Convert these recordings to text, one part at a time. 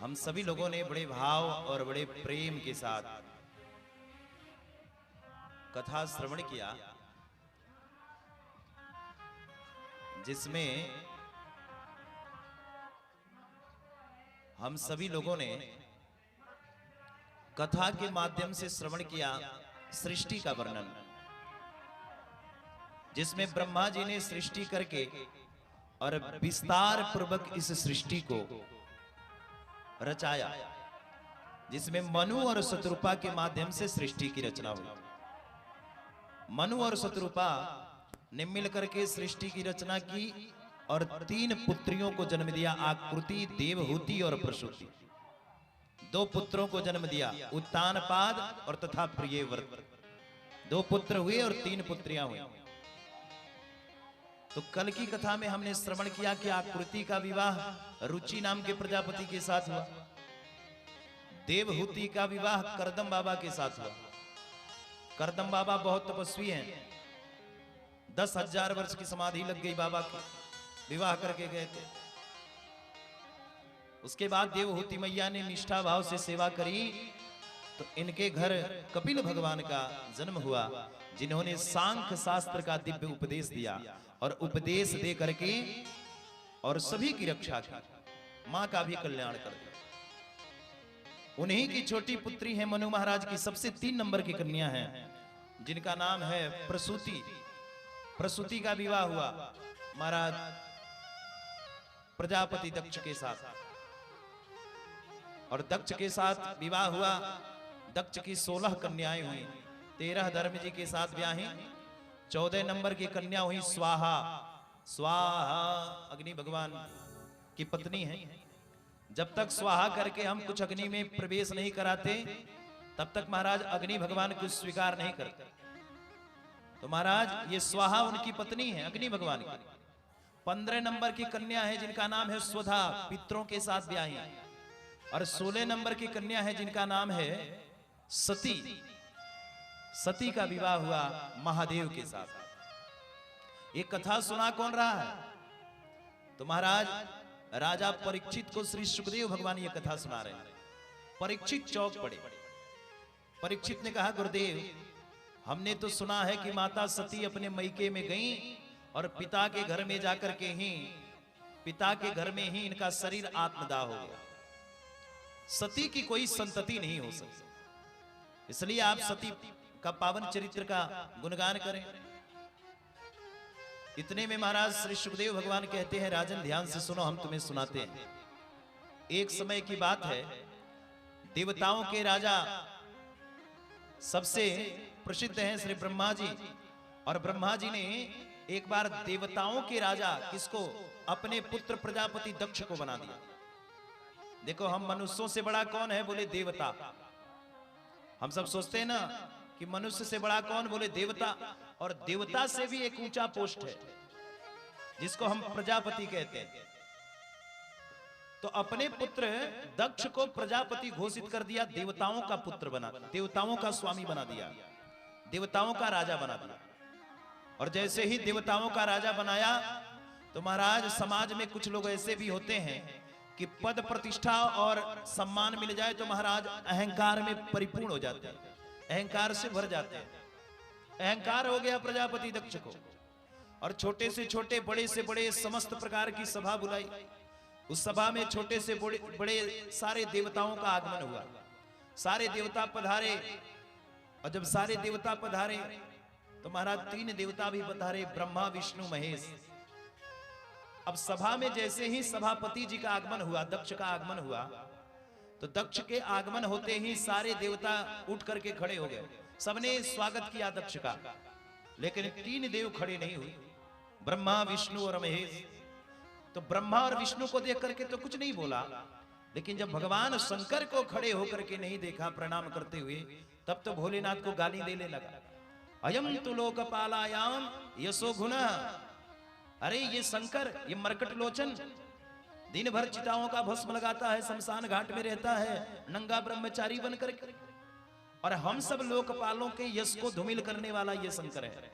हम सभी लोगों ने बड़े भाव और बड़े प्रेम के साथ कथा श्रवण किया, जिसमें हम सभी लोगों ने कथा के माध्यम से श्रवण किया सृष्टि का वर्णन, जिसमें ब्रह्मा जी ने सृष्टि करके और विस्तार पूर्वक इस सृष्टि को रचाया, जिसमें मनु और शत्रुपा के माध्यम से सृष्टि की रचना हुई। मनु और शत्रुपा ने मिलकर के सृष्टि की रचना की और 3 पुत्रियों को जन्म दिया, आकृति, देवहूति और प्रसूति। 2 पुत्रों को जन्म दिया, उत्तानपाद और तथा प्रियव्रत। 2 पुत्र हुए और 3 पुत्रियां हुई। तो कल की कथा में हमने श्रवण किया कि आकृति का विवाह रुचि नाम के प्रजापति के साथ हुआ, देवहूति का विवाह करदम बाबा के साथ हुआ। करदम बाबा बहुत तपस्वी हैं, 10,000 वर्ष की समाधि लग गई बाबा की, विवाह करके गए थे। उसके बाद देवहूति मैया ने निष्ठा भाव से सेवा करी तो इनके घर कपिल भगवान का जन्म हुआ, जिन्होंने सांख्य शास्त्र का दिव्य उपदेश दिया और उपदेश दे करके और सभी की रक्षा की, मां का भी कल्याण कर दिया। उन्हीं की छोटी पुत्री है मनु महाराज की सबसे 3 नंबर की कन्या है, जिनका नाम है प्रसूति। प्रसूति का विवाह हुआ महाराज प्रजापति दक्ष के साथ, और दक्ष के साथ विवाह हुआ। दक्ष की 16 कन्याएं हुई, 13 धर्म जी के साथ ब्याही, 14 नंबर की कन्या हुई स्वाहा। स्वाहा अग्नि भगवान की पत्नी है। जब तक स्वाहा करके हम कुछ अग्नि में प्रवेश नहीं कराते, तब तक महाराज अग्नि भगवान कुछ स्वीकार नहीं करते। तो महाराज ये स्वाहा उनकी पत्नी है अग्नि भगवान की। 15 नंबर की कन्या है जिनका नाम है स्वधा, पितरों के साथ ब्याही, और 16 नंबर की कन्या है जिनका नाम है सती। सती का विवाह हुआ महादेव के साथ। ये कथा सुना कौन रहा है? तो महाराज राजा परीक्षित को श्री सुखदेव भगवान ये कथा सुना रहे हैं। परीक्षित चौक पड़े। परीक्षित ने कहा, गुरुदेव हमने तो सुना है कि माता सती अपने मैके में गई और पिता के घर में जाकर के इनका शरीर आत्मदाह हो गया। सती की कोई संतति नहीं हो सकती, इसलिए आप सती का पावन चरित्र का गुणगान करें। इतने में महाराज श्री सुखदेव भगवान कहते हैं, राजन ध्यान से सुनो, हम तुम्हें सुनाते हैं। एक समय की बात है, देवताओं के राजा सबसे प्रसिद्ध हैं श्री ब्रह्मा जी, और ब्रह्मा जी ने एक बार देवताओं के राजा किसको? अपने पुत्र प्रजापति दक्ष को बना दिया। देखो हम मनुष्यों से बड़ा कौन है? बोले देवता। हम सब सोचते हैं ना कि मनुष्य से बड़ा कौन? बोले देवता। और देवता से भी एक ऊंचा पोस्ट है जिसको हम प्रजापति कहते हैं। तो अपने पुत्र दक्ष को प्रजापति घोषित कर दिया, देवताओं का पुत्र बना, देवताओं का स्वामी बना दिया, देवताओं का राजा बना दिया। और जैसे ही देवताओं का राजा बनाया तो महाराज समाज में कुछ लोग ऐसे भी होते हैं कि पद प्रतिष्ठा और सम्मान मिल जाए तो महाराज अहंकार में परिपूर्ण हो जाते हैं, अहंकार से भर जाते हैं। अहंकार हो गया प्रजापति दक्ष को, और छोटे से छोटे बड़े से बड़े समस्त प्रकार की सभा बुलाई। उस सभा में छोटे से बड़े सारे देवताओं का आगमन हुआ। सारे देवता पधारे, और जब सारे देवता पधारे तो महाराज 3 देवता भी पधारे, ब्रह्मा विष्णु महेश। अब सभा में जैसे ही सभापति जी का आगमन हुआ, दक्ष का आगमन हुआ, तो दक्ष के आगमन होते ही सारे देवता उठ करके खड़े हो गए। सबने स्वागत किया दक्ष का, लेकिन 3 देव खड़े नहीं हुए, ब्रह्मा विष्णु और महेश। तो ब्रह्मा और विष्णु को देख करके तो कुछ नहीं बोला, लेकिन जब भगवान शंकर को खड़े होकर के नहीं देखा प्रणाम करते हुए, तब तो भोलेनाथ को गाली देने लगा। अयम तु लोकपालायाम यशो गुना। अरे ये शंकर, ये मरकट लोचन, दिन भर चिताओं का भस्म लगाता है, शमशान घाट में रहता है नंगा ब्रह्मचारी बनकर के, और हम सब लोकपालों के यश को धूमिल करने वाला ये शंकर है।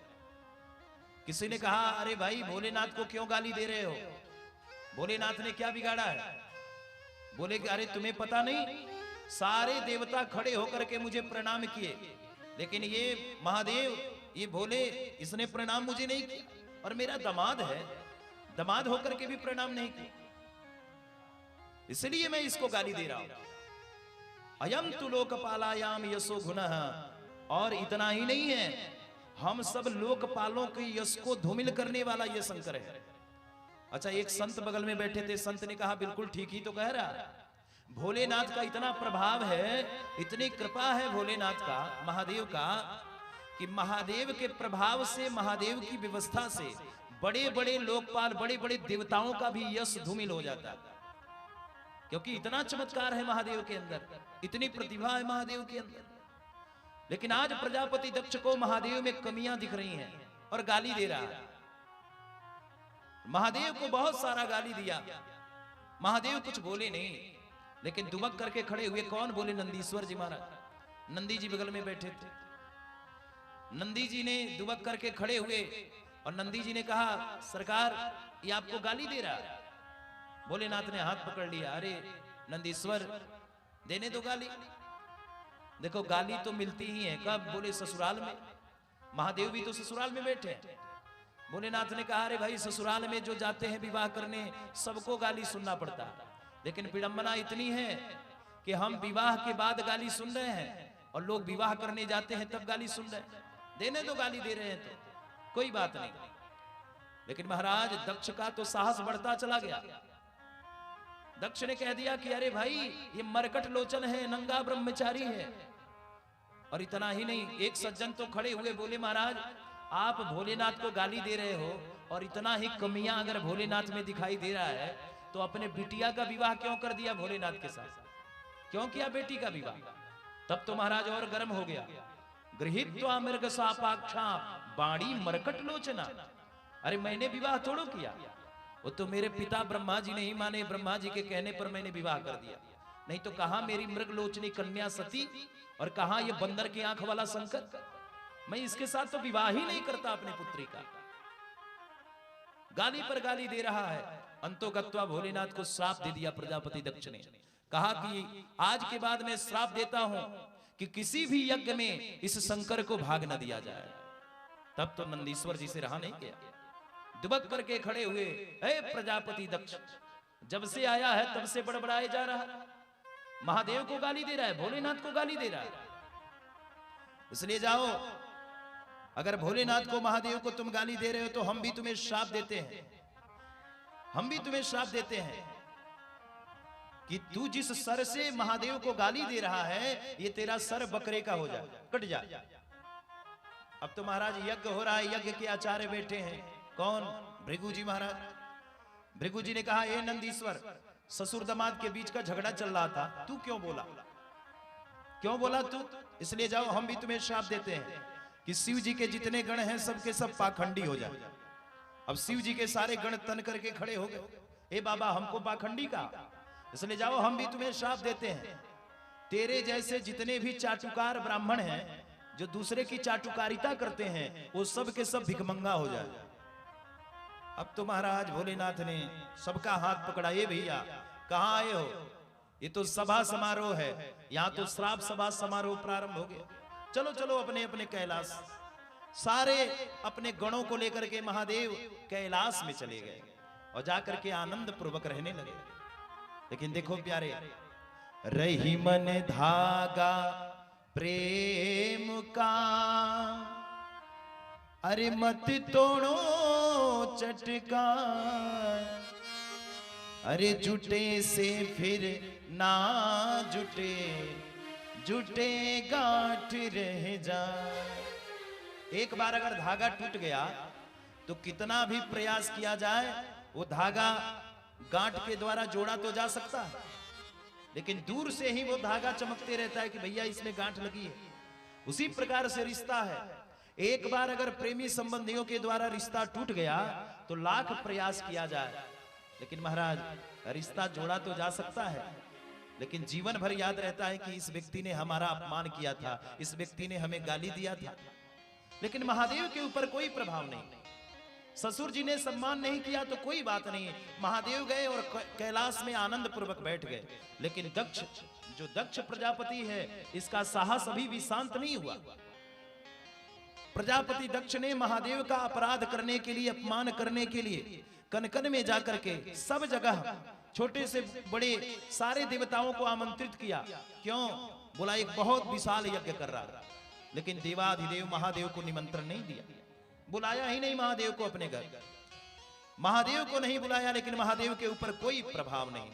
किसी ने कहा, अरे भाई भोलेनाथ को क्यों गाली दे रहे हो? भोलेनाथ ने क्या बिगाड़ा है? बोले कि अरे तुम्हें पता नहीं, सारे देवता खड़े होकर के मुझे प्रणाम किए, लेकिन ये महादेव, ये भोले, इसने प्रणाम मुझे नहीं किया, और मेरा दामाद है, दामाद होकर के भी प्रणाम नहीं किया, इसलिए मैं इसको गाली दे रहा हूं। अयम तु लोकपालायाम यशो गुणः, और इतना ही नहीं है, हम सब लोकपालों के यश को धूमिल करने वाला ये शंकर है। अच्छा, एक संत बगल में बैठे थे, संत ने कहा बिल्कुल ठीक ही तो कह रहा, भोलेनाथ का इतना प्रभाव है, इतनी कृपा है भोलेनाथ का, महादेव का, कि महादेव के प्रभाव से, महादेव की व्यवस्था से बड़े बड़े लोकपाल, बड़े बड़े देवताओं का भी यश धूमिल हो जाता है, क्योंकि इतना चमत्कार है महादेव के अंदर, इतनी प्रतिभा है महादेव के अंदर। लेकिन आज प्रजापति दक्ष को महादेव में कमियां दिख रही हैं और गाली दे रहा है। महादेव को बहुत सारा गाली दिया, महादेव कुछ बोले नहीं, लेकिन दुबक करके खड़े हुए कौन? बोले नंदीश्वर जी महाराज। नंदी जी बगल में बैठे थे, नंदी जी ने दुबक करके खड़े हुए और नंदी जी ने कहा, सरकार ये आपको गाली दे रहा है। भोलेनाथ ने हाथ पकड़ लिया, अरे नंदीश्वर देने दो गाली, देखो गाली तो मिलती ही है, कब? बोले ससुराल में, महादेव भी तो ससुराल में बैठे हैं। भोलेनाथ ने कहा, अरे भाई ससुराल में जो जाते हैं विवाह करने, सबको गाली सुनना पड़ता है, लेकिन विडंबना इतनी है कि हम विवाह के बाद गाली सुन रहे हैं और लोग विवाह करने जाते हैं तब गाली सुन रहे हैं। देने दो गाली दे रहे हैं तो कोई बात नहीं। लेकिन महाराज दक्ष का तो साहस बढ़ता चला गया। दक्ष ने कह दिया कि अरे भाई ये मरकट लोचन है, नंगा ब्रह्मचारी है। और इतना ही नहीं, एक सज्जन तो खड़े हुए, बोले महाराज आप भोलेनाथ को गाली दे रहे हो और इतना ही कमियां अगर भोलेनाथ में दिखाई दे रहा है तो अपने बिटिया का विवाह क्यों कर दिया भोलेनाथ के साथ, क्यों किया बेटी का विवाह? तब तो महाराज और गर्म हो गया। गृहीत्वा मृग सापाक्षा बाणी मरकट लोचना, अरे मैंने विवाह थोड़ो किया, वो तो मेरे पिता ब्रह्मा जी नहीं माने, ब्रह्मा जी के कहने पर मैंने विवाह कर दिया, नहीं तो कहां मेरी मृग लोचनी कन्या सती और कहां ये बंदर की आंख वाला शंकर, मैं इसके साथ तो विवाह ही नहीं करता अपनी पुत्री का। गाली पर गाली दे रहा है। अंतोगत्वा भोलेनाथ को श्राप दे दिया प्रजापति दक्ष ने, कहा कि आज के बाद मैं श्राप देता हूं कि किसी भी यज्ञ में इस शंकर को भाग न दिया जाए। तब तो नंदीश्वर जी से रहा नहीं गया, दुबक करके खड़े हुए, हे प्रजापति दक्ष, जब से आया है तब से बड़बड़ाए जा रहा है, महादेव को गाली दे रहा है, भोलेनाथ को गाली दे रहा है। इसलिए जाओ, अगर भोलेनाथ को महादेव को तुम गाली दे रहे हो तो हम भी तुम्हें श्राप देते हैं, हम भी तुम्हें श्राप देते हैं कि तू जिस सर से महादेव को गाली दे रहा है ये तेरा सर बकरे का हो जाए, कट जाए। अब तो महाराज यज्ञ हो रहा है, यज्ञ के आचार्य बैठे हैं, कौन? भृगु जी महाराज। भृगु जी ने कहा, ए नंदीश्वर, ससुर दामाद के बीच का झगड़ा चल रहा था, तू क्यों बोला, क्यों बोला तू? इसलिए जाओ हम भी तुम्हें श्राप देते हैं कि शिव जी के जितने गण हैं सबके सब पाखंडी हो जाए। अब शिव जी के सारे गण तन करके खड़े हो गए, ए बाबा हमको पाखंडी का, इसलिए जाओ हम भी तुम्हें श्राप देते हैं, तेरे जैसे जितने भी चाटुकार ब्राह्मण हैं जो दूसरे की चाटुकारिता करते हैं वो सब के सब भिखमंगा हो जाए। अब तो महाराज भोलेनाथ ने सबका हाथ पकड़ा, ये भैया कहाँ आए हो, ये तो सभा समारोह है, यहाँ तो श्राप सभा समारोह प्रारंभ हो गया, चलो चलो अपने अपने कैलाश। सारे अपने गणों को लेकर के महादेव कैलाश में चले गए और जाकर के आनंद पूर्वक रहने लगे। लेकिन देखो प्यारे, रही मन धागा प्रेम का, अरे मत तोड़ो चटका, अरे जुटे से फिर ना जुटे, जुटे गांठ रह जाए। एक बार अगर धागा टूट गया तो कितना भी प्रयास किया जाए वो धागा गांठ के द्वारा जोड़ा तो जा सकता है, लेकिन दूर से ही वो धागा चमकते रहता है कि भैया इसमें गांठ लगी है। उसी प्रकार से रिश्ता है, एक बार अगर प्रेमी संबंधियों के द्वारा रिश्ता टूट गया तो लाख प्रयास किया जाए, लेकिन महाराज रिश्ता जोड़ा तो जा सकता है, लेकिन जीवन भर याद रहता है कि इस व्यक्ति ने हमारा अपमान किया था, इस व्यक्ति ने हमें गाली दिया था। लेकिन महादेव के ऊपर कोई प्रभाव नहीं, ससुर जी ने सम्मान नहीं किया तो कोई बात नहीं, महादेव गए और कैलाश में आनंद पूर्वक बैठ गए। लेकिन दक्ष, जो दक्ष प्रजापति है, इसका साहस अभी भी शांत नहीं हुआ। प्रजापति दक्ष ने महादेव का अपराध करने के लिए, अपमान करने के लिए कनकन में जाकर के सब जगह छोटे से बड़े सारे देवताओं को आमंत्रित किया। क्यों? बोला एक बहुत विशाल यज्ञ कर रहा, लेकिन देवाधिदेव महादेव को निमंत्रण नहीं दिया, बुलाया ही नहीं महादेव को अपने घर। महादेव को नहीं बुलाया, लेकिन महादेव के ऊपर कोई प्रभाव नहीं।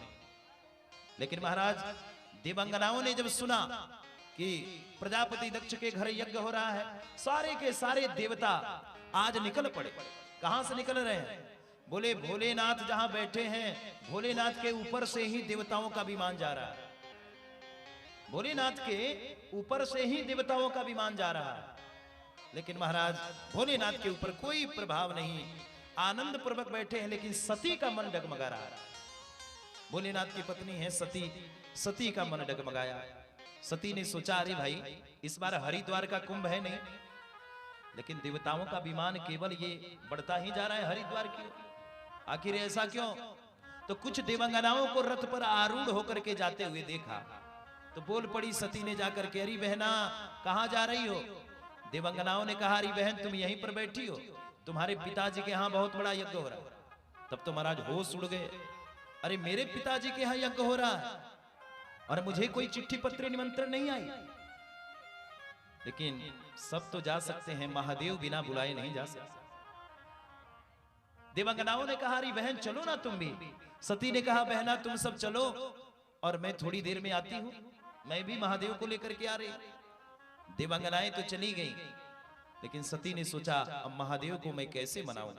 लेकिन महाराज देवांगनाओं ने जब सुना कि प्रजापति दक्ष के घर यज्ञ हो रहा है, सारे के सारे देवता आज निकल पड़े। कहां से निकल रहे हैं? बोले भोलेनाथ जहां बैठे हैं, भोलेनाथ के ऊपर से ही देवताओं का विमान जा रहा है। भोलेनाथ के ऊपर से ही देवताओं का विमान जा रहा है। लेकिन महाराज भोलेनाथ के ऊपर कोई प्रभाव नहीं, आनंद पूर्वक बैठे हैं। लेकिन सती का मन डगमगा रहा है। भोलेनाथ की पत्नी है सती, सती का मन डगमगाया। सती ने सोचा अरे भाई इस बार हरिद्वार का कुंभ है नहीं, लेकिन देवताओं का विमान केवल ये बढ़ता ही जा रहा है हरिद्वार की। आखिर ऐसा क्यों? तो कुछ देवांगनाओं को रथ पर आरूढ़ होकर के जाते हुए देखा, तो बोल पड़ी सती ने जाकर के, अरे बहना कहां जा रही हो? देवांगनाओं ने कहा, अरे बहन तुम यहीं पर बैठी हो, तुम्हारे पिताजी के यहाँ बहुत बड़ा यज्ञ हो रहा है। तब तो महाराज होश उड़ गए, अरे मेरे पिताजी के यहाँ यज्ञ हो रहा है और मुझे कोई चिट्ठी पत्र निमंत्रण नहीं आई। लेकिन सब तो जा सकते हैं, महादेव बिना बुलाए नहीं जा सकते। देवांगनाओं ने कहा, अरे बहन चलो ना तुम भी। सती ने कहा, बहना तुम सब चलो और मैं थोड़ी देर में आती हूं, मैं भी महादेव को लेकर के आ रही। देवांगनाएं तो चली गई, लेकिन सती ने सोचा अब महादेव को मैं कैसे मनाऊं।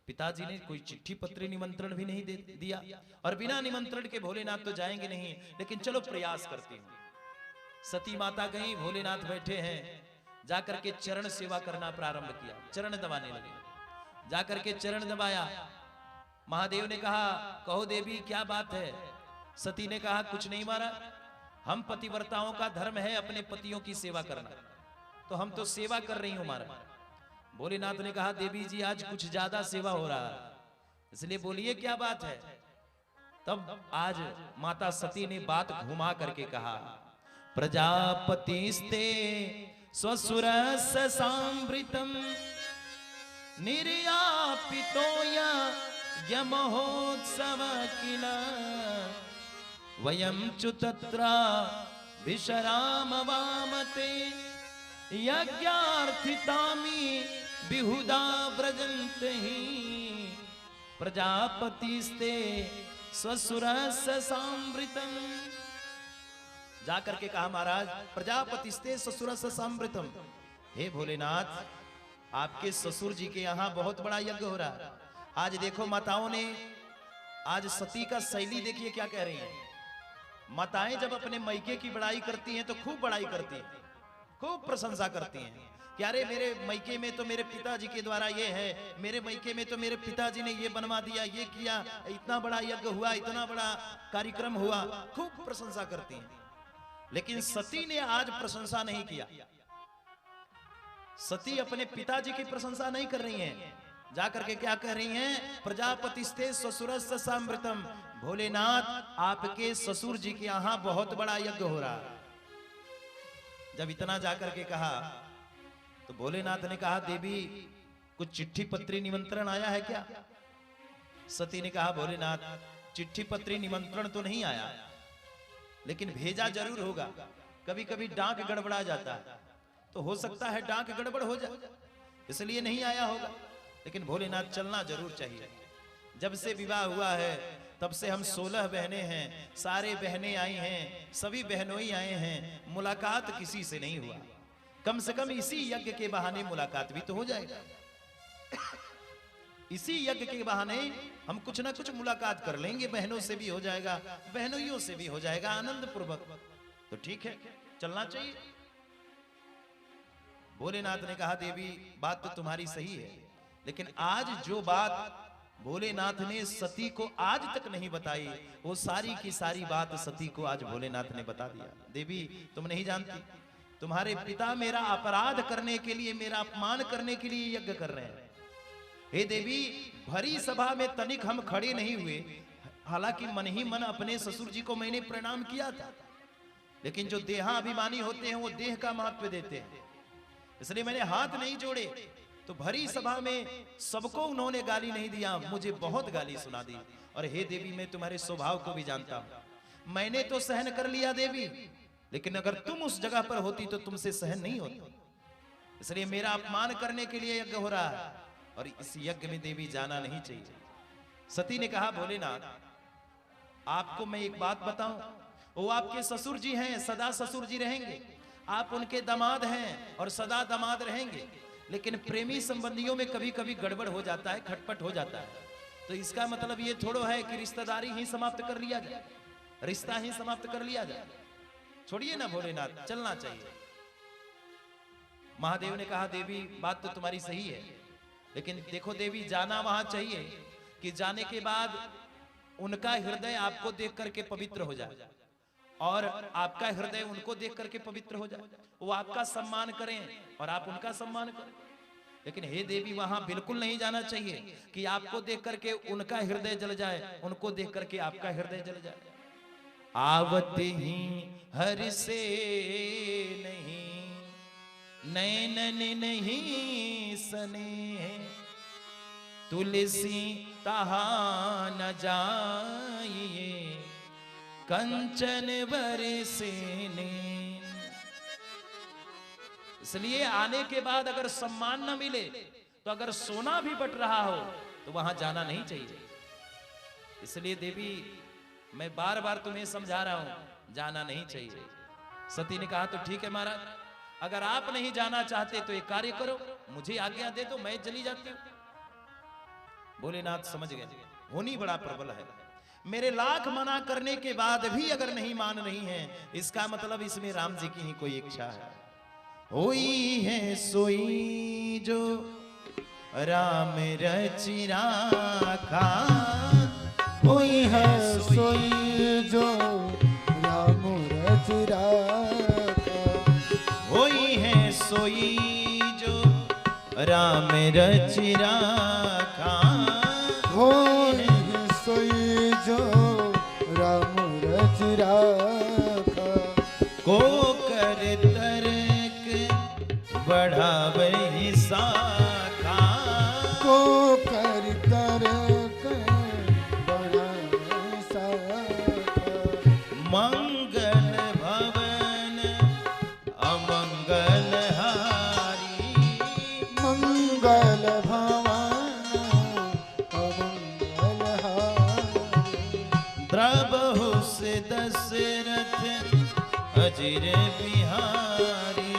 पिताजी ने कोई चिट्ठी पत्र निमंत्रण भी नहीं दिया और बिना निमंत्रण के भोलेनाथ तो जाएंगे नहीं, लेकिन चलो प्रयास करती हूं। सती माता गई, भोलेनाथ बैठे हैं, जाकर के चरण सेवा करना प्रारंभ किया, चरण दबाने लगे। जाकर के चरण दबाया। महादेव ने कहा, कहो देवी क्या बात है? सती ने कहा, कुछ नहीं महाराज, हम पतिव्रताओं का धर्म है अपने पतियों की सेवा करना, तो हम तो सेवा कर रही हूं महाराज। भोलेनाथ ने कहा, देवी जी आज कुछ ज्यादा सेवा हो रहा है, इसलिए बोलिए क्या बात है। तब आज माता सती ने बात घुमा करके कहा, प्रजापतिस्ते स्वसुरस्य सांवृतम् निर्यापितो यमहोत्सव किल वयं चु तत्र विशरामवामते यज्ञार्थितामि बिहुदा व्रजन्ते प्रजापतिस्ते स्वसुरस्य सांवृतम्। जाकर के कहा, महाराज प्रजापतिस्ते ससुरस्य सांवृतम्, हे भोलेनाथ आपके ससुर जी के यहाँ बहुत बड़ा यज्ञ हो रहा है। आज देखो माताओं ने, आज सती का शैली देखिए क्या कह रही हैं। माताएं जब अपने मैके की बड़ाई करती हैं तो खूब बड़ाई करती हैं, खूब प्रशंसा करती हैं कि अरे मेरे मैके में तो मेरे पिताजी के द्वारा ये है, मेरे मैके में तो मेरे पिताजी ने ये बनवा दिया, ये किया, इतना बड़ा यज्ञ हुआ, इतना बड़ा कार्यक्रम हुआ, खूब प्रशंसा करती हैं। लेकिन सती ने आज प्रशंसा नहीं किया। सती अपने पिताजी की प्रशंसा नहीं कर रही हैं, जाकर के क्या कह रही हैं, प्रजापतिस्ते ससुरस्य सांवृतम्, भोलेनाथ आपके ससुर जी के यहाँ बहुत बड़ा यज्ञ हो रहा है। जब इतना जाकर के कहा तो भोलेनाथ ने कहा, देवी कुछ चिट्ठी पत्री निमंत्रण आया है क्या? सती ने कहा, भोलेनाथ चिट्ठी पत्री निमंत्रण तो नहीं आया, लेकिन भेजा जरूर होगा। कभी कभी डाक गड़बड़ा जाता है, तो हो सकता है डाक गड़बड़ हो जाए, इसलिए नहीं आया होगा। लेकिन भोलेनाथ चलना जरूर चाहिए। जब से विवाह हुआ है तब से हम 16 बहनें हैं, सारे बहनें आई हैं, सभी बहनोई आए हैं, मुलाकात किसी से नहीं हुआ। कम से कम इसी यज्ञ के बहाने मुलाकात भी तो हो जाएगा। इसी यज्ञ के बहाने हम कुछ ना कुछ मुलाकात कर लेंगे, बहनों से भी हो जाएगा, बहनोइयों से भी हो जाएगा आनंद पूर्वक, तो ठीक है चलना चाहिए। भोलेनाथ ने कहा, देवी बात तो तुम्हारी सही है, लेकिन आज जो बात भोलेनाथ ने सती को आज तक नहीं बताई, वो सारी की सारी बात सती को आज भोलेनाथ ने बता दिया। देवी तुम नहीं जानती, तुम्हारे पिता मेरा अपराध करने के लिए, मेरा अपमान करने के लिए यज्ञ कर रहे हैं। हे देवी, भरी सभा में तनिक हम खड़े नहीं हुए, हालांकि मन ही मन अपने ससुर जी को मैंने प्रणाम किया था, लेकिन जो देहाभिमानी होते हैं वो देह का महत्व देते हैं, इसलिए मैंने हाथ नहीं जोड़े। तो भरी सभा में सबको उन्होंने गाली नहीं दिया, मुझे बहुत गाली सुना दी। और हे देवी, मैं तुम्हारे स्वभाव को भी जानता हूं, मैंने तो सहन कर लिया देवी, लेकिन अगर तुम उस जगह पर होती तो तुमसे सहन नहीं होती, इसलिए मेरा अपमान करने के लिए यज्ञ हो रहा है, और इस यज्ञ में देवी जाना नहीं चाहिए। सती ने कहा, भोलेनाथ, आपको मैं एक बात बताऊं, वो आपके ससुर जी हैं, सदा ससुर जी रहेंगे, आप उनके दामाद हैं और सदा दामाद रहेंगे, लेकिन प्रेमी संबंधियों में कभी कभी गड़बड़ हो जाता है, खटपट हो जाता है। तो इसका मतलब ये थोड़ा है कि रिश्तेदारी ही समाप्त कर लिया जाए, रिश्ता ही समाप्त कर लिया जाए। छोड़िए ना भोलेनाथ, चलना चाहिए। महादेव ने कहा, देवी बात तो तुम्हारी सही है, लेकिन देखो देवी, जाना वहां चाहिए कि जाने के बाद उनका हृदय आपको देख करके पवित्र हो जाए और आपका हृदय उनको देख करके पवित्र हो जाए, वो आपका सम्मान करें और आप उनका सम्मान करें। लेकिन हे देवी, वहां बिल्कुल नहीं जाना चाहिए कि आपको देख करके उनका हृदय जल जाए, उनको देख करके आपका हृदय जल जाए। आवते ही हर से नहीं, नैनन नहीं सने, तुलसी तहा न जाइए, कंचन बरसे ने। इसलिए आने के बाद अगर सम्मान न मिले, तो अगर सोना भी बट रहा हो तो वहां जाना नहीं चाहिए। इसलिए देवी, मैं बार बार तुम्हें समझा रहा हूं, जाना नहीं चाहिए। सती ने कहा, तो ठीक है महाराज, अगर आप नहीं जाना चाहते तो एक कार्य करो, मुझे आज्ञा दे दो, मैं चली जाती हूं। भोलेनाथ समझ गए, होनी बड़ा प्रबल है, मेरे लाख मना करने के बाद भी अगर नहीं मान रही हैं, इसका मतलब इसमें राम जी की ही कोई इच्छा है। होई है सोई जो राम रचि राखा, होई है सोई जो राम रचि राखा, होई है सोई जो राम रचि राखा, होई है सोई जो राम रचि राखा, को कर तर्क बढ़ावहि शाखा, को कर तर्क बढ़ावहि शाखा, मंगल भवन अमंगल हारी, मंगल भवन अमंगल हारी, द्रबहु से दशरथ अजिर बिहारी,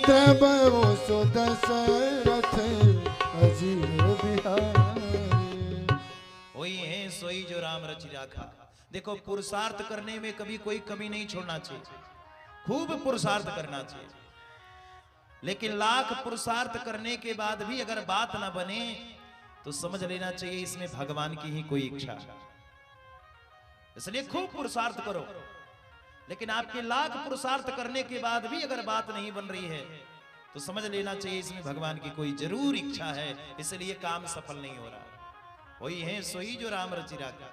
द्रबहु सो दशरथ अजिर बिहारी। वही है सोई जो राम रचि राखा। देखो, पुरुषार्थ करने में कभी कोई कमी नहीं छोड़ना चाहिए, खूब पुरुषार्थ करना चाहिए, लेकिन लाख पुरुषार्थ करने के बाद भी अगर बात ना बने तो समझ लेना चाहिए इसमें भगवान की ही कोई इच्छा है। इसलिए खूब पुरुषार्थ करो, लेकिन आपके लाख पुरुषार्थ करने के बाद भी अगर बात नहीं बन रही है तो समझ लेना चाहिए इसमें भगवान की कोई जरूर इच्छा है, इसलिए काम सफल नहीं हो रहा। वही है सोई जो राम रचि राखा।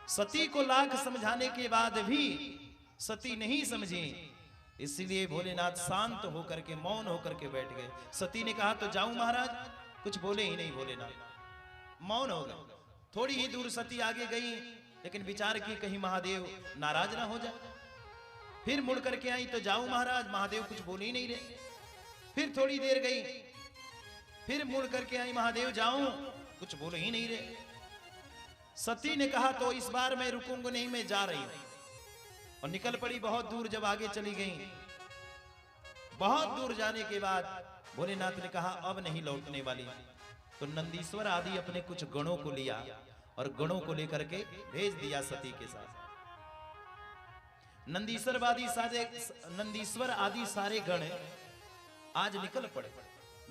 सती को लाख समझाने के बाद भी सती नहीं समझी, इसलिए भोलेनाथ शांत होकर के, मौन होकर के बैठ गए। सती ने कहा, तो जाऊं महाराज? कुछ बोले ही नहीं भोलेनाथ, मौन हो गए। थोड़ी ही दूर सती आगे गई, लेकिन विचार की कहीं महादेव नाराज ना हो जाए। फिर मुड़ करके आई, तो जाऊं महाराज? महादेव कुछ बोले ही नहीं रहे। फिर थोड़ी देर गई, फिर मुड़ करके आई, महादेव जाऊं? कुछ बोले ही नहीं रहे। सती ने कहा, तो इस बार मैं रुकूंगा नहीं, मैं जा रही हूं, और निकल पड़ी। बहुत दूर जब आगे चली गई, बहुत दूर जाने के बाद भोलेनाथ ने कहा, अब नहीं लौटने वाली। तो नंदीश्वर आदि अपने कुछ गणों को लिया और गणों को लेकर के भेज दिया सती के साथ। नंदीश्वर आदि सारे गण आज निकल पड़े,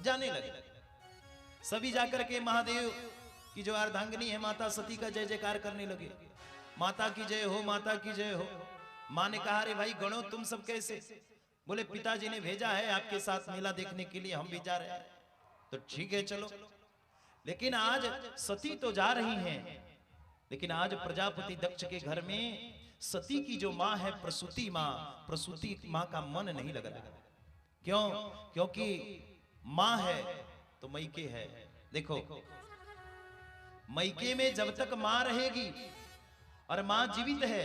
जाने लगे। सभी जाकर के महादेव की जो अर्धांगिनी है माता सती का जय जयकार करने लगे। माता की जय हो, माता की जय हो। माँ ने कहा, अरे भाई गणों, तुम सब कैसे? बोले, पिताजी ने भेजा है आपके साथ मेला देखने के लिए, हम भी जा रहे हैं। तो ठीक है चलो। लेकिन आज सती तो जा रही हैं, लेकिन आज प्रजापति दक्ष के घर में सती की जो मां है प्रसूति मां का मन नहीं लग रहा। क्यों? क्योंकि मां है तो मैके है। देखो, मैके में जब तक मां रहेगी और मां जीवित है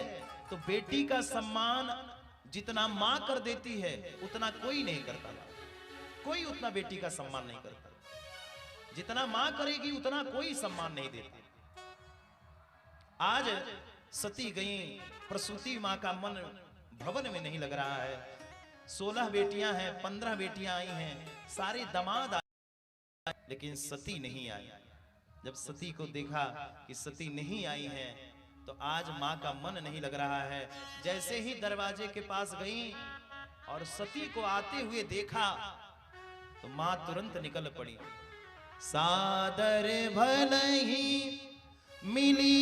तो बेटी का सम्मान जितना मां कर देती है उतना कोई नहीं करता। कोई उतना बेटी का सम्मान नहीं करता। जितना मां करेगी उतना कोई सम्मान नहीं देता। आज सती गई, प्रसूति मां का मन भवन में नहीं लग रहा है। 16 बेटियां हैं, 15 बेटियां आई हैं, सारे दामाद आए, लेकिन सती नहीं आई। जब सती को देखा कि सती नहीं आई है तो आज मां का मन नहीं लग रहा है। जैसे ही दरवाजे के पास गई और सती को आते हुए देखा तो मां तुरंत निकल पड़ी। सादर भलही मिली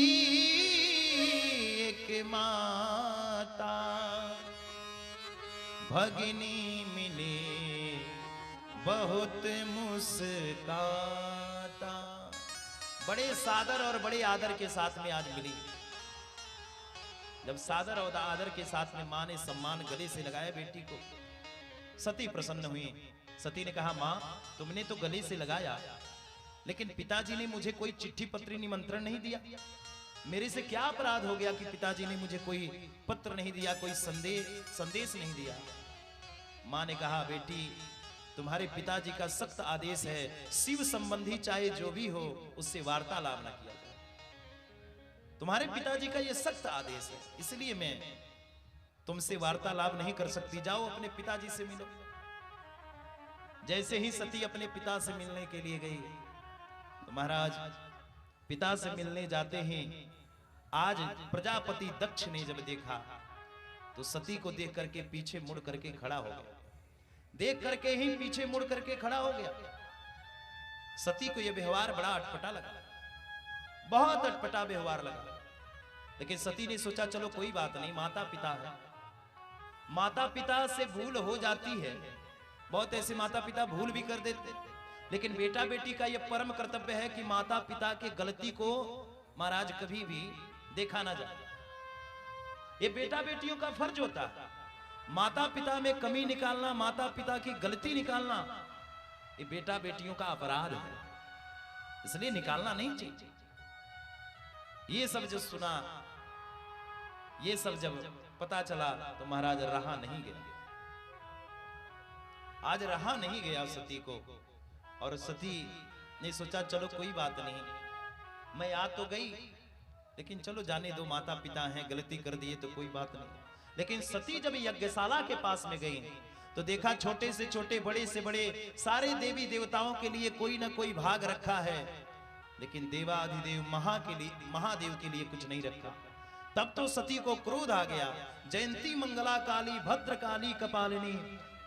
एक माता, भगिनी मिले बहुत मुस्काता। बड़े सादर और बड़े आदर के साथ में आज मिली। जब सादर और आदर के साथ में मां ने सम्मान गले से लगाया बेटी को, सती प्रसन्न हुई। सती ने कहा, मां तुमने तो गले से लगाया, लेकिन पिताजी ने मुझे कोई चिट्ठी पत्री निमंत्रण नहीं दिया। मेरे से क्या अपराध हो गया कि पिताजी ने मुझे कोई पत्र नहीं दिया, कोई संदेश नहीं दिया। मां ने कहा, बेटी तुम्हारे पिताजी का सख्त आदेश है, शिव संबंधी चाहे जो भी हो उससे वार्तालाप न किया जाए। तुम्हारे पिताजी का यह सख्त आदेश है, इसलिए मैं तुमसे वार्तालाप नहीं कर सकती। जाओ अपने पिताजी से मिलो। जैसे ही सती अपने पिता से मिलने के लिए गई तो महाराज पिता से मिलने जाते हैं। आज प्रजापति दक्ष ने जब देखा तो सती को देख करके पीछे मुड़ करके खड़ा हो गया। देख करके ही पीछे मुड़ करके खड़ा हो गया। सती को यह व्यवहार बड़ा अटपटा लगा, बहुत अटपटा व्यवहार लगा। लेकिन सती ने सोचा चलो कोई बात नहीं, माता पिता है, माता पिता से भूल हो जाती है। बहुत ऐसे माता पिता भूल भी कर देते, लेकिन बेटा बेटी का यह परम कर्तव्य है कि माता पिता के गलती को महाराज कभी भी देखा ना जाए। ये बेटा बेटियों का फर्ज होता है। माता पिता में कमी निकालना, माता पिता की गलती निकालना, ये बेटा बेटियों का अपराध है, इसलिए निकालना नहीं चाहिए। ये सब जो सुना, ये सब जब पता चला तो महाराज रहा नहीं गया। आज रहा नहीं गया सती को, और सती ने सोचा चलो कोई बात नहीं, मैं आ तो गई लेकिन चलो जाने दो, माता पिता हैं, गलती कर दिए तो कोई बात नहीं। लेकिन सती जब यज्ञशाला के पास में गई तो देखा छोटे से छोटे, बड़े से बड़े सारे देवी देवताओं के लिए कोई ना कोई भाग रखा है, लेकिन देवाधिदेव महादेव के लिए कुछ नहीं रखा। तब तो सती को क्रोध आ गया। जयंती मंगला काली भद्र काली कपालिनी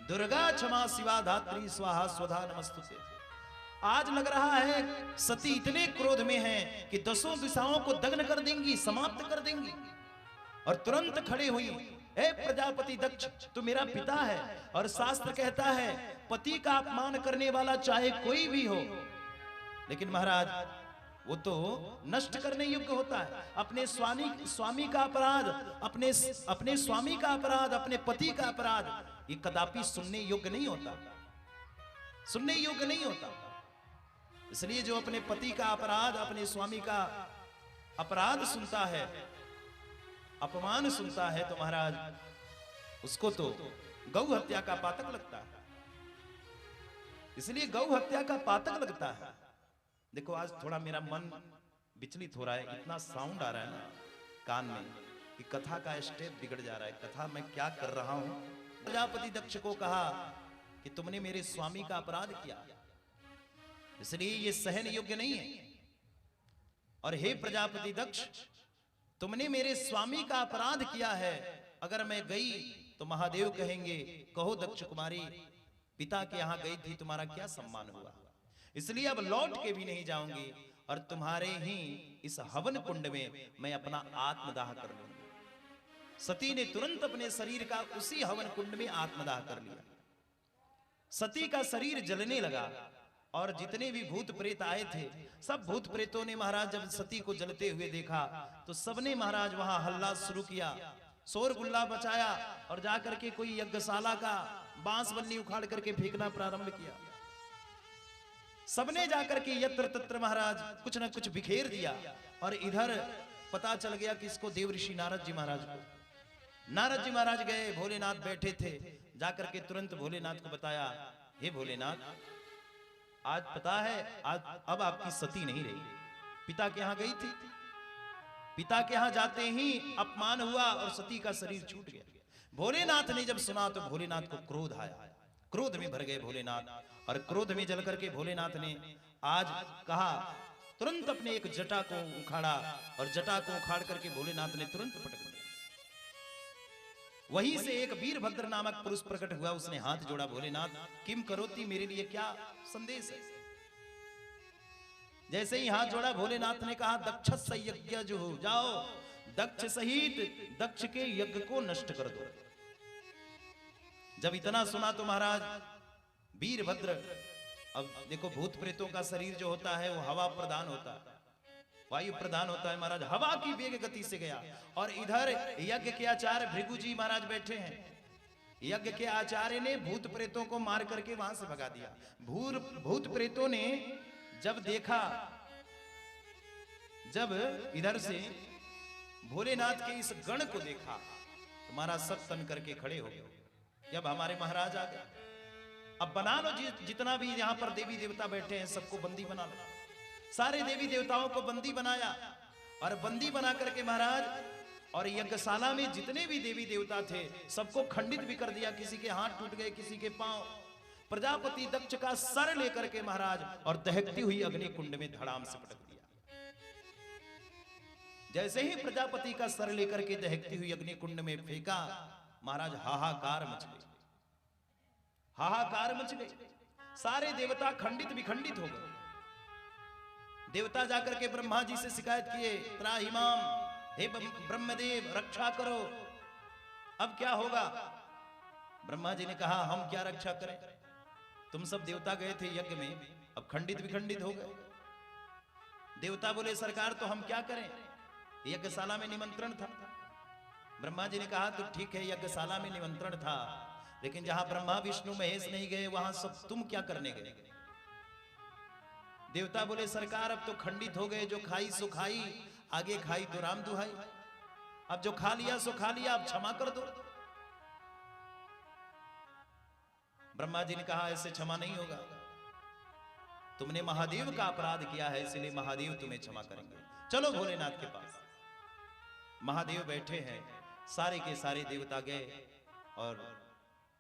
दुर्गा क्षमा शिवा धात्री स्वाहा स्वधा नमस्तुते। आज लग रहा है सती इतने क्रोध में है कि 10 दिशाओं को दग्न कर देंगी, समाप्त कर देंगी। और तुरंत खड़े हुई, हे प्रजापति दक्ष, तू मेरा पिता है और शास्त्र कहता है पति का अपमान करने वाला चाहे कोई भी हो, लेकिन महाराज वो तो नष्ट करने योग्य होता है। अपने स्वामी का अपराध, अपने स्वामी का अपराध, अपने पति का अपराध, ये कदापि सुनने योग्य नहीं होता, सुनने योग्य नहीं होता। इसलिए जो अपने पति का अपराध, अपने स्वामी का अपराध सुनता है, अपमान सुनता है, तो महाराज उसको तो गौ हत्या का पातक लगता है। इसलिए गौ हत्या का पातक लगता है। देखो आज थोड़ा मेरा मन विचलित हो रहा है, इतना साउंड आ रहा है ना कान में कि कथा का स्टेप बिगड़ जा रहा है। कथा मैं क्या कर रहा हूं। प्रजापति दक्ष को कहा कि तुमने मेरे स्वामी का अपराध किया, इसलिए ये सहन योग्य नहीं है। और हे प्रजापति दक्ष, तुमने मेरे स्वामी का अपराध किया है, अगर मैं गई तो महादेव कहेंगे कहो दक्ष कुमारी पिता के यहां गई थी, तुम्हारा क्या सम्मान हुआ, इसलिए अब लौट के भी नहीं जाऊंगी और तुम्हारे ही इस हवन कुंड में मैं अपना आत्मदाह कर लूंगी। सती ने तुरंत अपने शरीर का उसी हवन कुंड में आत्मदाह कर लिया। सती का शरीर जलने लगा। और जितने भी भूत प्रेत आए थे, सब भूत प्रेतों ने महाराज जब सती को जलते हुए देखा तो सबने महाराज वहां हल्ला शुरू किया, शोर गुल्ला बचाया और जाकर के कोई यज्ञशाला का बांस बन्नी उखाड़ करके फेंकना प्रारंभ किया। सबने जाकर के यत्र तत्र महाराज कुछ न कुछ बिखेर दिया। और इधर पता चल गया कि इसको देव ऋषि नारद जी महाराज को। नारद जी महाराज गए, भोलेनाथ बैठे थे, जाकर के तुरंत भोलेनाथ को बताया, हे भोलेनाथ, आज पता है आज अब आपकी सती नहीं रही, पिता के यहां गई थी, पिता के यहां जाते ही अपमान हुआ और सती का शरीर छूट गया। भोलेनाथ ने जब सुना तो भोलेनाथ को क्रोध आया, क्रोध में भर गए भोलेनाथ, और क्रोध में जल करके भोलेनाथ ने आज कहा, तुरंत अपने एक जटा को उखाड़ा और जटा को उखाड़ करके भोलेनाथ ने तुरंत पटक दिया। वहीं से एक वीरभद्र नामक पुरुष प्रकट हुआ, उसने हाथ जोड़ा, भोलेनाथ किम करोती, मेरे लिए क्या संदेश है। जैसे ही हाथ जोड़ा भोलेनाथ ने कहा, दक्ष यज्ञ जो हो जाओ, दक्ष सहित दक्ष के यज्ञ को नष्ट कर दो। जब इतना सुना तो महाराज वीरभद्र, अब देखो भूत प्रेतों का शरीर जो होता है वो हवा प्रदान होता है, वायु प्रदान होता है, महाराज हवा की वेग गति से गया। और इधर यज्ञ के आचार्य भृगु जी महाराज बैठे हैं, यज्ञ के आचार्य ने भूत प्रेतों को मार करके वहां से भगा दिया। भूत प्रेतों ने जब देखा, जब इधर से भोलेनाथ के इस गण को देखा तो महाराज सब तन करके खड़े हो गए, जब हमारे महाराज आ गए, अब बना लो जितना भी यहाँ पर देवी देवता बैठे हैं सबको बंदी बना लो। सारे देवी देवताओं को बंदी बनाया और बंदी बना करके महाराज, और यज्ञशाला में जितने भी देवी देवता थे सबको खंडित भी कर दिया, किसी के हाथ टूट गए, किसी के पांव। प्रजापति दक्ष का सर लेकर के महाराज और दहकती हुई अग्नि कुंड में धड़ाम से पटक दिया। जैसे ही प्रजापति का सर लेकर के दहकती हुई अग्नि कुंड में फेंका, महाराज हाहाकार मच गई, हाहाकार मच गई। सारे देवता खंडित विखंडित हो गए। देवता जाकर के ब्रह्मा जी से शिकायत किए, त्राहिमाम, हे ब्रह्मदेव रक्षा करो, अब क्या होगा। ब्रह्मा जी ने कहा, हम क्या रक्षा करें, तुम सब देवता गए थे यज्ञ में, अब खंडित विखंडित हो गए। देवता बोले, सरकार तो हम क्या करें, यज्ञशाला में निमंत्रण था। ब्रह्मा जी ने कहा, तो ठीक है यज्ञशाला में निमंत्रण था, लेकिन जहां ब्रह्मा विष्णु महेश नहीं गए वहां सब तुम क्या करने गए। देवता बोले, सरकार अब तो खंडित हो गए, जो खाई सो खाई, आगे खाई तो राम दुहाई, अब जो खा लिया सो खा लिया, अब क्षमा कर दो। ब्रह्मा जी ने कहा, ऐसे क्षमा नहीं होगा, तुमने महादेव का अपराध किया है, इसलिए महादेव तुम्हें क्षमा करेंगे। चलो भोलेनाथ के पास। महादेव बैठे हैं, सारे के सारे देवता गए और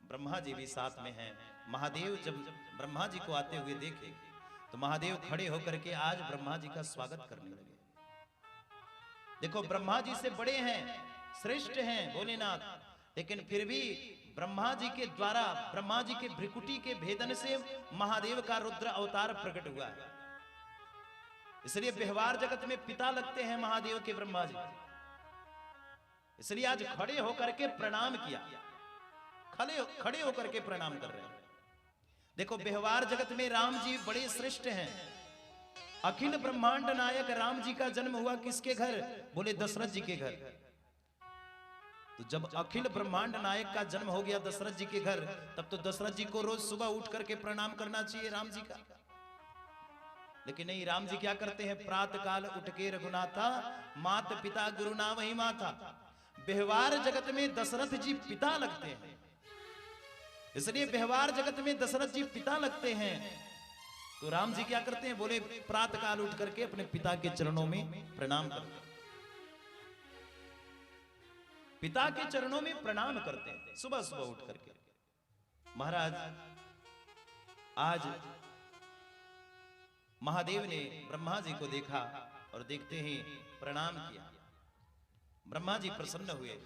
ब्रह्मा जी भी साथ में हैं। महादेव जब ब्रह्मा जी को आते हुए देखे तो महादेव खड़े होकर के आज ब्रह्मा जी का स्वागत करने लगे। देखो ब्रह्मा जी से बड़े हैं, श्रेष्ठ हैं भोलेनाथ, लेकिन फिर भी ब्रह्मा जी के द्वारा, ब्रह्मा जी के भ्रिकुटी के भेदन से महादेव का रुद्र अवतार प्रकट हुआ है। इसलिए व्यवहार जगत में पिता लगते हैं महादेव के ब्रह्मा जी, इसलिए आज खड़े होकर के प्रणाम किया, खड़े होकर के प्रणाम कर रहे हैं। देखो व्यवहार जगत में राम जी बड़े श्रेष्ठ हैं। अखिल ब्रह्मांड नायक राम जी का जन्म हुआ किसके घर, बोले दशरथ जी के घर। तो जब अखिल ब्रह्मांड नायक का जन्म हो गया दशरथ जी के घर, तब तो दशरथ जी को रोज सुबह उठ करके प्रणाम करना चाहिए राम जी का। लेकिन नहीं, राम जी क्या करते हैं, प्रातः काल उठ के रघुनाथा, मात पिता गुरु नाम ही माता। व्यवहार जगत में दशरथ जी पिता लगते हैं, इसलिए व्यवहार जगत में दशरथ जी पिता लगते हैं। तो राम जी क्या करते हैं, बोले प्रातः काल उठ करके अपने पिता के चरणों में प्रणाम करते हैं, पिता के चरणों में प्रणाम करते हैं सुबह सुबह उठ करके। महाराज आज महादेव ने ब्रह्मा जी को देखा और देखते ही प्रणाम किया। ब्रह्मा जी प्रसन्न हुए,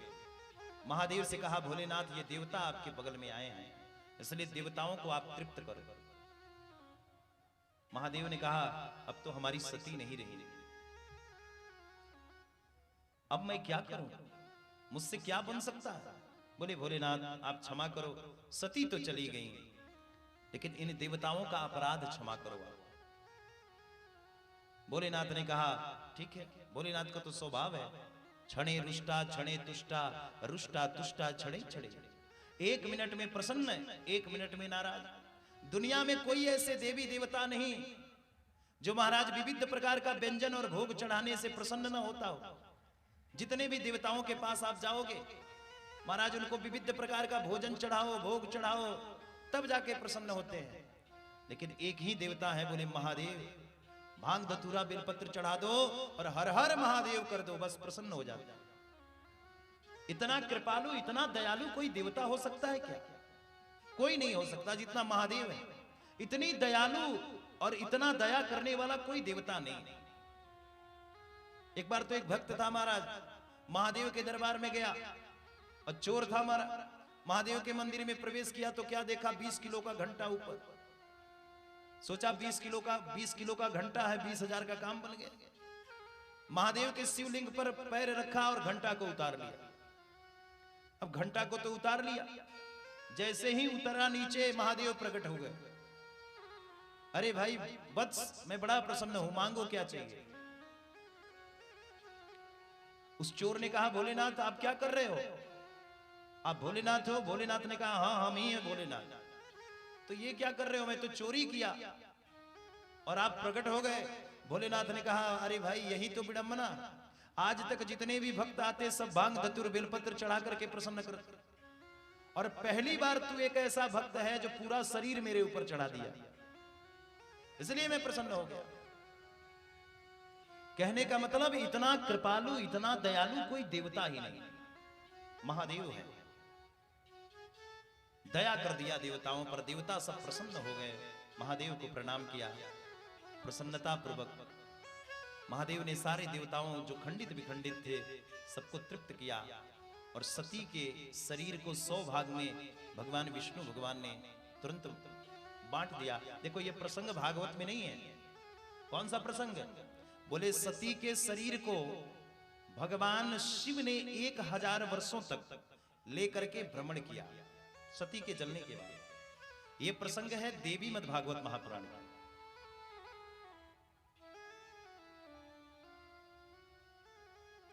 महादेव से कहा, भोलेनाथ ये देवता आपके बगल में आए हैं, इसलिए देवताओं को आप तृप्त करो। महादेव ने कहा, अब तो हमारी सती नहीं रही, अब मैं क्या करूं, मुझसे क्या बन सकता है। बोले भोलेनाथ आप क्षमा करो, सती तो चली गई, लेकिन इन देवताओं का अपराध क्षमा करो आप। भोलेनाथ ने कहा ठीक है, भोलेनाथ का तो स्वभाव है, क्षणे रुष्टा क्षणे तुष्टा, रुष्टा तुष्टा क्षणे क्षणे। 1 मिनट में प्रसन्न, 1 मिनट में नाराज। दुनिया में कोई ऐसे देवी देवता नहीं जो महाराज विविध प्रकार का व्यंजन और भोग चढ़ाने से प्रसन्न न होता हो। जितने भी देवताओं के पास आप जाओगे महाराज, उनको विविध प्रकार का भोजन चढ़ाओ, भोग चढ़ाओ, तब जाके प्रसन्न होते हैं। लेकिन एक ही देवता है, बोले महादेव, भांग धतूरा बेलपत्र चढ़ा दो और हर हर महादेव कर दो, बस प्रसन्न हो जाता। इतना कृपालु, इतना दयालु कोई देवता हो सकता है क्या? कोई नहीं हो सकता जितना महादेव है। इतनी दयालु और इतना दया करने वाला कोई देवता नहीं। एक बार तो एक भक्त था महाराज, महादेव के दरबार में गया और चोर था महाराज। महादेव के मंदिर में प्रवेश किया तो क्या देखा, 20 किलो का घंटा ऊपर। सोचा 20 किलो का घंटा है, 20,000 का काम बन गया। महादेव के शिवलिंग पर पैर रखा और घंटा को उतार लिया। अब घंटा को तो उतार लिया, जैसे ही उतरा नीचे महादेव प्रकट हो गए। अरे भाई वत्स, मैं बड़ा प्रसन्न हूं, मांगो क्या चाहिए। उस चोर ने कहा भोलेनाथ आप क्या कर रहे हो, आप भोलेनाथ हो? भोलेनाथ ने कहा हाँ हम ही है भोलेनाथ। तो ये क्या कर रहे हो, मैं तो चोरी किया और आप प्रकट हो गए। भोलेनाथ ने कहा अरे भाई यही तो विडंबना, आज तक जितने भी भक्त आते सब भांग धतूर बेलपत्र चढ़ा करके प्रसन्न करते, और पहली बार तू एक ऐसा भक्त है जो पूरा शरीर मेरे ऊपर चढ़ा दिया, इसलिए मैं प्रसन्न हो गया। कहने का मतलब इतना कृपालु, इतना दयालु कोई देवता ही नहीं, महादेव है। दया कर दिया देवताओं पर, देवता सब प्रसन्न हो गए। महादेव को प्रणाम किया प्रसन्नता पूर्वक। महादेव ने सारे देवताओं जो खंडित विखंडित थे सबको तृप्त किया और सती के शरीर को 100 भाग में भगवान विष्णु भगवान ने तुरंत बांट दिया। देखो ये प्रसंग भागवत में नहीं है। कौन सा प्रसंग? बोले सती के शरीर को भगवान शिव ने 1000 वर्षों तक लेकर के भ्रमण किया सती के जलने के बाद। यह प्रसंग है देवी मद भागवत महापुराण का।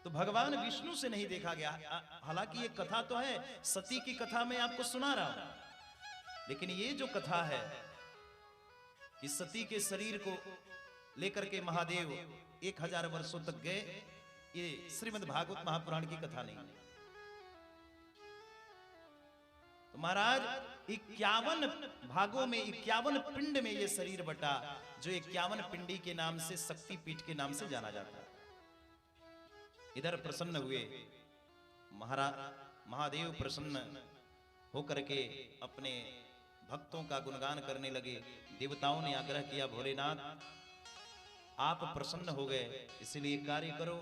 तो भगवान विष्णु से नहीं देखा गया। हालांकि ये कथा तो है, सती की कथा मैं आपको सुना रहा हूं, लेकिन ये जो कथा है कि सती के शरीर को लेकर के महादेव 1000 वर्षों तक गए, ये श्रीमद् भागवत महापुराण की कथा नहीं है। तो महाराज 51 भागों में 51 पिंड में ये शरीर बटा, जो 51 पिंडी के नाम से, शक्ति पीठ के नाम से जाना जाता है। इधर प्रसन्न हुए महादेव, प्रसन्न होकर के अपने भक्तों का गुणगान करने लगे। देवताओं ने आग्रह किया भोलेनाथ आप प्रसन्न हो गए, इसलिए कार्य करो,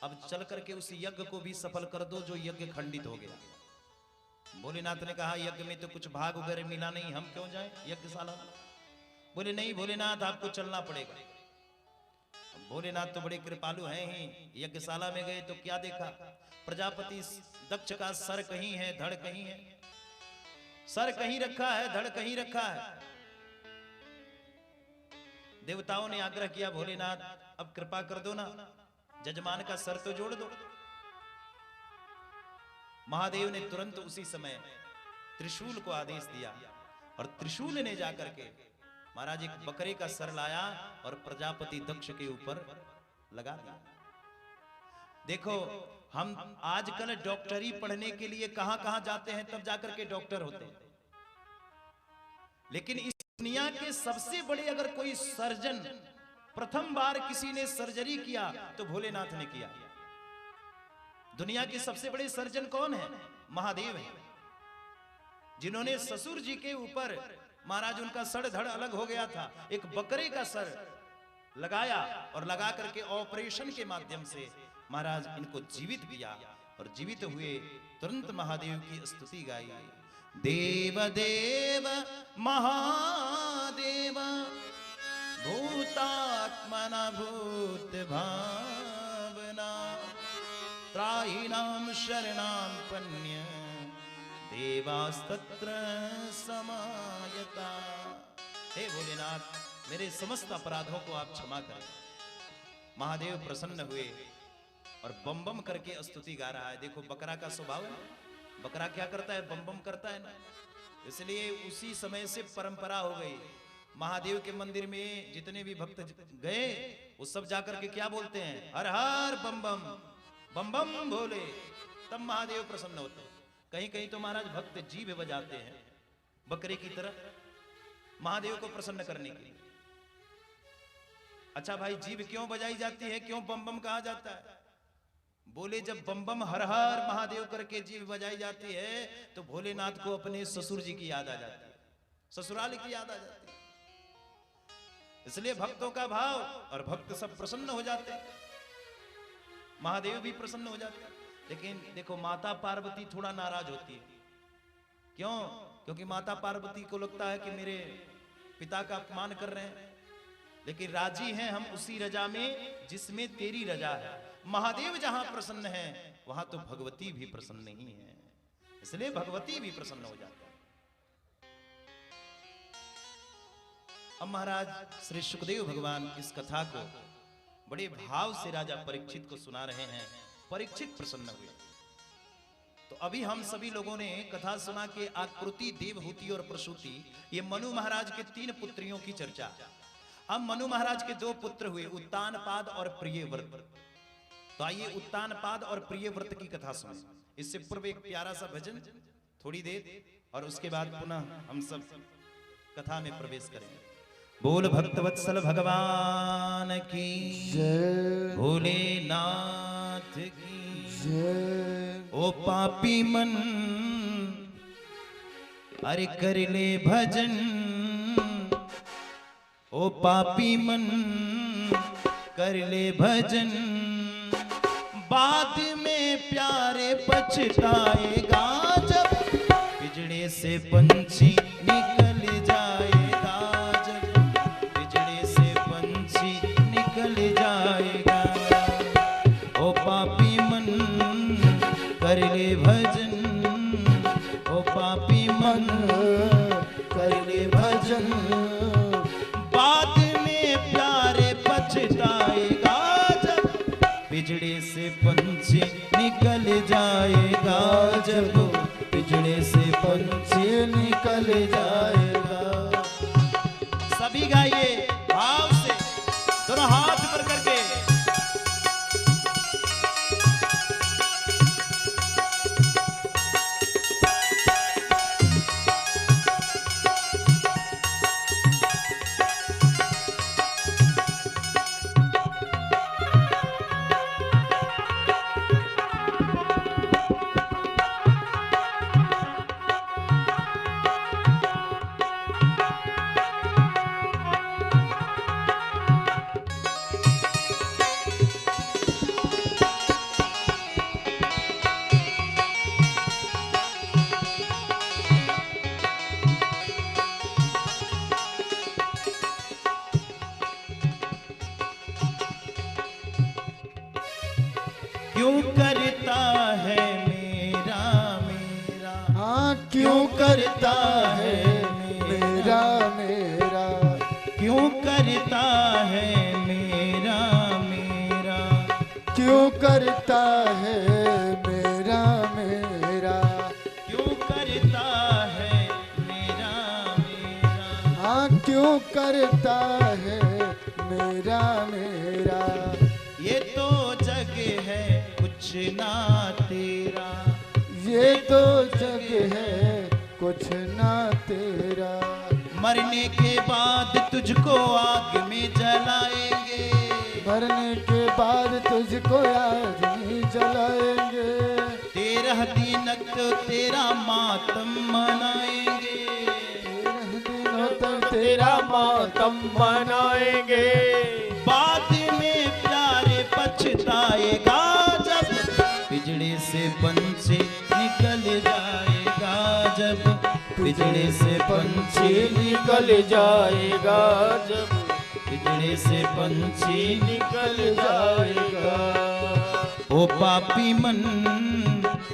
अब चल करके उस यज्ञ को भी सफल कर दो जो यज्ञ खंडित हो गया। भोलेनाथ ने कहा यज्ञ में तो कुछ भाग वगैरह मिला नहीं, हम क्यों जाएं यज्ञशाला? बोले नहीं भोलेनाथ आपको चलना पड़ेगा। भोलेनाथ तो बड़े कृपालु हैं ही। यज्ञशाला में गए तो क्या देखा, प्रजापति दक्ष का सर कहीं है धड़ कहीं है, सर कहीं रखा है धड़ कहीं रखा है। देवताओं ने आग्रह किया भोलेनाथ अब कृपा कर दो ना, जजमान का सर तो जोड़ दो। महादेव ने तुरंत उसी समय त्रिशूल को आदेश दिया और त्रिशूल ने जाकर के महाराज एक बकरे का सर लाया और प्रजापति दक्ष के ऊपर लगा दिया। देखो हम आजकल डॉक्टरी पढ़ने के लिए कहां कहां जाते हैं, तब जाकर के डॉक्टर होते हैं, लेकिन इस दुनिया के सबसे बड़े अगर कोई सर्जन प्रथम बार किसी ने सर्जरी किया तो भोलेनाथ ने किया। दुनिया के सबसे बड़े सर्जन कौन है? महादेव है, जिन्होंने ससुर जी के ऊपर महाराज उनका सर धड़ अलग हो गया था, एक बकरे का सर लगाया और लगा करके ऑपरेशन के माध्यम से महाराज इनको जीवित किया और जीवित हुए तुरंत महादेव की स्तुति गाई। देव देव महादेव भूतात्मना भूत भावना त्राहिणाम शरणाम पन्य देवास्तत्र समायता। हे भोलेनाथ, मेरे समस्त अपराधों को आप क्षमा करें। महादेव प्रसन्न हुए और बम बम करके स्तुति गा रहा है। देखो बकरा का स्वभाव है, बकरा क्या करता है, बम बम करता है ना। इसलिए उसी समय से परंपरा हो गई, महादेव के मंदिर में जितने भी भक्त गए वो सब जाकर के क्या बोलते हैं, हर हर बम बम, बम बम बोले, तब महादेव प्रसन्न होते हैं। कहीं कहीं तो महाराज भक्त जीभ बजाते हैं बकरे की तरह, महादेव को प्रसन्न करने के लिए। अच्छा भाई, जीभ क्यों बजाई जाती है, क्यों बम बम कहा जाता है? बोले जब बम बम हर हर महादेव करके जीभ बजाई जाती है तो भोलेनाथ को अपने ससुर जी की याद आ जाती है, ससुराल की याद आ जाती है। इसलिए भक्तों का भाव, और भक्त सब प्रसन्न हो जाते हैं, महादेव भी प्रसन्न हो जाते हैं। लेकिन देखो माता पार्वती थोड़ा नाराज होती है। क्यों? क्योंकि माता पार्वती को लगता है कि मेरे पिता का अपमान कर रहे हैं, लेकिन राजी हैं हम उसी रजा में जिसमें तेरी रजा है। महादेव जहां प्रसन्न है वहां तो भगवती भी प्रसन्न नहीं है, इसलिए भगवती भी प्रसन्न हो जाता है। अब महाराज श्री सुखदेव भगवान इस कथा को बड़े भाव से राजा परीक्षित को सुना रहे हैं। परीक्षित प्रसन्न हुए। तो अभी हम सभी लोगों ने कथा सुना कि आकृति, देवहूति और प्रसूति, ये मनु महाराज के 3 पुत्रियों की चर्चा। अब मनु महाराज के 2 पुत्र हुए, उत्तानपाद और प्रियव्रत। तो आइए उत्तानपाद और प्रियव्रत की कथा सुने। इससे पूर्व एक प्यारा सा भजन थोड़ी देर, और उसके बाद पुनः हम सब कथा में प्रवेश करेंगे। बोल भक्तवत्सल भगवान की जय, भोलेनाथ की जय। ओ पापी मन अरे कर ले भजन, ओ पापी मन कर ले भजन, बाद में प्यारे पछताएगा जब पिजड़े से पंछी निकल जाएगा, जब पिजड़े से पंछी निकल जाएगा। ओ पापी मन कर ले भजन, ओ पापी मन कर ले भजन, बाद में प्यारे पछताएगा जब पिजड़े से पंछी निकल जाएगा, जब पिजड़े से पंछी निकल जाएगा। सभी गाइए भाव से, दोनों हाथ पर करके। क्यों करता है मेरा मेरा, हाँ क्यों करता है मेरा मेरा, क्यों करता है मेरा मेरा, क्यों करता है मेरा मेरा, क्यों करता है मेरा मेरा, हाँ क्यों करता है मेरा मेरा। ये तो जग है कुछ ना तेरा, ये तो जग है कुछ ना तेरा, मरने के बाद तुझको आग में जलाएंगे, मरने के बाद तुझको आज नहीं जलाएंगे, 13 दिन तो तेरा मातम मनाएंगे, 13 दिनों तक तेरा मातम मनाएंगे, बाद में प्यारे पछताएगा जब पिजड़े से पंछी निकल जाएगा, जब पिजड़े से पंछी निकल जाएगा, जब पिजड़े से पंछी निकल जाएगा। ओ पापी मन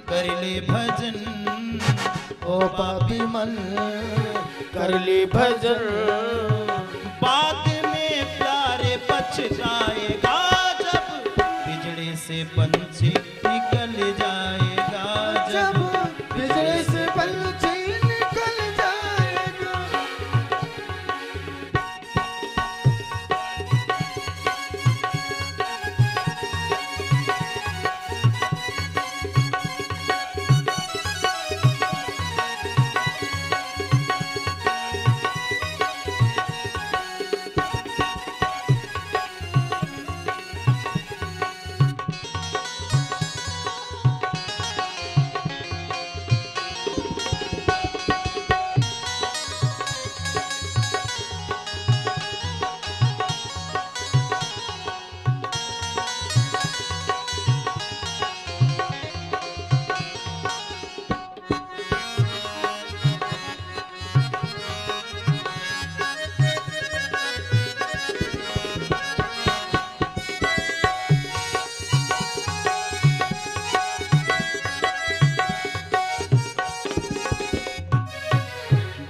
कर ले भजन, ओ पापी मन कर ले भजन। बाद में प्यारे पछताएगा जब बिजली से पंछी निकल जाएगा, जब बिजली से पंछी निकल जाएगा।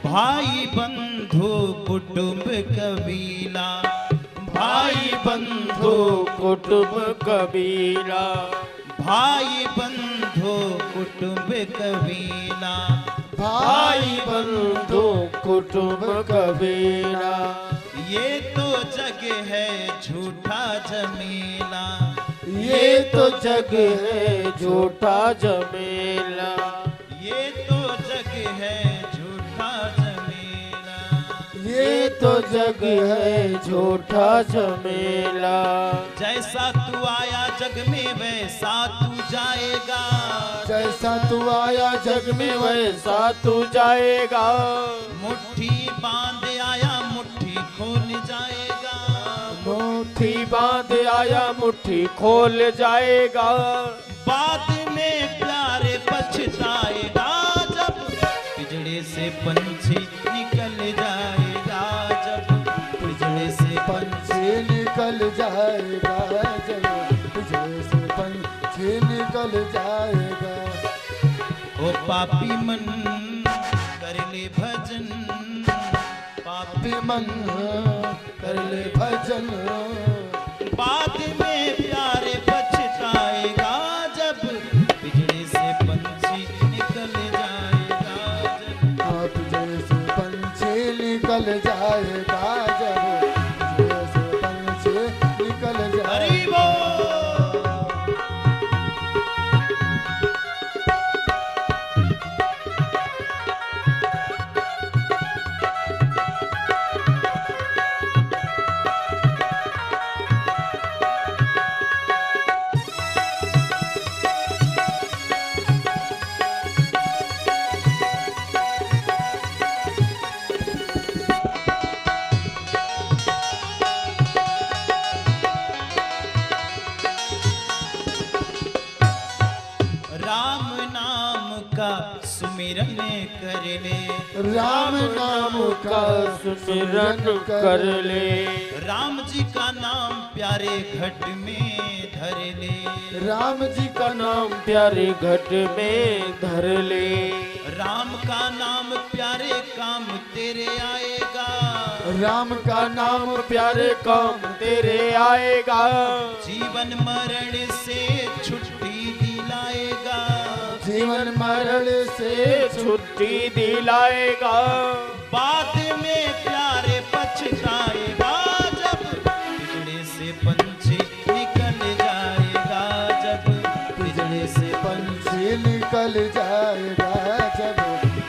भाई बंधु कुटुंब कबीला, भाई बंधु कुटुंब कबीला, भाई बंधु कुटुंब कबीला, भाई बंधु कुटुंब कबीला। ये तो जग है झूठा झमेला, ये तो जग है झूठा झमेला। ये तो जग है झूठा झमेला, ये तो जग है झूठा झमेला। जैसा तू आया जग में वैसा तू जाएगा, जैसा तू आया जग में वैसा तू जाएगा। मुट्ठी बांध आया मुट्ठी खोल जाएगा, मुट्ठी बांध आया मुट्ठी खोल जाएगा। बाद में प्यारे पछताएगा जब पिंजड़े से पंछी निकल जाएगा, जब पिंजड़े से पंछी निकल जाएगा, जब बिजली से पंछी निकल जाएगा। ओ पापी मन कर ले भजन, पापी मन कर ले भजन। बाद में प्यारे पछताएगा जब बिजली से पंछी निकल जाएगा, जब आप जैसे पंछी निकल जाएगा, जब जैसे पंछी निकल जाएगा। हरि बोल। राम नाम का सुमिरन कर ले, राम नाम का सुमिरन कर ले। राम जी का नाम प्यारे घट में धर ले, राम जी का नाम प्यारे घट में धर ले। राम का नाम प्यारे काम तेरे आएगा, राम का नाम प्यारे काम तेरे आएगा। जीवन मरण से छुट्टी दिलाएगा, जीवन मरण से छुट्टी दिलाएगा। बाद में प्यारे पछताएगा जब बिजली से पंछी निकल जाएगा, जब बिजली से पंछी निकल जाएगा, जब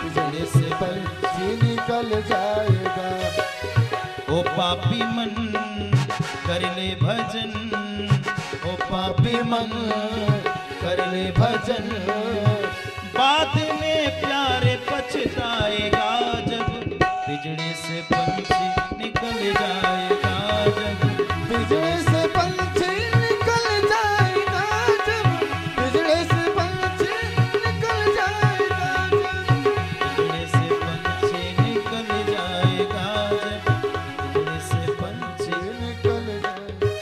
बिजली से पंछी निकल जाएगा। ओ पापी मन कर ले भजन, ओ पापी मन कर ले भजन। बाद में प्यारे पछताएगा जब बिजली से पंछी निकल जाएगा, जब बिजली से पंछी निकल जाएगा, जब बिजली से पंछी निकल जाएगा, जब बिजली से पंछी निकल जाएगा, जब बिजली से पंछी निकल जाएगा।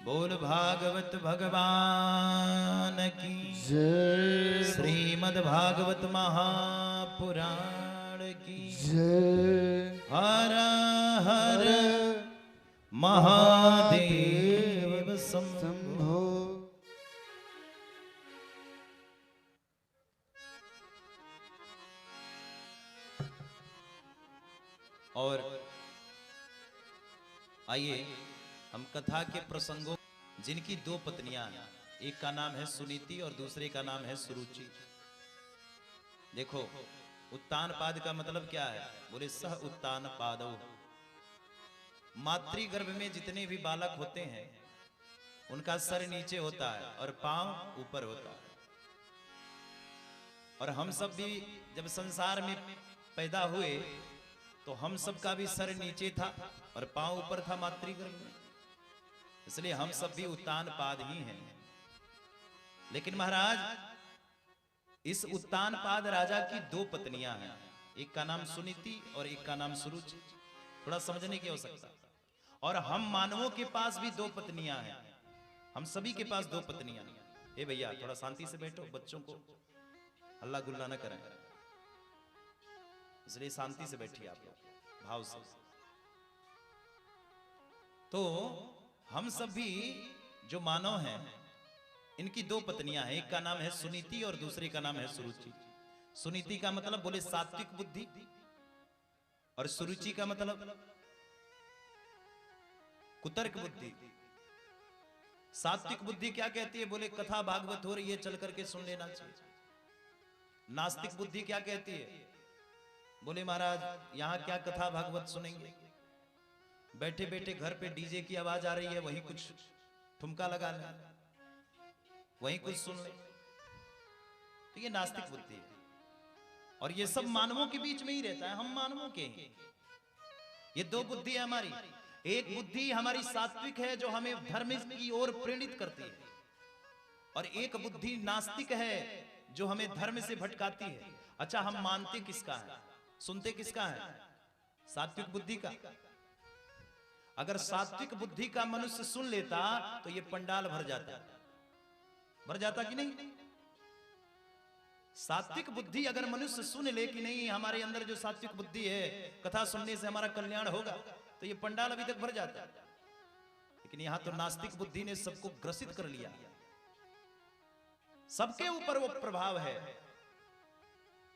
बोल भागवत भगवान भागवत महापुराण की जय। हर हर महादेव शंभो। शंभो। और आइए हम कथा के प्रसंगों, जिनकी दो पत्नियां हैं, एक का नाम है सुनीति और दूसरे का नाम है सुरुचि। देखो उत्तान पाद का मतलब क्या है? बोले सह उत्तान पादौ। मातृगर्भ में जितने भी बालक होते हैं उनका सर नीचे होता है और पांव ऊपर होता है। और हम सब भी जब संसार में पैदा हुए तो हम सब का भी सर नीचे था और पांव ऊपर था मातृगर्भ में, इसलिए हम सब भी उत्तान पाद ही हैं। लेकिन महाराज इस उत्तान पाद राजा की दो पत्नियां हैं, एक का नाम सुनीति और एक का नाम सुरुचि। थोड़ा समझने की आवश्यकता। और हम मानवों के पास भी दो पत्नियां हैं, हम सभी के पास दो पत्नियां हैं। ए भैया थोड़ा शांति से बैठो, बच्चों को हल्ला गुल्ला न करें, इसलिए शांति से बैठिए आप लोग भाव से। तो हम सब भी जो मानव हैं इनकी दो पत्नियां हैं, एक का नाम है सुनीति और दूसरे का नाम है सुरुचि। सुनीति का मतलब बोले सात्विक बुद्धि और सुरुचि का मतलब कुतर्क बुद्धि। सात्विक बुद्धि क्या कहती है? बोले कथा भागवत हो रही है चल करके सुन लेना चाहिए। नास्तिक बुद्धि क्या कहती है? बोले महाराज यहां क्या कथा भागवत सुनेंगे, बैठे बैठे घर पे डीजे की आवाज आ रही है वहीं कुछ ठुमका लगा ले, वहीं कुछ सुन ले। तो ये नास्तिक बुद्धि है। और ये सब मानवों के बीच में ही रहता है, हम मानवों के हैं। ये दो बुद्धि है हमारी। एक बुद्धि हमारी सात्विक है जो हमें धर्म की ओर प्रेरित करती है, और एक बुद्धि नास्तिक है जो हमें धर्म से भटकाती है। अच्छा हम मानते किसका है, सुनते किसका है? सात्विक बुद्धि का। अगर सात्विक बुद्धि का मनुष्य सुन लेता तो ये पंडाल भर जाता कि नहीं? सात्विक बुद्धि अगर मनुष्य सुन ले कि नहीं हमारे अंदर जो सात्विक बुद्धि है कथा सुनने से हमारा कल्याण होगा, तो ये पंडाल अभी तक भर जाता। लेकिन यहां तो नास्तिक बुद्धि ने सबको ग्रसित कर लिया, सबके ऊपर वो प्रभाव है।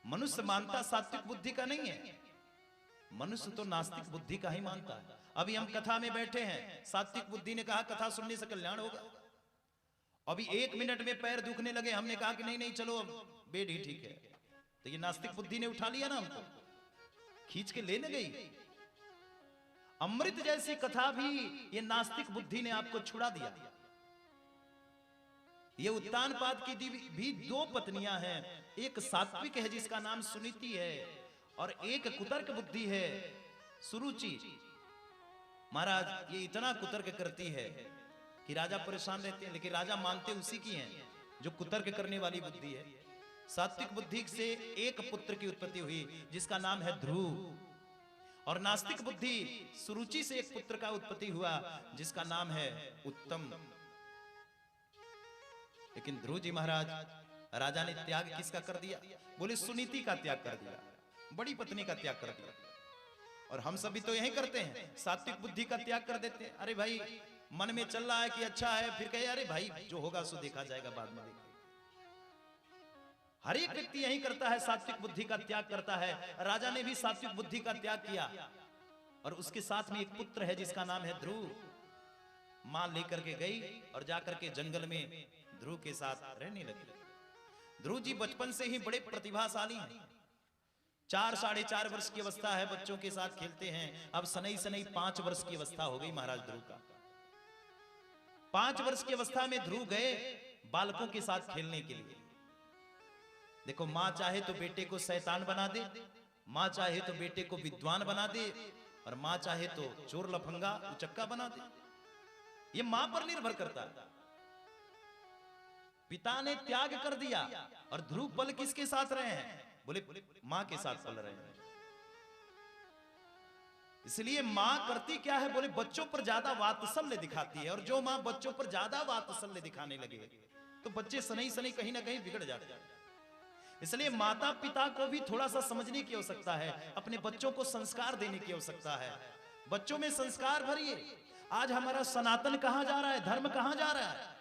मनुष्य मानता सात्विक बुद्धि का नहीं है, मनुष्य तो नास्तिक बुद्धि का ही मानता है। अभी हम कथा में बैठे हैं, सात्विक बुद्धि ने कहा कथा सुनने से कल्याण होगा। अभी 1 मिनट में पैर दुखने लगे, हमने कहा कि नहीं नहीं चलो अब बेड ही ठीक है, तो ये नास्तिक बुद्धि ने उठा लिया ना, हमको खींच के लेने गई। अमृत जैसी कथा भी ये नास्तिक बुद्धि ने आपको छुड़ा दिया। ये उत्तान पाद की भी दो पत्नियां हैं, एक सात्विक है जिसका नाम सुनीति है और एक कुतर्क बुद्धि है सुरुचि। महाराज ये इतना कुतर्क करती है कि राजा परेशान रहते हैं, लेकिन राजा मानते उसी की हैं जो कुतर्क करने वाली बुद्धि है। सात्विक बुद्धि से एक पुत्र की उत्पत्ति हुई जिसका नाम है ध्रुव, और नास्तिक बुद्धि सुरुचि से एक पुत्र का उत्पत्ति हुआ जिसका नाम है उत्तम। लेकिन ध्रुव जी महाराज राजा ने त्याग किसका कर दिया? बोले सुनीति का त्याग कर दिया, बड़ी पत्नी का त्याग कर दिया। और हम सभी तो यही करते हैं, सात्विक बुद्धि का त्याग कर देते हैं। अरे भाई मन में चल रहा है कि अच्छा है, फिर कहे अरे भाई जो होगा सो देखा जाएगा बाद में। हर एक व्यक्ति यही करता है, सात्विक बुद्धि का त्याग करता है। राजा ने भी सात्विक बुद्धि का त्याग किया और उसके साथ में एक पुत्र है जिसका नाम है ध्रुव। मां लेकर के गई और जाकर के जंगल में ध्रुव के साथ रहने लगी। ध्रुव जी बचपन से ही बड़े प्रतिभाशाली हैं। 4 साढ़े 4 वर्ष की अवस्था है, बच्चों के साथ खेलते हैं। अब सनई सनई 5 वर्ष की अवस्था हो गई महाराज ध्रुव का। 5 वर्ष की अवस्था में ध्रुव गए बालकों के साथ खेलने के लिए। देखो मां चाहे तो बेटे को शैतान बना दे, मां चाहे तो बेटे को विद्वान बना दे, और मां चाहे तो चोर लफंगा उचक्का बना दे। ये मां पर निर्भर करता है। पिता ने त्याग कर दिया और ध्रुव पल किसके साथ रहे हैं? बोले मां के साथ पल रहे हैं। इसलिए मां करती क्या है? बोले बच्चों पर ज्यादा वात्सल्य दिखाती है, और जो मां बच्चों पर ज्यादा वात्सल्य दिखाने लगे तो बच्चे सनई सनई कहीं ना कहीं बिगड़ जाते हैं। इसलिए माता पिता को भी थोड़ा सा समझने की आवश्यकता है, अपने बच्चों को संस्कार देने की आवश्यकता है। बच्चों में संस्कार भरिए। आज हमारा सनातन कहां जा रहा है, धर्म कहां जा रहा है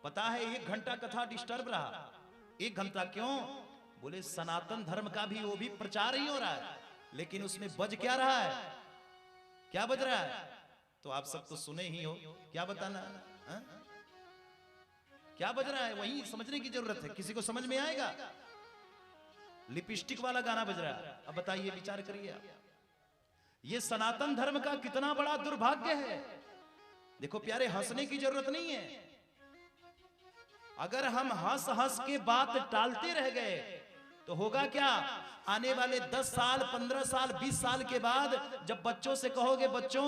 पता है? 1 घंटा कथा डिस्टर्ब रहा। 1 घंटा क्यों? बोले सनातन धर्म का भी वो भी प्रचार ही हो रहा है, लेकिन उसमें बज क्या रहा है? क्या बज रहा है? तो आप सब तो सुने ही हो, क्या बताना? हा? क्या बज रहा है वही समझने की जरूरत है। किसी को समझ में आएगा? लिपस्टिक वाला गाना बज रहा है। अब बताइए, विचार करिए आप, ये सनातन धर्म का कितना बड़ा दुर्भाग्य है। देखो प्यारे, हंसने की जरूरत नहीं है। अगर हम हंस हंस के बात टालते रह गए तो होगा क्या? आने वाले 10 साल, 15 साल, 20 साल के बाद जब बच्चों से कहोगे बच्चों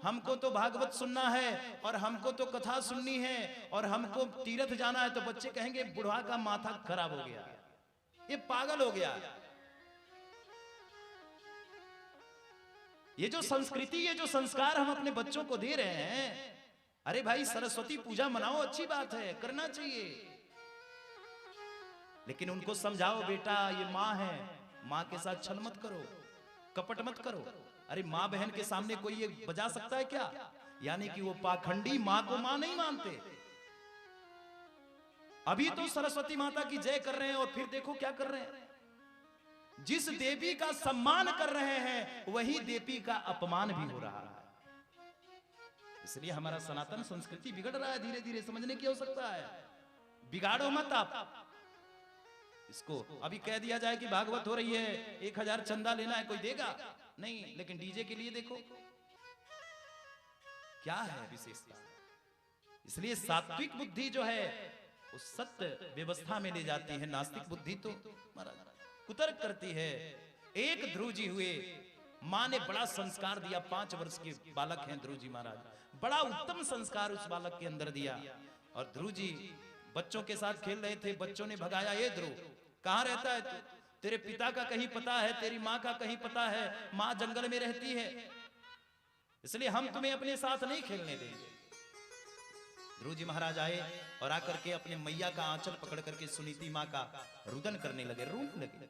हमको तो भागवत सुनना है और हमको तो कथा सुननी है और हमको तीर्थ जाना है, तो बच्चे कहेंगे बुढ़ा का माथा खराब हो गया, ये पागल हो गया। ये जो संस्कृति, ये जो संस्कार हम अपने बच्चों को दे रहे हैं, अरे भाई सरस्वती पूजा मनाओ, अच्छी बात है, करना चाहिए, लेकिन उनको समझाओ बेटा ये माँ है, माँ के साथ छल मत करो, कपट मत करो। अरे माँ बहन के सामने कोई ये बजा सकता है क्या? यानी कि वो पाखंडी माँ को माँ नहीं मानते। अभी तो सरस्वती माता की जय कर रहे हैं और फिर देखो क्या कर रहे हैं। जिस देवी का सम्मान कर रहे हैं वही देवी का अपमान भी हो रहा है। इसलिए हमारा सनातन संस्कृति बिगड़ रहा है धीरे धीरे, समझने की आवश्यकता है। बिगाड़ो मत आप इसको। अभी कह दिया जाए कि भागवत हो रही है, 1000 चंदा लेना है, कोई देगा नहीं, लेकिन डीजे के लिए देखो क्या है विशेषता। इसलिए सात्विक बुद्धि जो है वो सत्य व्यवस्था में ले जाती है, नास्तिक बुद्धि तो महाराज कुतर्क करती है। एक ध्रुव जी हुए, माँ ने बड़ा संस्कार दिया। 5 वर्ष के बालक हैं ध्रुव जी महाराज, बड़ा उत्तम संस्कार उस बालक के अंदर दिया। और ध्रुव जी बच्चों के साथ खेल रहे थे, बच्चों ने भगाया, ये ध्रुव कहाँ रहता है तू? तेरे पिता का कहीं पता है, तेरी माँ का कहीं पता है, माँ जंगल में रहती है, इसलिए हम तुम्हें अपने साथ नहीं खेलने देंगे। ध्रुव जी महाराज आए और आकर के अपने मैया का आंचल पकड़ करके सुनीति माँ का रुदन करने लगे, रोने लगे।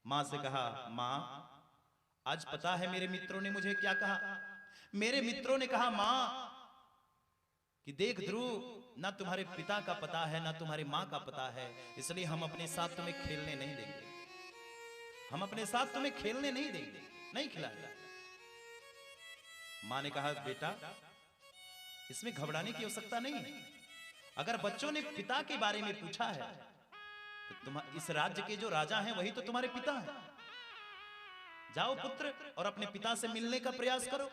माँ से कहा, माँ आज पता है मेरे मित्रों ने मुझे क्या कहा? मेरे मित्रों ने कहा माँ कि देख ध्रुव, ना तुम्हारे पिता का पता है ना तुम्हारी माँ का पता है, इसलिए हम अपने साथ तुम्हें खेलने नहीं देंगे, हम अपने साथ तुम्हें खेलने नहीं देंगे, नहीं खिलाएंगे। माँ ने कहा बेटा इसमें घबराने की आवश्यकता नहीं है। अगर बच्चों ने पिता के बारे में पूछा है तो तुम इस राज्य के जो राजा हैं वही तो तुम्हारे पिता हैं। जाओ पुत्र और अपने पिता से मिलने का प्रयास करो,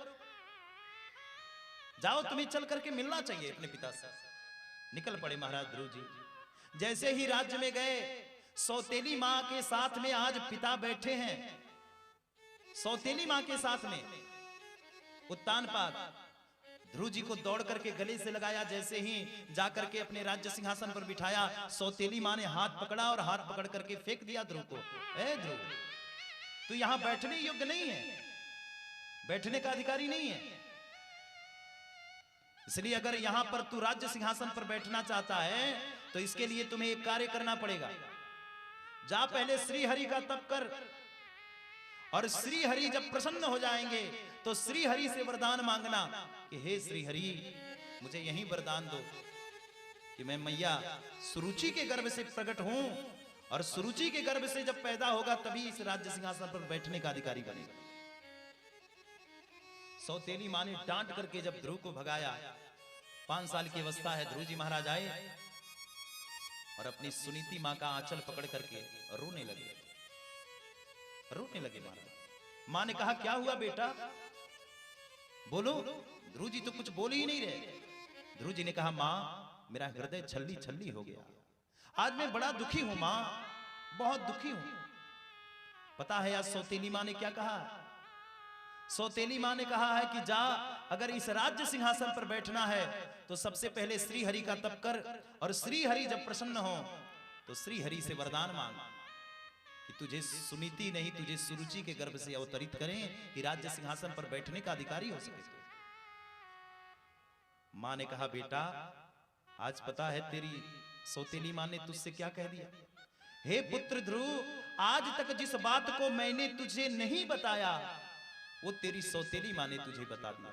जाओ, तुम्हें चल करके मिलना चाहिए अपने पिता से। निकल पड़े महाराज ध्रुव जी। जैसे ही राज्य में गए, सौतेली माँ के साथ में आज पिता बैठे हैं, सौतेली माँ के साथ में उत्तानपाद ध्रुव जी को दौड़ करके गले से लगाया। जैसे ही जाकर के अपने राज्य सिंहासन पर बिठाया, सौतेली माँ ने हाथ पकड़ा और हाथ पकड़ करके फेंक दिया ध्रुव को। ए ध्रुव, तू यहां बैठने योग्य नहीं है, बैठने का अधिकारी नहीं है, इसलिए अगर यहां पर तू राज्य सिंहासन पर बैठना चाहता है तो इसके लिए तुम्हें एक कार्य करना पड़ेगा। जा पहले श्री हरि का तप कर, और श्री हरि जब प्रसन्न हो जाएंगे तो श्री हरि से वरदान मांगना कि हे श्री हरि मुझे यही वरदान दो कि मैं मैया सुरुचि के गर्भ से प्रकट हूं, और सुरुचि के गर्भ से जब पैदा होगा तभी इस राज्य सिंहासन पर बैठने का अधिकारी बनेगा। सौतेली माँ ने डांट करके जब ध्रुव को भगाया, 5 साल की अवस्था है, ध्रुव जी महाराज आए और अपनी सुनीति माँ का आंचल पकड़ करके रोने लगे, रोने लगे महाराज। माँ ने कहा क्या हुआ बेटा, बोलो। ध्रुव जी तो कुछ बोल ही नहीं रहे। ध्रुव जी ने कहा माँ मेरा हृदय छल्ली छल्ली हो गया, आज मैं बड़ा दुखी हूं माँ, बहुत दुखी हूं। पता है आज सौतेली माँ ने क्या कहा? सौतेली माँ ने कहा है कि जा, अगर इस राज्य सिंहासन पर बैठना है तो सबसे पहले श्री हरि का तप कर, और श्री हरि जब प्रसन्न हो तो श्री हरि से वरदान मांग कि तुझे सुनीति नहीं तुझे सुरुचि के गर्भ से अवतरित करें कि राज्य सिंहासन पर बैठने का अधिकारी हो सके। माँ ने कहा बेटा आज पता है तेरी सौतेली माँ ने तुझसे क्या कह दिया? हे पुत्र ध्रुव, आज तक जिस बात को मैंने तुझे नहीं बताया वो तेरी सौतेली माँ ने तुझे बता दिया।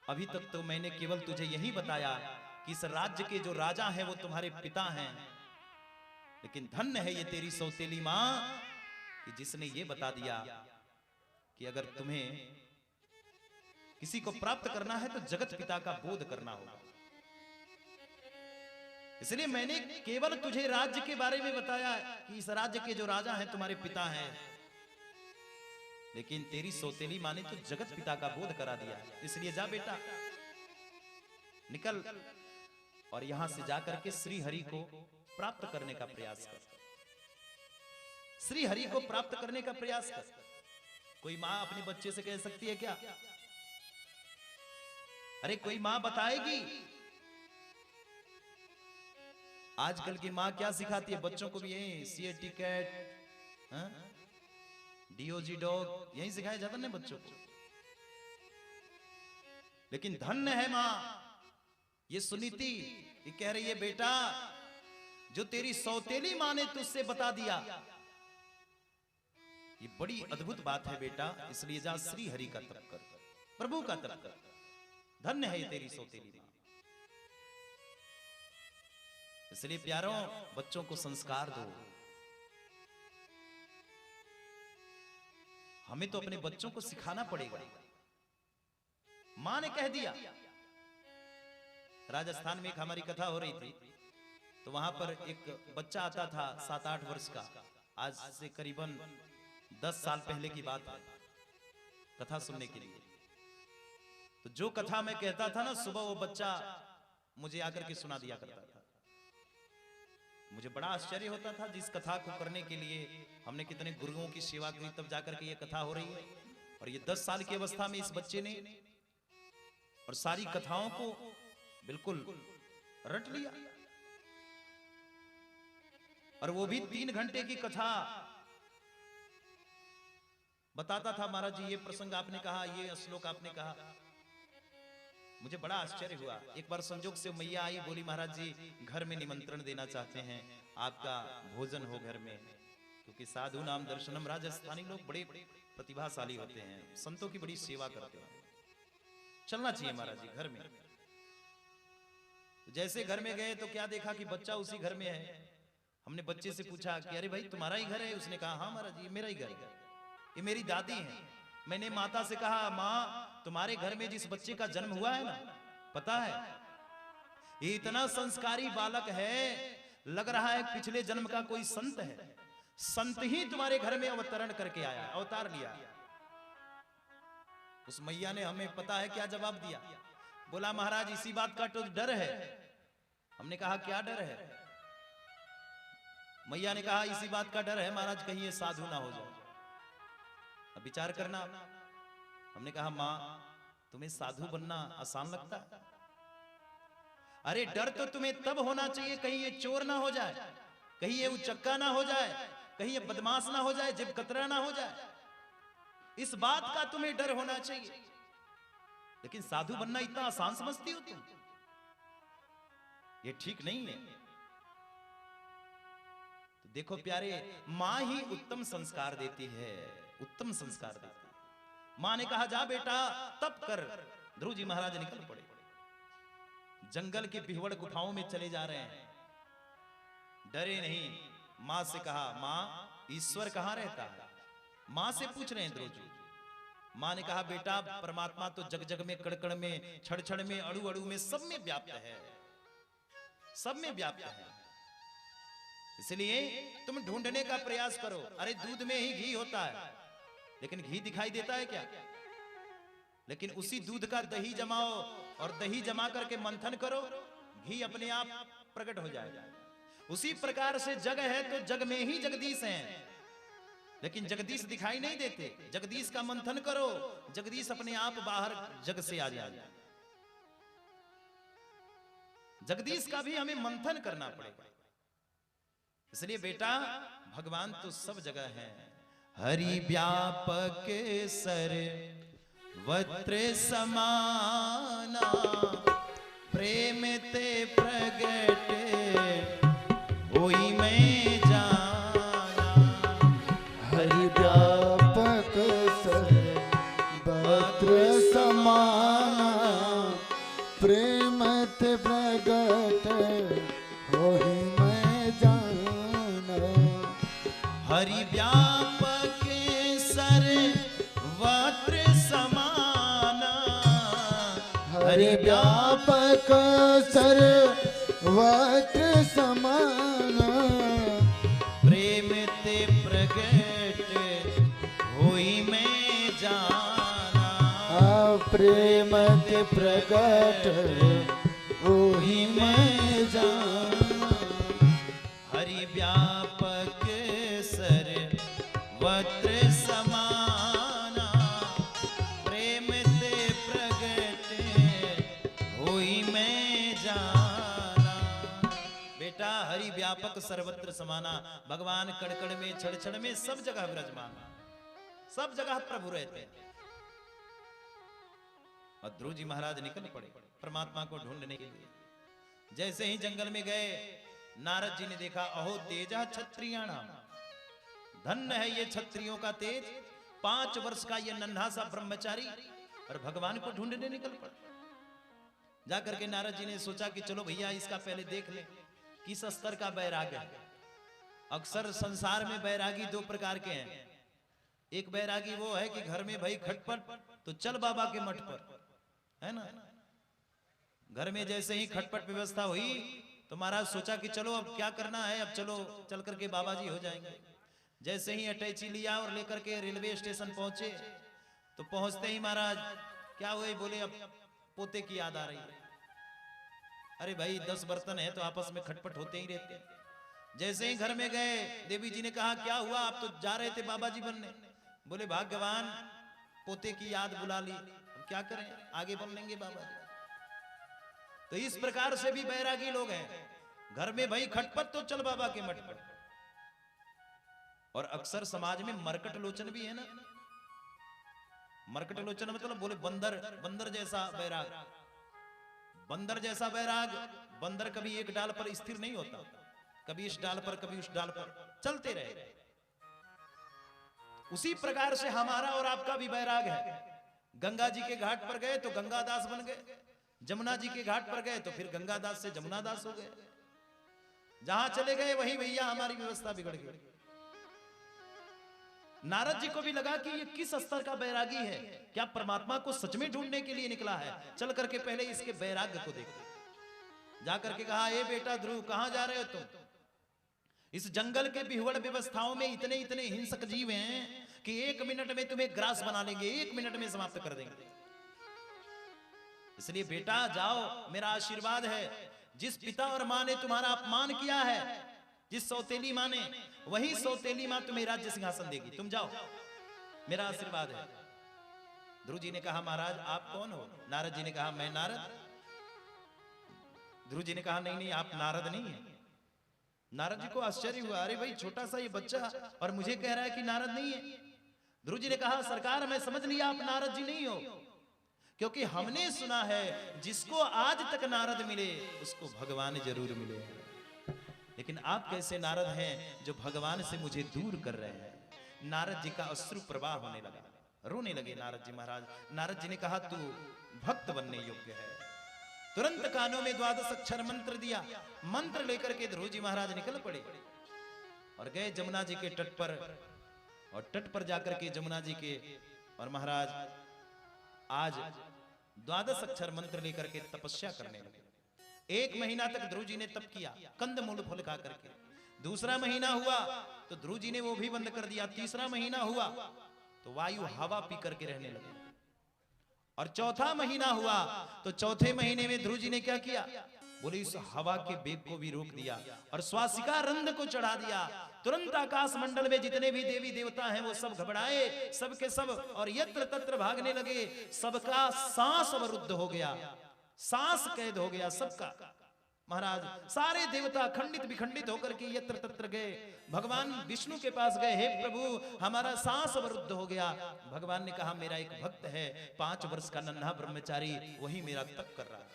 अभी तक तो मैंने केवल तुझे यही बताया कि इस राज्य के जो राजा हैं वो तुम्हारे पिता हैं, लेकिन धन्य है ये तेरी सौतेली माँ कि जिसने ये बता दिया कि अगर तुम्हें किसी को प्राप्त करना है तो जगत पिता का बोध करना होगा। इसलिए मैंने केवल तुझे राज्य के बारे में बताया कि इस राज्य के जो राजा हैं तुम्हारे पिता हैं, लेकिन तेरी सौतेली माँ ने तो जगत पिता का बोध करा दिया। इसलिए जा बेटा, निकल और यहां से जाकर के श्री हरि को प्राप्त करने का प्रयास कर। श्री हरि को प्राप्त करने का प्रयास कर। कोई मां अपने बच्चे से कह सकती है क्या? अरे कोई मां बताएगी? आजकल की मां क्या सिखाती है बच्चों को भी? यही सीएटी कैट, डीओजी डॉग, यही सिखाया जाता है बच्चों को। लेकिन धन्य है मां, ये सुनीति ये कह रही है बेटा, जो तेरी सौतेली मां ने तुझसे बता दिया ये बड़ी अद्भुत बात है बेटा। इसलिए जा श्री हरि का तप कर, प्रभु का तप कर। धन्य है ये तेरी सौतेली मां। इसलिए प्यारों, बच्चों को संस्कार दो। हमें तो अपने बच्चों को सिखाना पड़ेगा। मां ने कह दिया। राजस्थान में एक हमारी कथा हो रही थी, तो वहां पर एक बच्चा आता था 7-8 वर्ष का। आज से करीबन 10 साल पहले की बात है, कथा सुनने के लिए। तो जो कथा मैं कहता था ना, सुबह वो बच्चा मुझे आकर के सुना दिया करता था। मुझे बड़ा आश्चर्य होता था, जिस कथा को करने के लिए हमने कितने गुरुओं की सेवा की, तब जाकर के ये कथा हो रही है। और ये 10 साल की अवस्था में इस बच्चे ने और सारी कथाओं को बिल्कुल रट लिया। और वो भी 3 घंटे की कथा बताता था। महाराज जी ये प्रसंग आपने कहा, ये श्लोक आपने कहा। मुझे बड़ा आश्चर्य हुआ। एक बार संजोग से मैया आई, बोली महाराज जी घर में निमंत्रण देना चाहते हैं, आपका भोजन हो घर में। क्योंकि साधु नाम दर्शनम, राजस्थानी लोग बड़े प्रतिभाशाली होते हैं, संतों की बड़ी सेवा करते हैं, चलना चाहिए महाराज जी घर में। जैसे घर में गए तो क्या देखा कि बच्चा उसी घर में है। हमने बच्चे से पूछा कि अरे भाई तुम्हारा ही घर है? उसने कहा हाँ महाराज जी मेरा ही घर है, ये मेरी दादी है। मैंने माता से कहा माँ तुम्हारे घर में जिस बच्चे का जन्म हुआ है ना, पता है ये इतना संस्कारी बालक है, लग रहा है पिछले जन्म का कोई संत है। संत ही तुम्हारे घर में अवतरण करके आया, अवतार लिया। उस मैया ने हमें पता है क्या जवाब दिया? बोला महाराज इसी बात का तो डर है। हमने कहा क्या डर है? मैया ने कहा इसी बात का डर है महाराज कहीं ये साधु ना हो जाए। अब विचार करना। हमने कहा मां तुम्हें साधु बनना आसान लगता है? अरे डर तो तुम्हें तब होना चाहिए कहीं ये चोर ना हो जाए, कहीं ये उचक्का ना हो जाए, कहीं ये बदमाश ना हो जाए, जेब कतरा ना हो जाए। इस बात का तुम्हें डर होना चाहिए। लेकिन साधु बनना इतना आसान समझती हो तुम? ये ठीक नहीं है। तो देखो प्यारे, मां ही उत्तम संस्कार देती है, उत्तम संस्कार देती है। मां ने कहा जा बेटा तप कर। ध्रुव जी महाराज निकल पड़े, जंगल के बिहवड़ गुफाओं में चले जा रहे हैं, डरे नहीं। मां से कहा मां ईश्वर कहां रहता है? मां से पूछ रहे हैं ध्रुव जी। मां ने कहा बेटा परमात्मा तो जग जग में, कण कण में, क्षण क्षण में, अणु अणु में, सब में व्याप्त है, सब में व्याप्त है। इसलिए तुम ढूंढने का प्रयास करो। अरे दूध में ही घी होता है, लेकिन घी दिखाई देता है क्या? लेकिन उसी दूध का दही जमाओ और दही जमा करके मंथन करो, घी अपने आप प्रकट हो जाएगा। उसी प्रकार से जग है तो जग में ही जगदीश हैं, लेकिन जगदीश दिखाई नहीं देते। जगदीश का मंथन करो, जगदीश अपने आप बाहर जग से आ जाएगा। जगदीश का भी हमें मंथन करना पड़ेगा। इसलिए बेटा भगवान तो सब जगह है। हरि व्यापक सर्वत्र समाना प्रेम ते प्रगट होई मैं जाना। हरि व्यापक सर्वत्र समाना, प्रेम ते प्रगट होहि मैं जाना। हरि व्यापक सर्वत्र समाना, हरि व्यापक सर्वत्र समाना, प्रेम ते प्रगट होई मैं जाना। प्रेम ते प्रगट होहि मैं जाना। हरि व्यापक सर्वत्र समाना, प्रेम ते प्रगट होई मैं जाना। बेटा हरि व्यापक सर्वत्र समाना, भगवान कड़कड़ में छड़ छड़ में सब जगह विराजमान, सब जगह प्रभु रहते हैं। और ध्रुव जी महाराज निकल पड़े परमात्मा को ढूंढने के लिए। जैसे ही जंगल में गए, नारद जी ने देखा, अहो तेजा क्षत्रियाणाम, धन्य है ये क्षत्रियों का तेज। 5 वर्ष का ये नन्हा सा ब्रह्मचारी और भगवान को ढूंढने निकल पड़ा। जाकर के नारद जी ने सोचा कि चलो भैया इसका पहले देख ले किस स्तर का बैराग है। अक्सर संसार में बैरागी 2 प्रकार के हैं। एक बैरागी वो है कि घर में भाई खटपट तो चल बाबा के मठ पर, है ना। घर में जैसे ही खटपट व्यवस्था हुई तो महाराज सोचा कि चलो अब क्या करना है, अब चलो चल करके बाबा जी हो जाएंगे। जैसे ही अटैची लिया और लेकर के रेलवे स्टेशन पहुंचे तो पहुंचते ही महाराज क्या हुए, बोले अब पोते की याद आ रही है। अरे भाई 10 बर्तन है तो आपस में खटपट होते ही रहते हैं। जैसे ही घर में गए, देवी जी ने कहा क्या हुआ, आप तो जा रहे थे बाबा जी बनने। बोले भाग्यवान पोते की याद बुला ली, अब क्या करें, आगे बन लेंगे बाबा जी। तो इस प्रकार से भी बैरागी लोग हैं, घर में भाई खटपट तो चल बाबा के मठ पर। और अक्सर समाज में मरकट लोचन भी है ना। मरकट लोचन मतलब बोले बंदर, बंदर जैसा बैराग। बंदर जैसा बैराग, बंदर कभी एक डाल पर स्थिर नहीं होता, कभी इस डाल पर कभी उस डाल पर चलते रहे। उसी प्रकार से हमारा और आपका भी बैराग है। गंगा जी के घाट पर गए तो गंगादास बन गए, जमुना जी के घाट पर गए तो फिर गंगादास से जमुनादास हो गए। जहां चले गए वहीं भैया हमारी व्यवस्था बिगड़ गई। नारद जी को भी लगा कि ये किस स्तर का बैरागी है, क्या परमात्मा को सच में ढूंढने के लिए निकला है। चल करके पहले इसके बैराग्य को देखो। जाकर के कहा, ए बेटा ध्रुव कहां जा रहे हो तुम? इस जंगल के बिहुड़ व्यवस्थाओं में इतने इतने हिंसक जीव हैं कि 1 मिनट में तुम्हें ग्रास बना लेंगे, 1 मिनट में समाप्त कर देंगे। इसलिए बेटा जाओ, मेरा आशीर्वाद है। जिस पिता और मां ने तुम्हारा अपमान किया है, जिस सौतेली मां ने, वही सौतेली मां तुम्हें राज्य सिंहासन देगी। तुम जाओ, मेरा आशीर्वाद है। ध्रुव जी ने कहा, महाराज आप कौन हो? नारद जी ने कहा, मैं नारद। ध्रुव जी ने कहा, नहीं नहीं आप नारद नहीं है। नारद जी को आश्चर्य हुआ, अरे भाई छोटा सा ये बच्चा और मुझे कह रहा है कि नारद नहीं है। ध्रुव जी ने कहा, सरकार मैं समझ लिया आप नारद जी नहीं हो, क्योंकि हमने सुना है जिसको आज तक नारद मिले उसको भगवान जरूर मिले। लेकिन आप कैसे नारद हैं जो भगवान से मुझे दूर कर रहे हैं। नारद जी का अश्रु प्रवाह होने लगा, रोने लगे नारद जी महाराज। नारद जी ने कहा, तू भक्त बनने योग्य है। तुरंत कानों में 12 अक्षर मंत्र दिया। मंत्र लेकर के ध्रुव जी महाराज निकल पड़े और गए जमुना जी के तट पर। और तट पर जाकर के जमुना जी के और महाराज आज 12 अक्षर मंत्र लेकर के तपस्या करने लगे। 1 महीना तक ध्रुव जी ने तप किया, कंद मूल फल खा करके। दूसरा महीना हुआ तो ध्रुव जी ने वो भी बंद कर दिया। तीसरा महीना हुआ तो वायु हवा पी करके रहने लगे। और चौथा महीना हुआ तो चौथे महीने में ध्रुव जी ने क्या किया, बोले इस हवा के बेग को भी रोक दिया और स्वासिका रंध को चढ़ा दिया। तुरंत आकाश मंडल में जितने भी देवी देवता हैं वो सब घबराए, सबके सब और यत्र तत्र भागने लगे। सबका सांस अवरुद्ध हो गया, सांस कैद हो गया सबका। महाराज सारे देवता खंडित विखंडित होकर के यत्र तत्र गए। भगवान विष्णु के पास गए, हे प्रभु हमारा सांस अवरुद्ध हो गया। भगवान ने कहा, मेरा एक भक्त है 5 वर्ष का नन्हा ब्रह्मचारी, वही मेरा तप कर रहा है।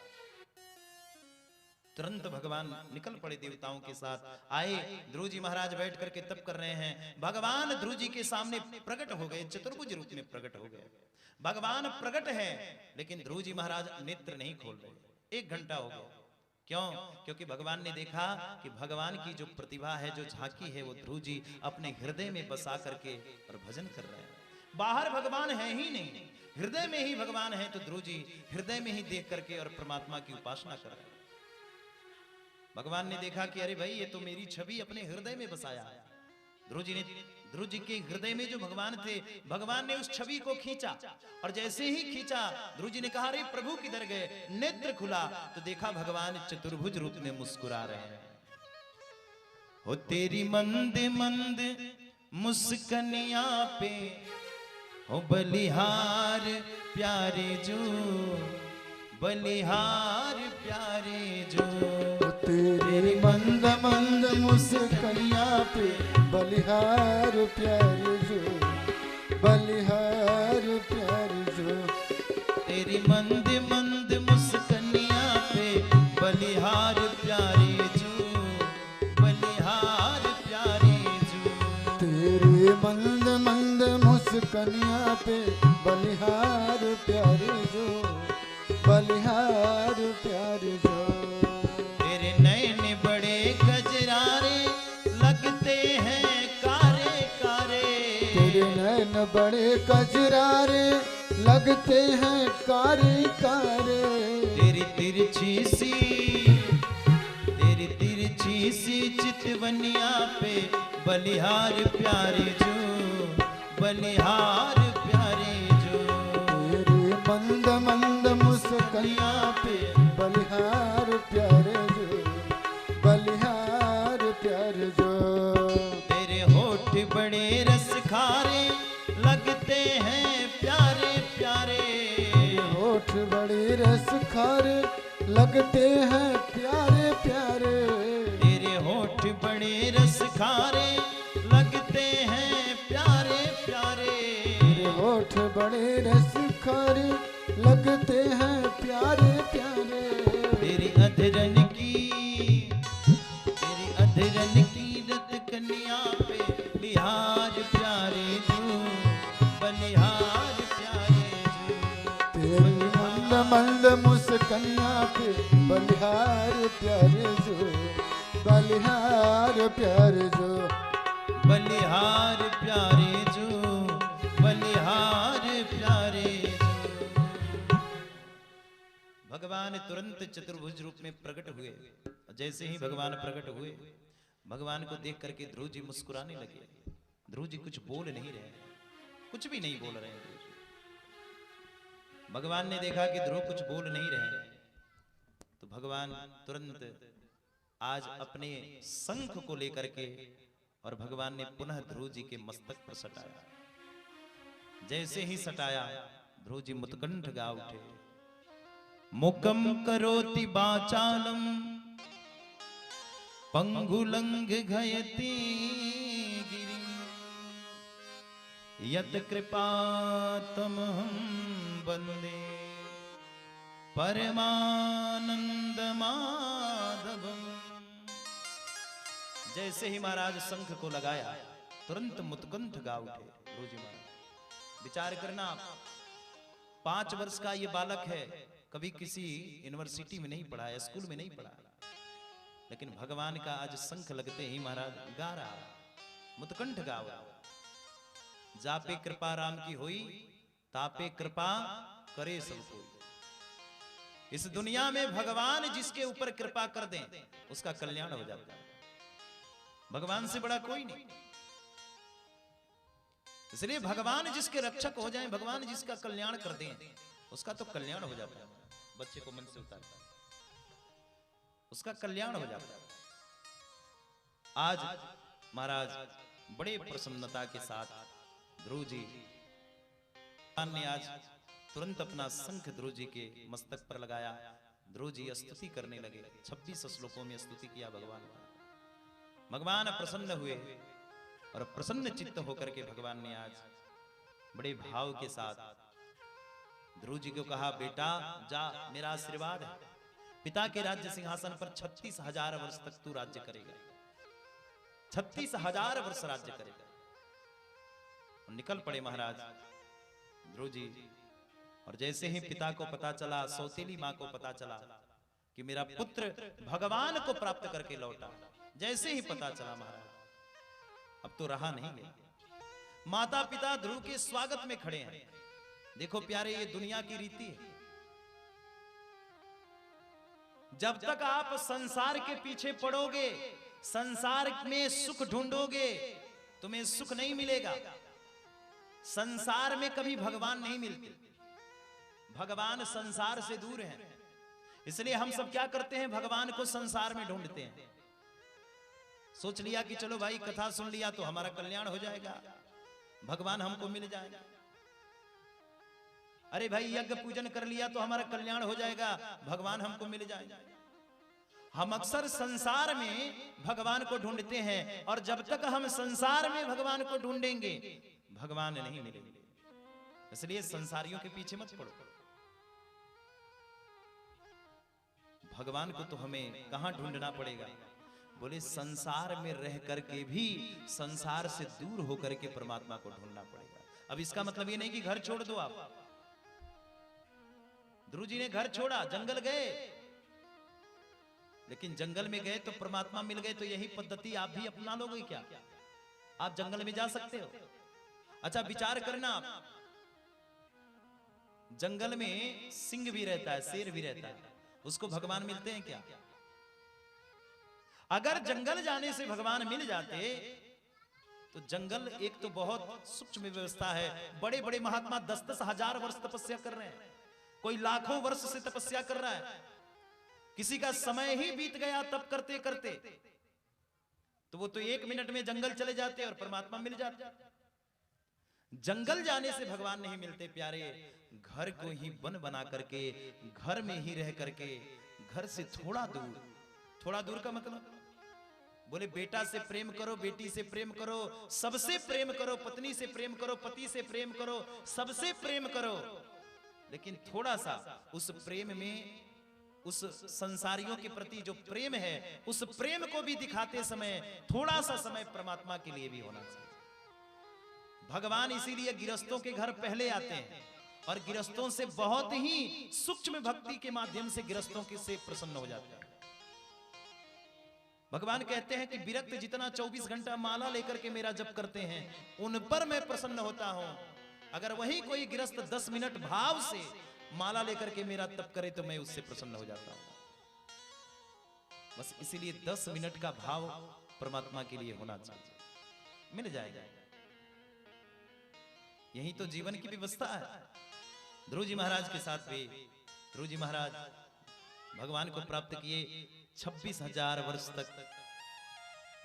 तुरंत भगवान निकल पड़े देवताओं के साथ आए। ध्रुव जी महाराज बैठ करके तप कर रहे हैं। भगवान ध्रुव जी के सामने प्रकट हो गए, चतुर्भुज रूप में प्रकट हो गए। भगवान प्रकट है लेकिन ध्रुव जी महाराज नेत्र नहीं खोल रहे। 1 घंटा हो गया। क्यों? क्योंकि भगवान ने देखा कि भगवान की जो प्रतिभा है, जो झांकी है, वो ध्रुव जी अपने हृदय में बसा करके और भजन कर रहे हैं। बाहर भगवान है ही नहीं, हृदय में ही भगवान है। तो ध्रुव जी हृदय में ही देख करके और परमात्मा की उपासना कर रहे हैं। भगवान ने देखा कि अरे भाई, ये तो मेरी छवि अपने हृदय में बसाया है। ध्रुव जी के हृदय में जो भगवान थे, भगवान ने उस छवि को खींचा और जैसे ही खींचा ध्रुव जी ने कहा अरे प्रभु किधर गए। नेत्र खुला तो देखा भगवान चतुर्भुज रूप में मुस्कुरा रहे हैं। हो तेरी मंद मंद मुस्कनिया पे हो बलिहार प्यारे जो, बलिहार प्यारे जो। तेरी मंद मंद मुस्कनिया पे बलिहार प्यारे जो, बलिहार प्यारे जो। तेरी मंद मंद मुस्कनिया पे बलिहार प्यारे जो, बलिहार प्यारे जो। तेरी मंद मंद मुस्कनिया पे बलिहार प्यारे जो, बलिहार प्यारे जो। तेरे नैन बड़े गजरारे लगते हैं कारे कारे। तेरे नैन बड़े गजरारे लगते हैं कारे कारे। तेरी तिरछी सी चितवनिया पे बलिहार प्यारे जो, बलिहार प्यारे जो। तेरे मंद मंद मुस्कनिया पे बलिहार प्यारे जो, बलिहार प्यारे जो। तेरे होठ बड़े रस खारे लगते हैं प्यारे प्यारे। होठ बड़े रस खारे लगते हैं प्यारे प्यारे। तेरे होठ बड़े रस खारे लगते हैं प्यारे प्यारे। तेरे होठ बड़े रस खारे लगते हैं प्यारे प्यारे। तेरी अधरन की रत कन्या पे बिहार प्यारे जो, बलिहार प्यारे जो। तेरी मंद मंद मुस्कनिया पे बलिहार प्यारे जो, बलिहार प्यारे जो। बलिहार प्यारे जो, बलिहार प्यारे जो। भगवान तुरंत चतुर्भुज रूप में प्रकट हुए। जैसे ही भगवान प्रकट हुए, भगवान को देख करके ध्रुव जी मुस्कुराने लगे। ध्रुव जी कुछ बोल नहीं रहे, कुछ भी नहीं बोल रहे हैं। भगवान ने देखा कि ध्रुव कुछ बोल नहीं रहे, तो भगवान तुरंत आज अपने शंख को लेकर के और भगवान ने पुनः ध्रुव जी के मस्तक पर सटाया। जैसे ही सटाया ध्रुव जी मुतकंठ गा उठे। मुकम करोति वाचालम पंगुलंग घयति गिरिं, यत कृपा तमहं वंदे परमानंद माधवम। जैसे ही महाराज शंख को लगाया तुरंत मुतकंठ गा उठे ध्रुव जी महाराज। विचार करना, 5 वर्ष का ये बालक है, कभी किसी यूनिवर्सिटी में नहीं पढ़ा है, स्कूल में नहीं पढ़ा, लेकिन भगवान का आज शंख लगते ही महाराज गा रहा, मुतकंठ गा रहा। जापे कृपा राम की हुई, तापे कृपा करे सब कोई। इस दुनिया में भगवान जिसके ऊपर कृपा कर दें उसका कल्याण हो जाता है। भगवान से बड़ा कोई नहीं। इसलिए भगवान जिसके रक्षक हो जाएं, भगवान जिसका कल्याण कर दें उसका तो कल्याण हो जाता है। बच्चे को मन से उतारता है, उसका कल्याण हो जाता है। आज महाराज बड़े प्रसन्नता के साथ ध्रुव जी ने आज तुरंत अपना शंख ध्रुव जी के मस्तक पर लगाया। ध्रुव जी स्तुति करने लगे। 26 श्लोकों में स्तुति किया भगवान का। भगवान प्रसन्न हुए और प्रसन्न चित्त होकर के भगवान ने आज बड़े भाव के साथ ध्रुव जी को कहा, बेटा जा, मेरा आशीर्वाद है। पिता के राज्य सिंहासन पर 36,000 वर्ष तक तू राज्य करेगा, 36,000 वर्ष राज्य करेगा। और निकल पड़े महाराज ध्रुव जी। और जैसे ही पिता को पता चला, सौतेली मां को पता चला कि मेरा पुत्र भगवान को प्राप्त करके लौटा, जैसे ही पता चला महाराज अब तो रहा नहीं गया। माता पिता ध्रुव के स्वागत में खड़े हैं। देखो प्यारे, ये दुनिया की रीति है। जब तक आप संसार के पीछे पड़ोगे, संसार में सुख ढूंढोगे, तुम्हें सुख नहीं मिलेगा। संसार में कभी भगवान नहीं मिलते, भगवान संसार से दूर है। इसलिए हम सब क्या करते हैं, भगवान को संसार में ढूंढते हैं। सोच लिया कि चलो भाई कथा सुन लिया तो हमारा कल्याण हो जाएगा, भगवान हमको मिल जाएगा। अरे भाई यज्ञ पूजन कर लिया तो हमारा कल्याण हो जाएगा, भगवान हमको मिल जाएगा। हम अक्सर संसार में भगवान को ढूंढते हैं, और जब तक हम संसार में भगवान को ढूंढेंगे भगवान नहीं मिलेंगे। इसलिए संसारियों के पीछे मत पड़ो। भगवान को तो हमें कहां ढूंढना पड़ेगा, बोले संसार में रह करके भी संसार से दूर होकर के परमात्मा को ढूंढना पड़ेगा। अब इसका मतलब ये नहीं कि घर छोड़ दो आप। ध्रुव जी ने घर छोड़ा, जंगल गए, लेकिन जंगल में गए तो परमात्मा मिल गए। तो यही पद्धति आप भी अपना लोगे क्या? आप जंगल में जा सकते हो? अच्छा विचार करना, जंगल में सिंह भी रहता है, शेर भी रहता है, उसको भगवान मिलते हैं क्या? अगर जंगल जाने से भगवान मिल जाते तो जंगल एक तो बहुत सूक्ष्म व्यवस्था है। बड़े बड़े महात्मा 10-10 हजार वर्ष तपस्या कर रहे हैं, कोई लाखों वर्ष से तपस्या कर रहा है, किसी का समय ही बीत गया तप करते करते, तो वो तो 1 मिनट में जंगल चले जाते और परमात्मा मिल जाते। जंगल जाने से भगवान नहीं मिलते प्यारे। घर को ही वन बना करके, घर में ही रह करके, घर से थोड़ा दूर का मतलब बोले बेटा से प्रेम करो, बेटी से प्रेम करो, सबसे प्रेम करो, पत्नी से प्रेम करो, पति से प्रेम करो, सबसे प्रेम करो, लेकिन थोड़ा सा उस प्रेम में, उस संसारियों के प्रति जो प्रेम है, उस प्रेम को भी दिखाते समय थोड़ा सा समय परमात्मा के लिए भी होना चाहिए। भगवान इसीलिए गिरस्तों के घर पहले आते हैं, और गिरस्तों से बहुत ही सूक्ष्म भक्ति के माध्यम से गिरस्तों के से प्रसन्न हो जाते हैं। भगवान कहते हैं कि विरक्त जितना 24 घंटा माला लेकर के मेरा जप करते हैं, उन पर मैं प्रसन्न होता हूं। अगर वही कोई गिरस्त 10 मिनट भाव से माला लेकर के मेरा तप करे तो मैं उससे प्रसन्न हो जाता हूं। बस इसीलिए 10 मिनट का भाव परमात्मा के लिए होना चाहिए, मिल जाएगा। यही तो जीवन की व्यवस्था है। ध्रुव जी महाराज के साथ भी, ध्रुव जी महाराज भगवान को प्राप्त किए 26,000 वर्ष तक।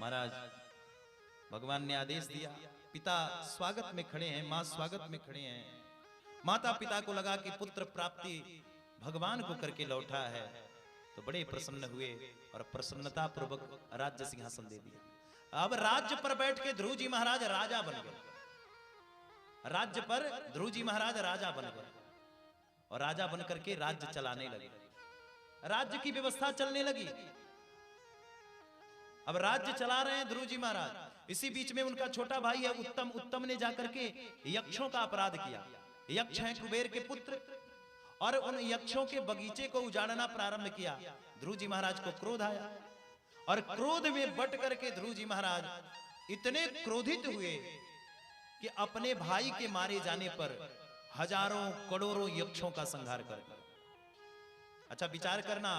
महाराज भगवान ने आदेश दिया, पिता स्वागत में खड़े हैं, मां स्वागत में खड़े हैं। माता पिता को लगा कि पुत्र प्राप्ति भगवान को करके लौटा है, तो बड़े प्रसन्न हुए और प्रसन्नता पूर्वक राज्य सिंहासन दे दिया। अब राज्य पर बैठ के ध्रुव जी महाराज राजा बन गए। राज्य पर ध्रुव जी महाराज राजा बन गए, और राजा बन करके राज्य चलाने लगे। राज्य की व्यवस्था चलने लगी। अब राज्य चला रहे हैं ध्रुव जी महाराज। इसी बीच में उनका छोटा भाई है उत्तम, उत्तम ने जाकर के यक्षों का अपराध किया। यक्ष हैं कुबेर के पुत्र, और उन यक्षों के बगीचे को उजाड़ना प्रारंभ किया। ध्रुव जी महाराज को क्रोध आया, और क्रोध में बट करके ध्रुव जी महाराज इतने क्रोधित हुए कि अपने भाई के मारे जाने पर हजारों करोड़ों यक्षों का संहार कर दिया। अच्छा विचार करना,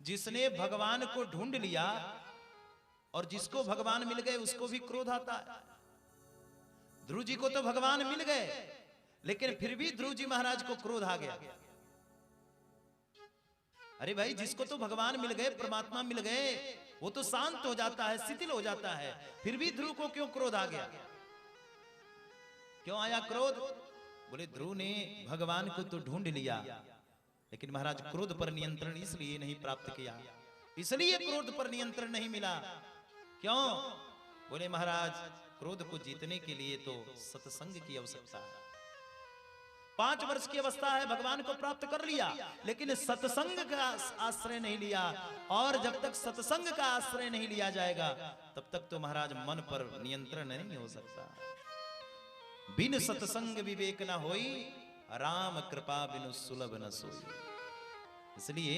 जिसने भगवान को ढूंढ लिया और जिसको भगवान मिल गए उसको भी क्रोध आता है। ध्रुव जी को तो भगवान मिल गए, लेकिन फिर भी ध्रुव जी महाराज को क्रोध आ गया। अरे भाई, जिसको तो भगवान मिल गए, परमात्मा मिल गए, वो तो शांत हो जाता है, शिथिल हो जाता है, फिर भी ध्रुव को क्यों क्रोध आ गया? क्यों आया क्रोध? बोले ध्रुव ने भगवान को तो ढूंढ लिया, लेकिन महाराज क्रोध पर नियंत्रण इसलिए नहीं प्राप्त किया, इसलिए क्रोध पर नियंत्रण नहीं मिला। क्यों? बोले महाराज क्रोध को जीतने के लिए तो सत्संग की आवश्यकता है। 5 वर्ष की अवस्था है, भगवान को प्राप्त कर लिया, लेकिन सत्संग का आश्रय नहीं लिया। और जब तक सत्संग का आश्रय नहीं लिया जाएगा तब तक तो महाराज मन पर नियंत्रण नहीं हो सकता। बिन सत्संग विवेक न होई, राम कृपा बिनु सुलभ न सोई। इसलिए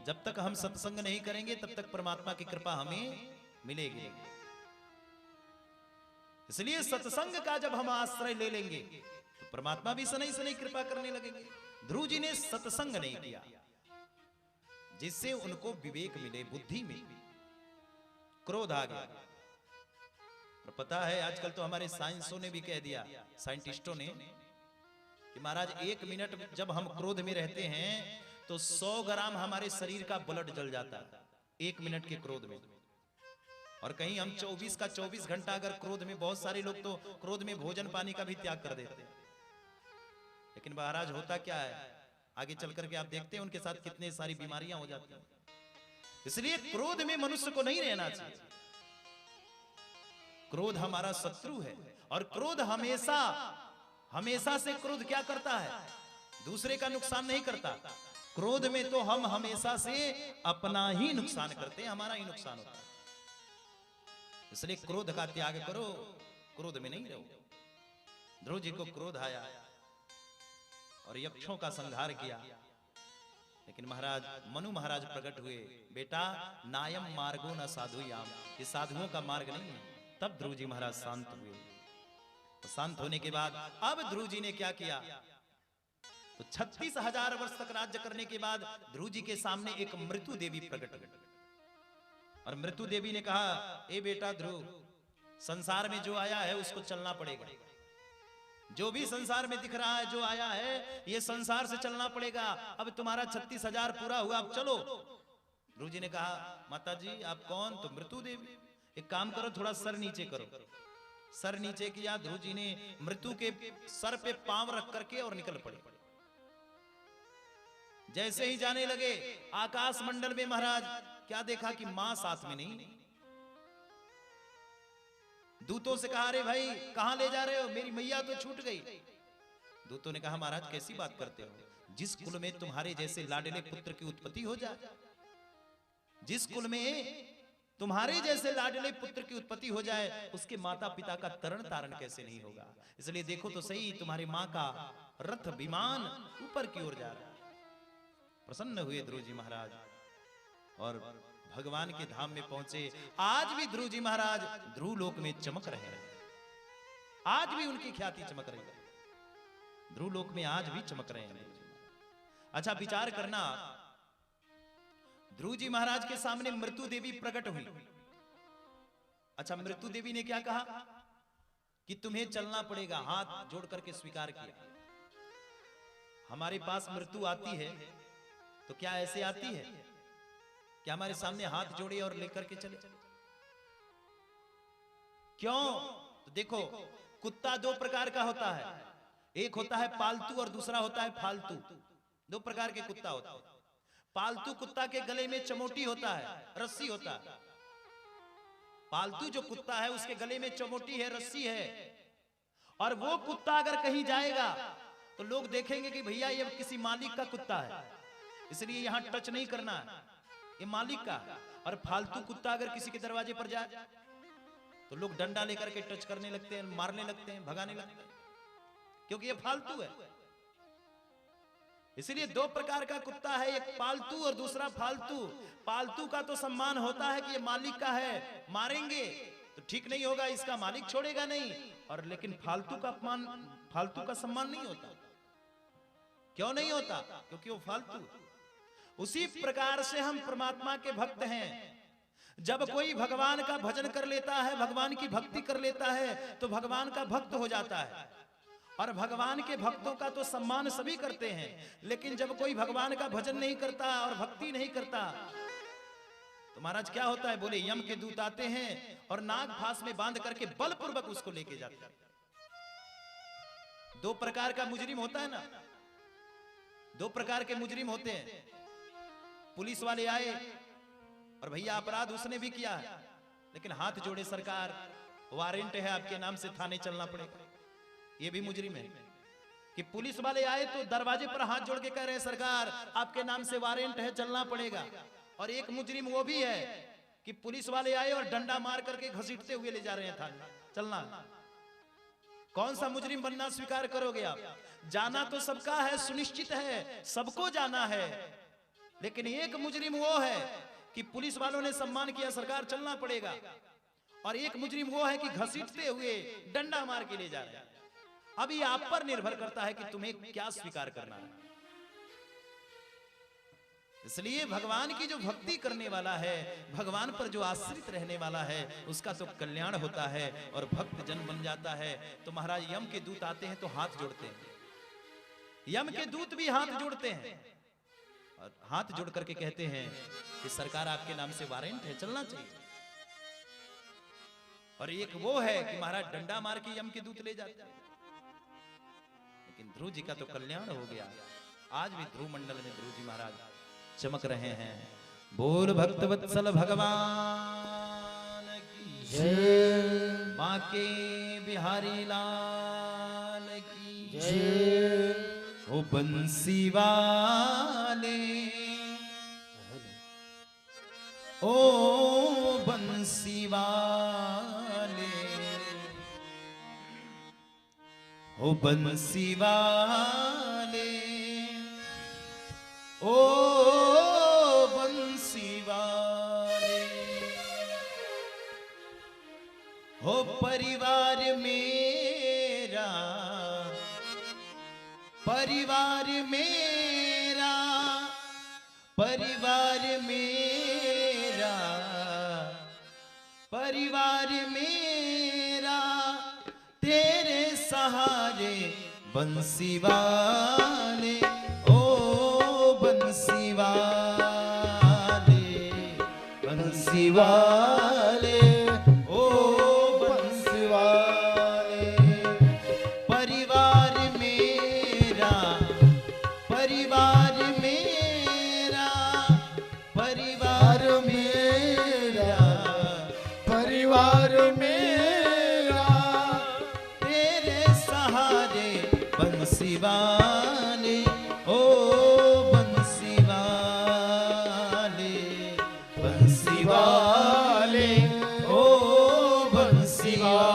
जब तक हम सत्संग नहीं करेंगे तब तक परमात्मा की कृपा हमें मिलेगी। इसलिए सत्संग का जब हम आश्रय ले लेंगे तो परमात्मा भी सनई सनई कृपा करने लगेंगे। ध्रुव जी ने सत्संग नहीं किया जिससे उनको विवेक मिले, बुद्धि मिले, क्रोध आ गया। और पता है आजकल तो हमारे साइंसों ने भी कह दिया, साइंटिस्टों ने, कि महाराज 1 मिनट जब हम क्रोध में रहते हैं तो 100 ग्राम हमारे शरीर का ब्लड जल जाता है 1 मिनट के क्रोध में। और कहीं हम 24 का 24 घंटा अगर क्रोध में, बहुत सारे लोग तो क्रोध में भोजन पानी का भी त्याग कर देते हैं। लेकिन महाराज होता क्या है, आगे चल करके आप देखते हैं उनके साथ कितने सारी बीमारियां हो जाती हैं। इसलिए क्रोध में मनुष्य को नहीं रहना चाहिए। क्रोध हमारा शत्रु है। और क्रोध हमेशा से क्रोध क्या करता है, दूसरे का नुकसान नहीं करता। क्रोध में तो हम हमेशा से अपना ही नुकसान करते हैं, हमारा ही नुकसान होता है। इसलिए क्रोध का त्याग करो, क्रोध में नहीं रहो। ध्रुव जी को क्रोध आया और यक्षों का संहार किया, लेकिन महाराज मनु महाराज प्रकट हुए, बेटा नायम मार्गो न साधुयाम, ये साधुओं का मार्ग नहीं है। तब ध्रुव जी महाराज शांत हुए। तो शांत होने के बाद अब ध्रुव जी ने क्या किया, तो 36,000 वर्ष तक राज्य करने के बाद ध्रुव जी के सामने एक मृत्यु देवी प्रकट हुई। और मृत्यु देवी ने कहा, ए बेटा ध्रुव, संसार में जो आया है उसको चलना पड़ेगा। जो भी संसार में दिख रहा है, जो आया है, ये संसार से चलना पड़ेगा। अब तुम्हारा 36,000 पूरा हुआ, अब चलो। ध्रुव जी ने कहा, माता जी आप कौन? तो मृत्यु देवी। एक काम करो, थोड़ा सर नीचे करो। सर नीचे किया। ध्रुव जी ने मृत्यु के सर पे पांव रख करके और निकल पड़े। जैसे ही जाने लगे आकाश मंडल में महाराज क्या देखा कि मां साथ में नहीं। दूतों से कहा, अरे भाई कहां ले जा रहे हो, मेरी मैया तो छूट गई। दूतों ने कहा, महाराज कैसी बात करते हो, जिस कुल में तुम्हारे जैसे लाडले पुत्र की उत्पत्ति हो जाए, जिस कुल में तुम्हारे जैसे लाडले पुत्र की उत्पत्ति हो जाए, उसके माता पिता का तरण तारण कैसे नहीं होगा। इसलिए देखो तो सही, तुम्हारी मां का रथ विमान ऊपर की ओर जा रहा है। प्रसन्न हुए ध्रुव जी महाराज और भगवान के धाम में पहुंचे। आज भी ध्रुव जी महाराज ध्रुव लोक में चमक रहे हैं। आज भी उनकी ख्याति चमक रही है। ध्रुव लोक में आज भी चमक रहे हैं। अच्छा विचार करना, ध्रुव जी महाराज के सामने मृत्यु देवी प्रकट हुई। अच्छा मृत्यु देवी ने क्या कहा कि तुम्हें चलना पड़ेगा। हाथ जोड़ करके स्वीकार किया। हमारे पास मृत्यु आती है तो क्या ऐसे आती है, क्या हमारे सामने हाथ जोड़े और लेकर के चले? क्यों? तो देखो, कुत्ता 2 प्रकार का होता है, एक होता है पालतू और दूसरा होता है फालतू। 2 प्रकार के कुत्ता होता है। पालतू कुत्ता के गले में चमोटी होता है, रस्सी होता है। पालतू जो कुत्ता है उसके गले में चमोटी है, रस्सी है। और वो कुत्ता अगर कहीं जाएगा तो लोग देखेंगे कि भैया ये किसी मालिक का कुत्ता है, इसलिए यहां टच नहीं करना है, ये मालिक का। और फालतू कुत्ता अगर किसी के दरवाजे पर जाए तो लोग डंडा लेकर के टच करने लगते हैं, मारने लगते हैं, भगाने लगते हैं, क्योंकि ये फालतू है। इसलिए 2 प्रकार का कुत्ता है, एक पालतू और दूसरा फालतू। पालतू का तो सम्मान होता है कि ये मालिक का है, मारेंगे तो ठीक नहीं होगा, इसका मालिक छोड़ेगा नहीं। और लेकिन फालतू का अपमान, फालतू का सम्मान नहीं होता। क्यों नहीं होता? क्योंकि वो फालतू। उसी प्रकार से हम परमात्मा के भक्त हैं। जब कोई भगवान का भजन कर लेता है, भगवान की भक्ति कर लेता है, तो भगवान का भक्त हो जाता है। और भगवान के भक्तों का तो सम्मान सभी करते हैं, लेकिन जब कोई भगवान का भजन नहीं करता और भक्ति नहीं करता तो महाराज क्या होता है? बोले यम के दूत आते हैं और नाग फांस में बांध करके बलपूर्वक उसको लेके जाते हैं। 2 प्रकार का मुजरिम होता है ना, 2 प्रकार के मुजरिम होते हैं। पुलिस वाले आए और भैया अपराध उसने भी किया है, लेकिन हाथ जोड़े, सरकार वारंट है आपके नाम से, थाने चलना पड़ेगा, ये भी मुजरिम है। कि पुलिस वाले आए तो दरवाजे पर हाथ जोड़ के कह रहे हैं सरकार आपके नाम से वारंट है, चलना पड़ेगा। और एक मुजरिम वो भी है कि पुलिस वाले आए और डंडा मार करके घसीटते हुए ले जा रहे हैं थाने, चलना। कौन सा मुजरिम बनना स्वीकार करोगे आप? जाना तो सबका है, सुनिश्चित है, सबको जाना है, लेकिन एक मुजरिम वो है कि पुलिस वालों ने सम्मान किया, सरकार चलना पड़ेगा। और एक मुजरिम वो है कि घसीटते हुए डंडा मार के ले जा रहे हैं। अभी आप पर निर्भर करता है कि तुम्हें क्या स्वीकार करना है। इसलिए भगवान की जो भक्ति करने वाला है, भगवान पर जो आश्रित रहने वाला है, उसका तो कल्याण होता है और भक्त जन बन जाता है। तो महाराज यम के दूत आते हैं तो हाथ जोड़ते हैं, यम के दूत भी हाथ जोड़ते हैं और हाथ जोड़ करके कहते हैं कि सरकार आपके नाम से वारंट है, चलना चाहिए। और एक वो है कि महाराज डंडा मार के यम के दूत ले जाते हैं। लेकिन ध्रुव जी का तो कल्याण हो गया। आज भी ध्रुव मंडल में ध्रुव जी महाराज चमक रहे हैं। बोल भक्त वत्सल भगवान की जय, माँ के बिहारी लाल की जय। ओ बंसी वाले, ओ बंसी वाले, ओ बंसी वाले, ओ बंसी वाले। हो परिवार मेरा, परिवार मेरा, परिवार मेरा, परिवार मेरा तेरे सहारे बंसी वाले, ओ बंसी वाले, बंसी वाले, ओ बंसी वाले। परिवार मेरा, परिवार मेरा, परिवार मेरा, परिवार मेरा तेरे सहारे बंसी वाले, ओ बंसी वाले, बंसी वाले, ओ बंसी वाले।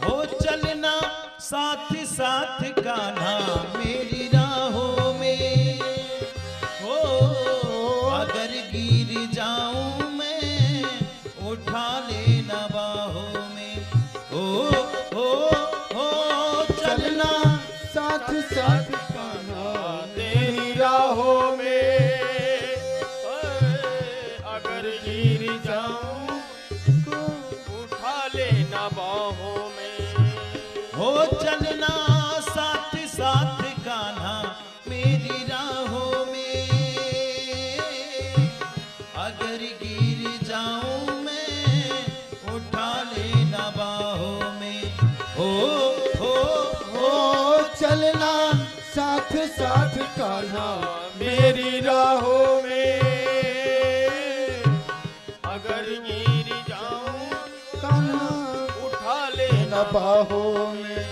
हो चलना साथ साथ कान्हा मेरी राहों में, हो अगर गिर जाऊं मैं उठा लेना बाहों में। हो चलना साथ साथ कान्हा तेरी राहों में, अगर गिर जाऊं को उठा लेना बाहों में। हो चलना साथ साथ कान्हा मेरी राहों में, अगर गिर जाऊं मैं उठा लेना बाहों में। ओ चलना साथ साथ कान्हा मेरी राहों में, अगर गिर जाऊं कान्हा उठा लेना न बाहों में।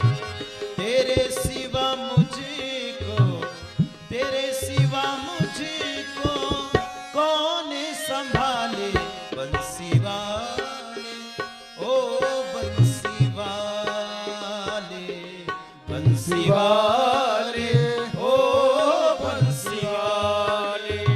तेरे सिवा मुझको, तेरे सिवा मुझको कौन संभाले बंसी वाले, ओ बंसी वाले, बंसी वाले, ओ बंसी वाले।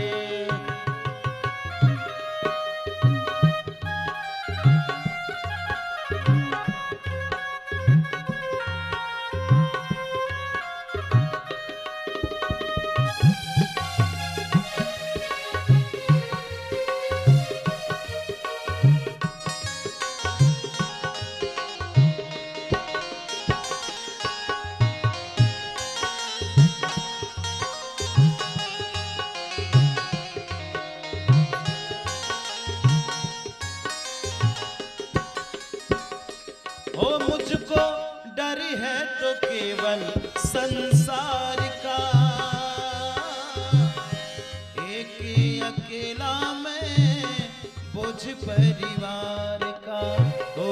हो मुझको डर है तो केवल संसार का, एक अकेला मैं बोझ परिवार का। हो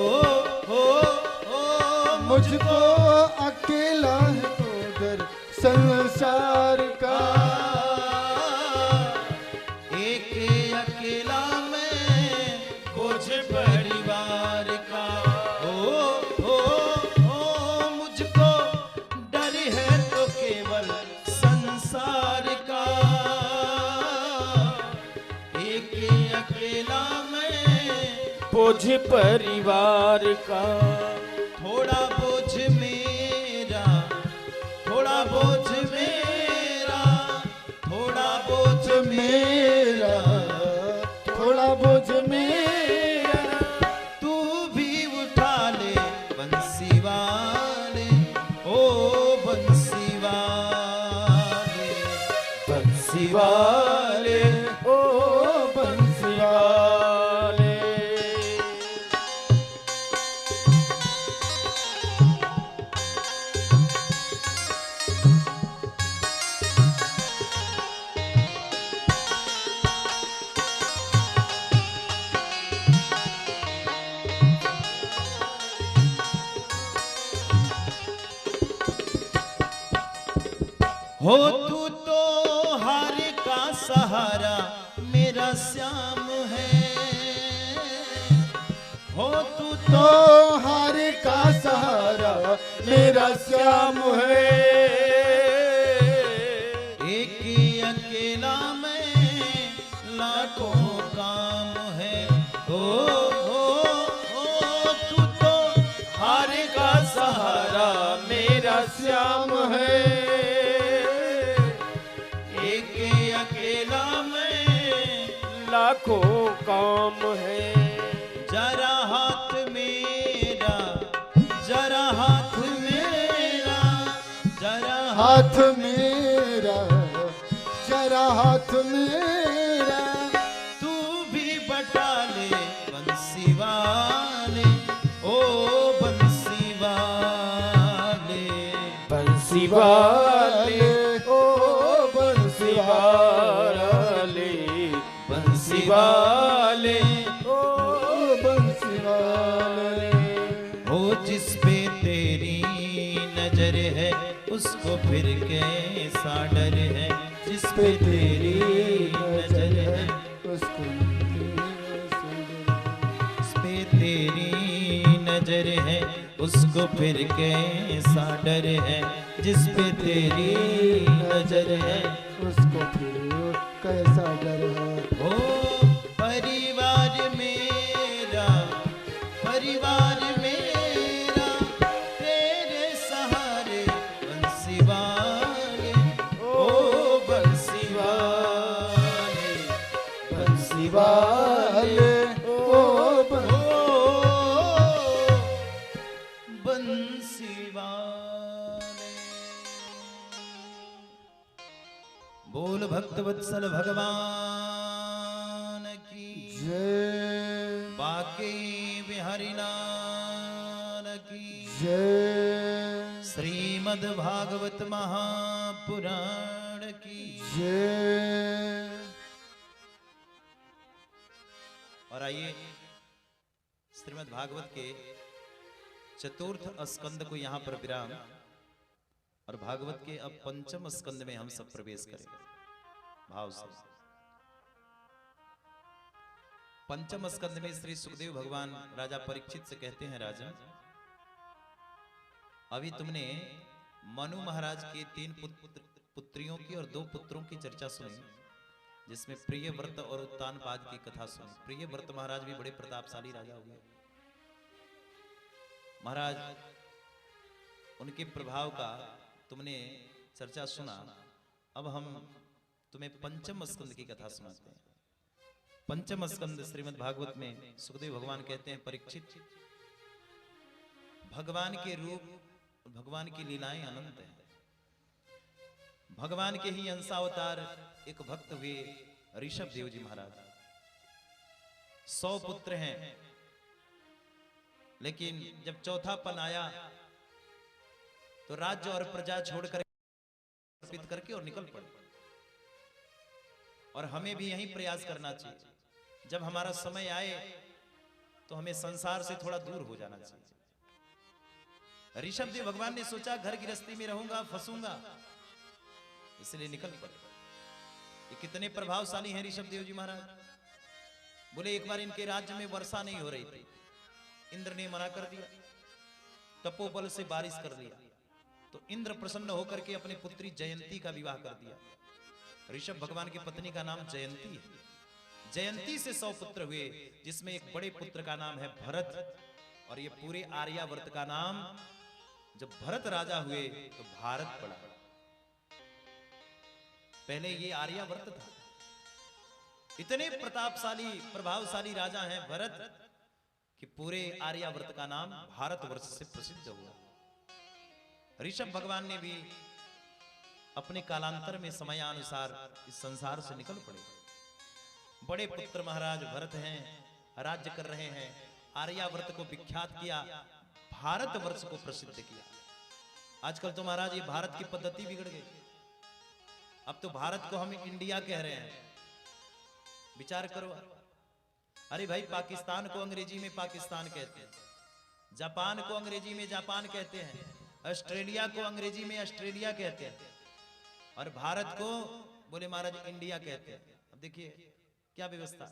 मुझको अकेला है तो डर संसार का, एक अकेला मैं बोझ परिवार का। हो मुझको डर है तो केवल संसार का, एक अकेला मैं बोझ परिवार का। थोड़ा बोझ मेरा, थोड़ा बोझ मेरा, थोड़ा बोझ मेरा थोड़ा बोझ मेरा, तू भी उठा ले बंसी वाले, ओ बंसी वाले, बंसी वाले, ओ बंसी वाले। हो तू तो हार का सहारा मेरा श्याम है, हो तू तो तो हार का सहारा मेरा श्याम है, एक ही अकेला मैं लाखों काम है। हो तू तो हार का सहारा मेरा श्याम है, एक ही अकेला मैं लाखों काम है। जरा हाथ मेरा, जरा हाथ मेरा, जरा हाथ मेरा जरा हाथ मेरा, तू भी बटा ले बंसी वाले, ओ बंसी वाले, बंसी वाले, ओ बंसी वाले, बंसी वाले, ओ बंसी वाले। हो जिस पे तेरी नजर है उसको फिर कैसा डर है, जिस पे तेरी नजर है उसको जिस पे तेरी नजर है उसको फिर कैसा डर है, जिस पे तेरी नजर है। उसको फिर कैसा डर है। ओ परिवार मेरा, परिवार मेरा तेरे सहारे बंसी वाले, ओ बंसी वाले, बंसी वाले, ओ बंसी वाले। बोल भक्त वत्सल भगवान की जय बाकी बिहारी लाल की जय श्रीमद् भागवत महापुराण की। जय। और आइए श्रीमद् भागवत के चतुर्थ स्कंद को यहाँ पर विराम, और भागवत के अब पंचम स्कंद में हम सब प्रवेश करेंगे भाव से। पंचम स्कंद में श्री सुखदेव भगवान राजा परीक्षित से कहते हैं, राजा अभी तुमने मनु महाराज के 3 पुत्रियों की और 2 पुत्रों की चर्चा सुनी, जिसमें प्रियव्रत और उत्तानपाद की कथा सुनी। प्रियव्रत महाराज भी बड़े प्रतापशाली राजा हुए महाराज, उनके प्रभाव का तुमने चर्चा सुना। अब हम तुम्हें पंचम स्कंद की कथा सुनाते हैं। पंचम स्कंद श्रीमद् भागवत में सुखदेव भगवान कहते हैं, परीक्षित भगवान के रूप, भगवान की लीलाएं अनंत हैं। भगवान के ही अंशावतार एक भक्त हुए ऋषभ देव जी महाराज। 100 पुत्र हैं, लेकिन जब चौथापन आया तो राज्य और प्रजा छोड़कर अर्पित करके और निकल पड़े। और हमें भी यही प्रयास करना चाहिए, जब हमारा समय आए तो हमें संसार से थोड़ा दूर हो जाना चाहिए। ऋषभ देव भगवान ने सोचा घर गृहस्थी में रहूंगा, फंसूंगा, इसलिए निकल पड़े। ये कितने प्रभावशाली हैं ऋषभ देव जी महाराज। बोले एक बार इनके राज्य में वर्षा नहीं हो रही थी, इंद्र ने मना कर दिया, तपोबल से बारिश कर दिया, तो इंद्र प्रसन्न होकर के अपनी पुत्री जयंती का विवाह कर दिया। ऋषभ भगवान की पत्नी का नाम जयंती है। जयंती से 100 पुत्र हुए, जिसमें एक बड़े पुत्र का नाम है भरत, और ये पूरे आर्यावर्त का नाम, जब भरत राजा हुए तो भारत पड़ा। पहले ये आर्यावर्त था। इतने प्रतापशाली प्रभावशाली राजा हैं भरत कि पूरे आर्यावर्त का नाम भारतवर्ष से प्रसिद्ध हुआ। ऋषभ भगवान ने भी अपने कालांतर में समयानुसार इस संसार से निकल पड़े। बड़े पुत्र महाराज भरत हैं, राज्य कर रहे हैं, आर्यावर्त को विख्यात किया, भारतवर्ष को प्रसिद्ध किया। आजकल तो महाराज ये भारत की पद्धति बिगड़ गई। अब तो भारत को हम इंडिया कह रहे हैं। विचार करो, अरे भाई पाकिस्तान को अंग्रेजी में पाकिस्तान कहते हैं, जापान को अंग्रेजी में जापान कहते हैं, ऑस्ट्रेलिया को अंग्रेजी में ऑस्ट्रेलिया कहते हैं, और भारत को बोले महाराज इंडिया कहते हैं। अब देखिए क्या व्यवस्था।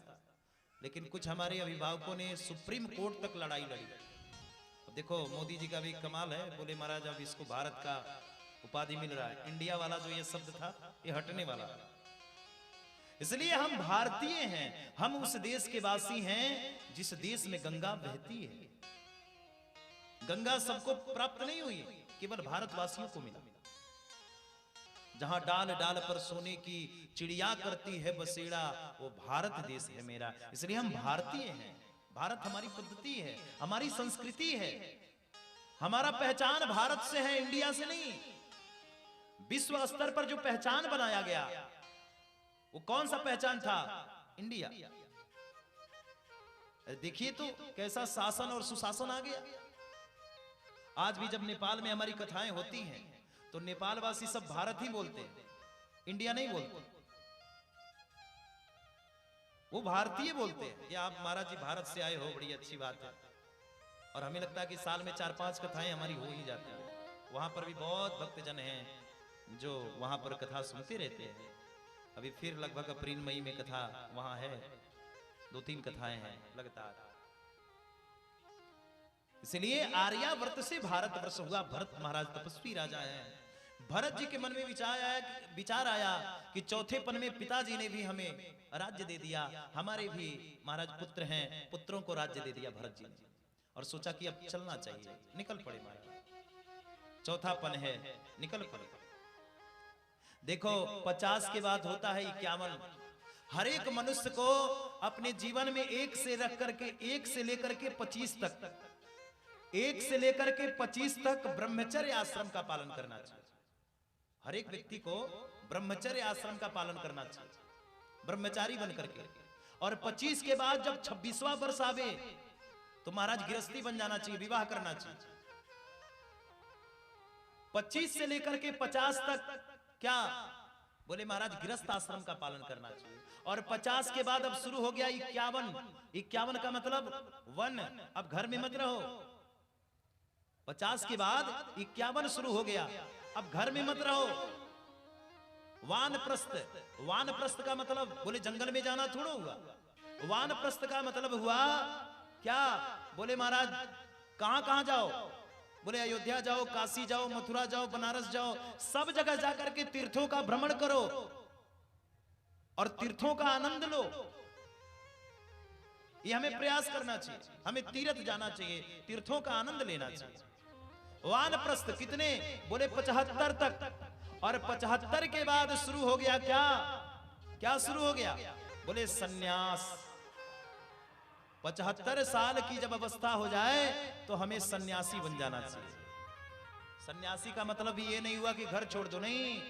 लेकिन कुछ हमारे अभिभावकों ने सुप्रीम कोर्ट तक लड़ाई लड़ी। अब देखो मोदी जी का भी कमाल है, बोले महाराज अब इसको भारत का उपाधि मिल रहा है, इंडिया वाला जो ये शब्द था ये हटने वाला। इसलिए हम भारतीय हैं, हम उस देश के वासी हैं जिस देश में गंगा बहती है। गंगा सबको प्राप्त नहीं हुई, केवल भारतवासियों को मिला। जहां डाल डाल पर सोने की चिड़िया करती है बसेरा, वो भारत देश है मेरा। इसलिए हम भारतीय हैं। भारत हमारी पद्धति है, हमारी संस्कृति है, हमारा पहचान भारत से है, इंडिया से नहीं। विश्व स्तर पर जो पहचान बनाया गया वो कौन सा पहचान था? इंडिया। देखिए तो कैसा शासन और सुशासन आ गया। आज भी जब नेपाल में हमारी कथाएं होती हैं तो नेपाल वासी सब भारत ही बोलते हैं, इंडिया नहीं बोलते। वो भारतीय बोलते हैं कि आप महाराज जी भारत से आए हो, बड़ी अच्छी बात है। और हमें लगता है कि साल में 4-5 कथाएं हमारी हो ही जाती हैं। वहां पर भी बहुत भक्तजन हैं जो वहां पर कथा सुनते रहते हैं। अभी फिर लगभग अप्रैल मई में कथा वहां है, 2-3 कथाएं हैं लगातार। इसलिए आर्यावर्त से भारतवर्ष हुआ। भरत महाराज तपस्वी राजा हैं। भरत जी के मन में विचार आया कि चौथेपन में पिताजी ने भी हमें राज्य दे दिया, हमारे भी महाराज पुत्र हैं, पुत्रों को राज्य दे दिया भरत जी ने। और सोचा कि अब चलना चाहिए, निकल पड़े महाराज। चौथापन है, निकल पड़े। देखो 50 के बाद होता है 51। हर एक मनुष्य को अपने जीवन में 1 से रख करके 1 से लेकर के 25 तक, 1 से लेकर के 25 तक ब्रह्मचर्य आश्रम का पालन करना चाहिए। हर एक व्यक्ति को ब्रह्मचर्य आश्रम का पालन करना चाहिए, ब्रह्मचारी बन करके। और 25 के बाद जब 26वां वर्ष आवे तो महाराज गृहस्थी बन जाना चाहिए, विवाह करना चाहिए। 25 से लेकर के 50 तक क्या बोले महाराज गृहस्थ आश्रम का पालन करना चाहिए। और 50 के बाद अब शुरू हो गया 51। 51 का मतलब वन, अब घर में मत रहो। 50 के बाद 51 शुरू हो गया, अब घर में मत रहो। वानप्रस्थ, वानप्रस्थ का मतलब बोले जंगल में जाना थोड़ा हुआ। वानप्रस्थ का मतलब हुआ क्या? बोले महाराज कहां कहां जाओ? बोले अयोध्या जाओ, काशी जाओ, मथुरा जाओ, बनारस जाओ, सब जगह जाकर के तीर्थों का भ्रमण करो और तीर्थों का आनंद लो। ये हमें प्रयास करना चाहिए, हमें तीर्थ जाना चाहिए, तीर्थों का आनंद लेना चाहिए। वानप्रस्थ कितने? बोले 75 तक। और 75 के बाद शुरू हो गया क्या? क्या शुरू हो गया? बोले सन्यास। 75 साल की जब अवस्था हो जाए तो हमें सन्यासी बन जाना चाहिए। सन्यासी का मतलब ये नहीं हुआ कि घर छोड़ दो, नहीं,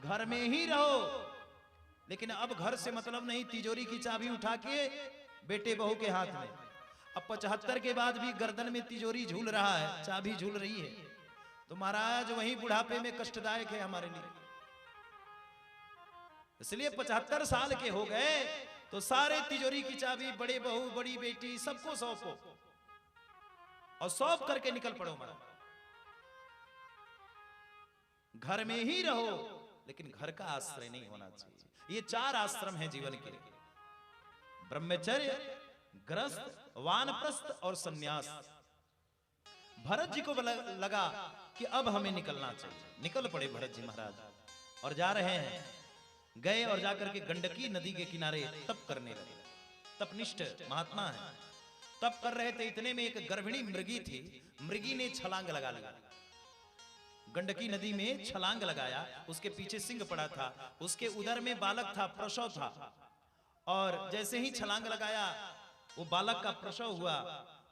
घर में ही रहो। लेकिन अब घर से मतलब नहीं तिजोरी की चाबी उठा के बेटे बहू के हाथ में, अब 75 के बाद भी गर्दन में तिजोरी झूल रहा है, चाबी झूल रही है, तो महाराज वही बुढ़ापे में कष्टदायक है हमारे लिए। इसलिए 75 साल के हो गए तो सारे तिजोरी की चाबी बड़े बहू बड़ी बेटी सबको सौंपो और सौंप करके निकल पड़ो महाराज। घर में ही रहो लेकिन घर का आश्रय नहीं होना चाहिए। ये 4 आश्रम हैं जीवन के, ब्रह्मचर्य, गृहस्थ, वानप्रस्थ और सन्यास। भरत जी को लगा कि अब हमें निकलना चाहिए। निकल पड़े भरत जी महाराज और जा रहे हैं। गए और जाकर के गंडकी नदी के किनारे तप करने लगे। तपनिष्ठ महात्मा है, तप कर रहे थे। इतने में एक गर्भिणी मृगी थी, मृगी ने छलांग लगा लिया। गंडकी नदी में छलांग लगाया, उसके पीछे सिंह पड़ा था, उसके उदर में बालक था, प्रसव था। और जैसे ही छलांग लगाया वो बालक का प्रसव हुआ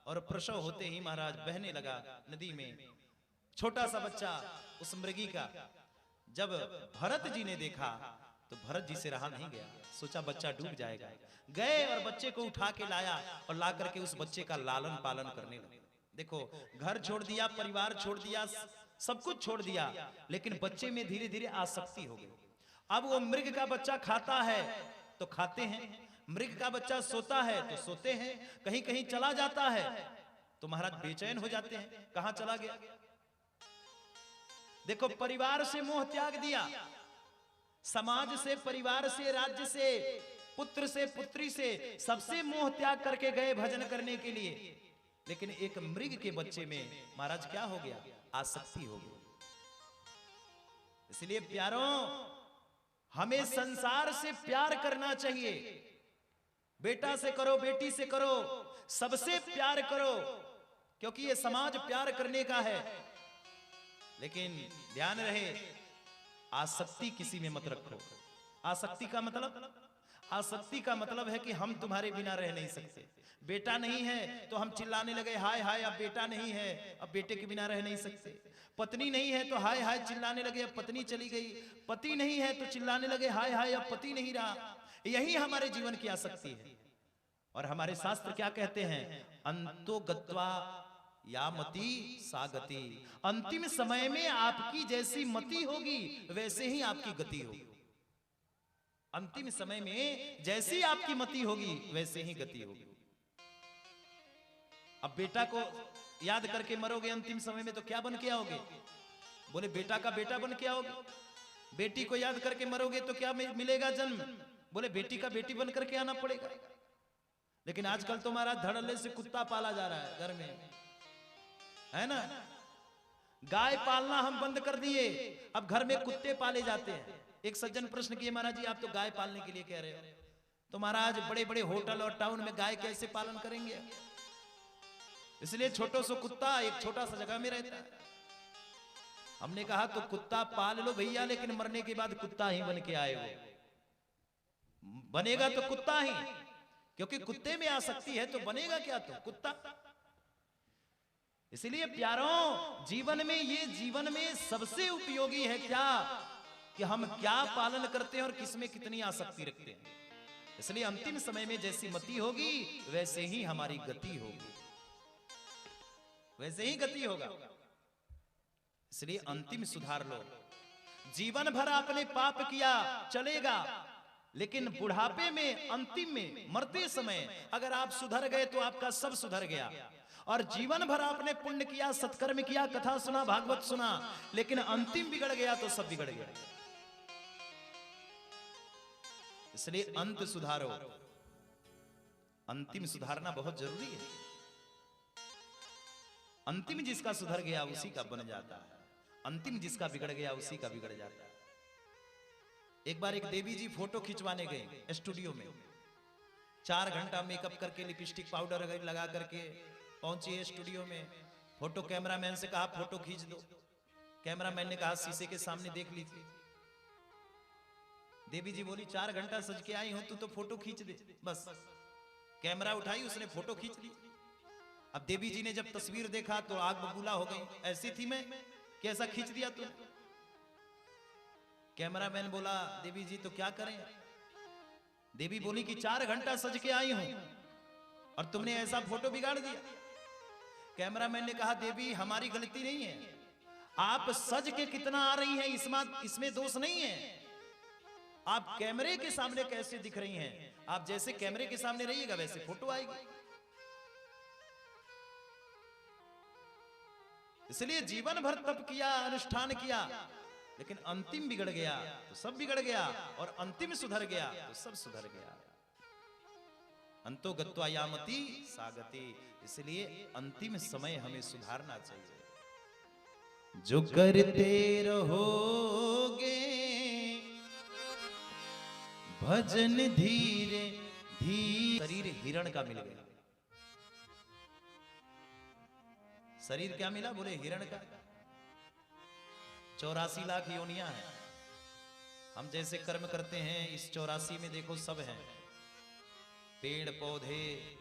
और प्रसव होते ही महाराज बहने लगा नदी में छोटा सा बच्चा उस मृगी का। जब भरत जी ने देखा तो भरत जी से रहा नहीं गया, सोचा बच्चा डूब जाएगा। गए और बच्चे को उठा के लाया और ला करके उस बच्चे का लालन पालन करने लगे। देखो, घर छोड़ दिया, परिवार छोड़ दिया, सब कुछ छोड़ दिया, लेकिन बच्चे में धीरे धीरे आसक्ति हो गई। अब वो मृग का बच्चा खाता है तो खाते हैं, मृग का बच्चा सोता है तो सोते हैं, कहीं कहीं चला जाता है तो महाराज बेचैन हो जाते हैं, कहां चला गया। देखो, परिवार से मोह त्याग दिया, समाज से, परिवार से, राज्य से, पुत्र से, पुत्री से, सबसे मोह त्याग करके गए भजन करने के लिए। लेकिन एक मृग के बच्चे में महाराज क्या हो गया, आसक्ति हो गई। इसलिए प्यारों, हमें संसार से प्यार करना चाहिए। बेटा से करो, बेटी से करो, सबसे प्यार करो, क्योंकि ये समाज प्यार करने का है। लेकिन ध्यान रहे, आसक्ति किसी में मत रखो। आसक्ति का मतलब है कि हम तुम्हारे बिना रह नहीं सकते। बेटा नहीं है तो हम चिल्लाने लगे, हाय हाय अब बेटा नहीं है, अब बेटे के बिना रह नहीं सकते। पत्नी नहीं है तो हाय हाय चिल्लाने लगे, अब पत्नी चली गई। पति नहीं है तो चिल्लाने लगे, हाय हाय अब पति नहीं रहा। यही हमारे जीवन की आसक्ति है। और हमारे शास्त्र क्या कहते हैं, अंतो गत्वा या मति सा गति। अंतिम समय में आपकी जैसी मति होगी वैसे ही आपकी गति होगी। अंतिम समय में जैसी आपकी मति होगी वैसे ही गति होगी। अब बेटा को याद करके मरोगे अंतिम समय में तो क्या बन के आओगे? बोले बेटा का बेटा बन के आओगे। बेटी को याद करके मरोगे तो क्या मिलेगा जन्म? बोले बेटी का बेटी बन करके आना पड़ेगा। लेकिन आजकल तो हमारा धड़ल्ले से कुत्ता पाला जा रहा है घर में, है ना। गाय पालना हम बंद कर दिए, अब घर में कुत्ते पाले जाते हैं। एक सज्जन प्रश्न किए, महाराज जी आप तो गाय पालने के लिए कह रहे हो, तो महाराज बड़े बड़े होटल और टाउन में गाय कैसे पालन करेंगे? इसलिए छोटो सो कुत्ता एक छोटा सा जगह में रहता है। हमने कहा तो कुत्ता पाल लो भैया, लेकिन मरने के बाद कुत्ता ही बन के आए, वो बनेगा तो कुत्ता ही, क्योंकि कुत्ते में आसक्ति है तो बनेगा क्या, तो कुत्ता। इसलिए प्यारों, जीवन में ये जीवन में सबसे उपयोगी है क्या, कि हम क्या पालन करते हैं और किसमें कितनी आसक्ति रखते हैं। इसलिए अंतिम समय में जैसी मति होगी वैसे ही हमारी गति होगी, वैसे ही गति होगा। इसलिए अंतिम सुधार लो। जीवन भर आपने पाप किया चलेगा, लेकिन बुढ़ापे में, अंतिम में, मरते समय अगर आप सुधर गए तो आपका सब सुधर गया। और जीवन भर आपने पुण्य किया, सत्कर्म किया, कथा सुना, भागवत सुना, लेकिन अंतिम बिगड़ गया तो सब बिगड़ गया। इसलिए अंत सुधारो। अंतिम सुधारना बहुत जरूरी है। अंतिम जिसका सुधर गया उसी का बन जाता है, अंतिम जिसका बिगड़ गया उसी का बिगड़ जाता है। एक बार एक देवी जी फोटो खिंचवाने गए स्टूडियो में, 4 घंटा मेकअप करके, लिपस्टिक पाउडर लगा करके पहुंची स्टूडियो में। फोटो कैमरामैन से कहा फोटो खींच दो। कैमरामैन ने कहा शीशे के सामने देख लीजिए। देवी जी बोली 4 घंटा सज के आई हो तू तो फोटो खींच दे बस। कैमरा उठाई, उसने फोटो खींच ली। अब देवी जी ने जब तस्वीर देखा तो आग बबूला हो गई, ऐसी थी मैं कि ऐसा खींच दिया तू। कैमरामैन बोला देवी जी तो क्या करें? देवी बोली कि 4 घंटा सज के आई हूं, और तुमने ऐसा फोटो बिगाड़ दिया। कैमरामैन ने कहा देवी हमारी गलती नहीं है, आप सज के कितना आ रही हैं इसमें दोष नहीं है। आप कैमरे के सामने कैसे दिख रही हैं, आप जैसे कैमरे के सामने रहिएगा वैसे फोटो आएगी। इसलिए जीवन भर तप किया, अनुष्ठान किया, लेकिन अंतिम बिगड़ गया तो सब बिगड़ गया, और अंतिम सुधर गया तो सब सुधर गया। अंतो गत्वा यामति सागति। इसलिए अंतिम समय हमें सुधारना चाहिए। जो करते रहोगे भजन धीरे धीरे। शरीर हिरण का मिल गया। शरीर क्या मिला? बोले हिरण का। 84 लाख योनियां हैं। हम जैसे कर्म करते हैं इस 84 में देखो सब हैं, पेड़ पौधे,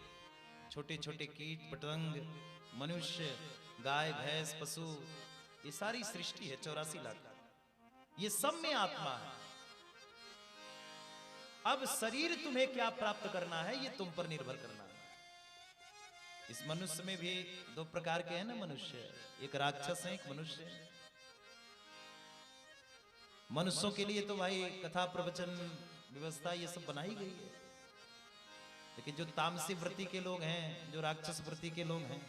छोटे छोटे कीट पतंग, मनुष्य, गाय भैंस, पशु, ये सारी सृष्टि है 84 लाख। ये सब में आत्मा है। अब शरीर तुम्हें क्या प्राप्त करना है ये तुम पर निर्भर करना है। इस मनुष्य में भी दो प्रकार के हैं ना मनुष्य, एक राक्षस है, एक मनुष्य है। मनुष्यों के लिए तो भाई कथा प्रवचन व्यवस्था ये सब बनाई गई है, लेकिन जो तामसी वृत्ति के लोग हैं, जो राक्षस वृत्ति के लोग हैं।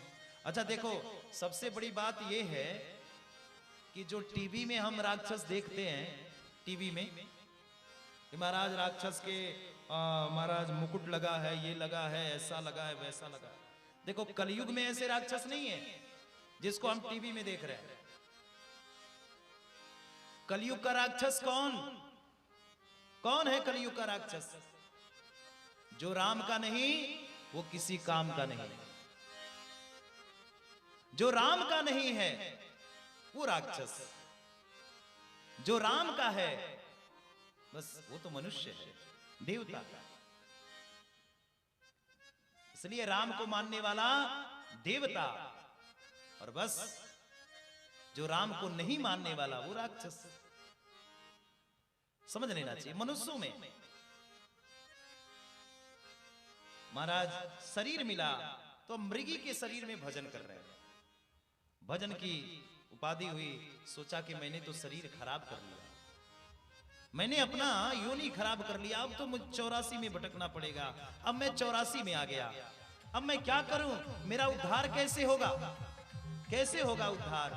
अच्छा देखो, सबसे बड़ी बात ये है कि जो टीवी में हम राक्षस देखते हैं, टीवी में कि महाराज राक्षस के महाराज मुकुट लगा है, ये लगा है, ऐसा लगा है, वैसा लगा है। देखो कलयुग में ऐसे राक्षस नहीं है जिसको हम टीवी में देख रहे हैं। कलयुग का राक्षस कौन है? कलयुग का राक्षस जो राम का नहीं, वो किसी काम का नहीं। जो राम का नहीं है वो राक्षस, जो राम का है बस वो तो मनुष्य है, देवता। इसलिए राम को मानने वाला देवता, और बस जो राम को नहीं मानने वाला वो राक्षस। समझ लेना चाहिए। मनुष्यों में महाराज शरीर मिला तो मृगी के शरीर में भजन कर रहे हैं। भजन की उपाधि हुई, सोचा कि मैंने तो शरीर खराब कर लिया, मैंने अपना योनि खराब कर लिया, अब तो मुझे 84 में भटकना पड़ेगा। अब मैं 84 में आ गया, अब मैं क्या करूं? मेरा उद्धार कैसे होगा? कैसे होगा उद्धार?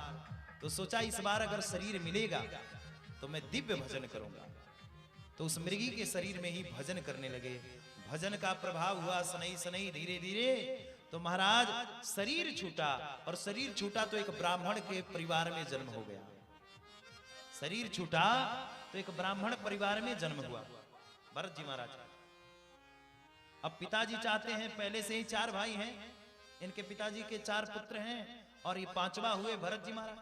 तो सोचा इस बार अगर शरीर मिलेगा तो मैं दिव्य भजन करूंगा। तो उस मृगी के शरीर में ही भजन करने लगे। भजन का प्रभाव हुआ सनई सनई धीरे धीरे, तो महाराज शरीर छूटा, और शरीर छूटा तो एक ब्राह्मण के परिवार में जन्म हो गया। शरीर छूटा तो एक ब्राह्मण परिवार में जन्म हुआ, भरत जी महाराज। अब पिताजी चाहते हैं, पहले से ही 4 भाई हैं, इनके पिताजी के 4 पुत्र हैं, और ये 5वां हुए भरत जी महाराज।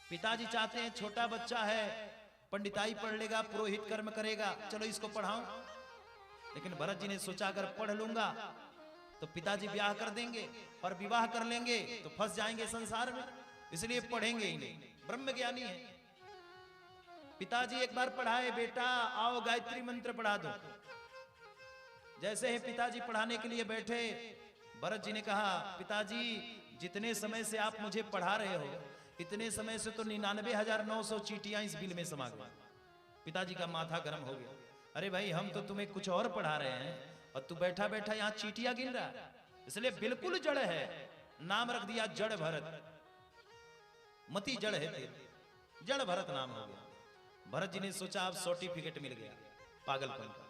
पिताजी चाहते हैं छोटा बच्चा है, पंडिताई पढ़ लेगा, पुरोहित कर्म करेगा, चलो इसको पढ़ाऊं। लेकिन भरत जी ने सोचा अगर पढ़ लूंगा तो पिताजी ब्याह कर देंगे, और विवाह कर लेंगे तो फंस जाएंगे संसार में, इसलिए पढ़ेंगे ही नहीं, ब्रह्म ज्ञानी है। पिताजी एक बार पढ़ाए, बेटा आओ गायत्री मंत्र पढ़ा दो। जैसे ही पिताजी पढ़ाने के लिए बैठे, भरत जी ने कहा पिताजी जितने समय से आप मुझे पढ़ा रहे हो, इतने समय से तो 99,900 चीटियां इस बिल में समा गई। पिताजी का माथा गर्म हो गया। अरे भाई हम तो तुम्हें कुछ और पढ़ा रहे हैं और तू बैठा बैठा यहाँ चीटियां गिन रहा है। इसलिए बिल्कुल जड़ है, नाम रख दिया जड़ भरत। मती जड़ है तेरी, जड़ भरत नाम हो गया। भरत जी ने सोचा अब सर्टिफिकेट मिल गया पागलपन का।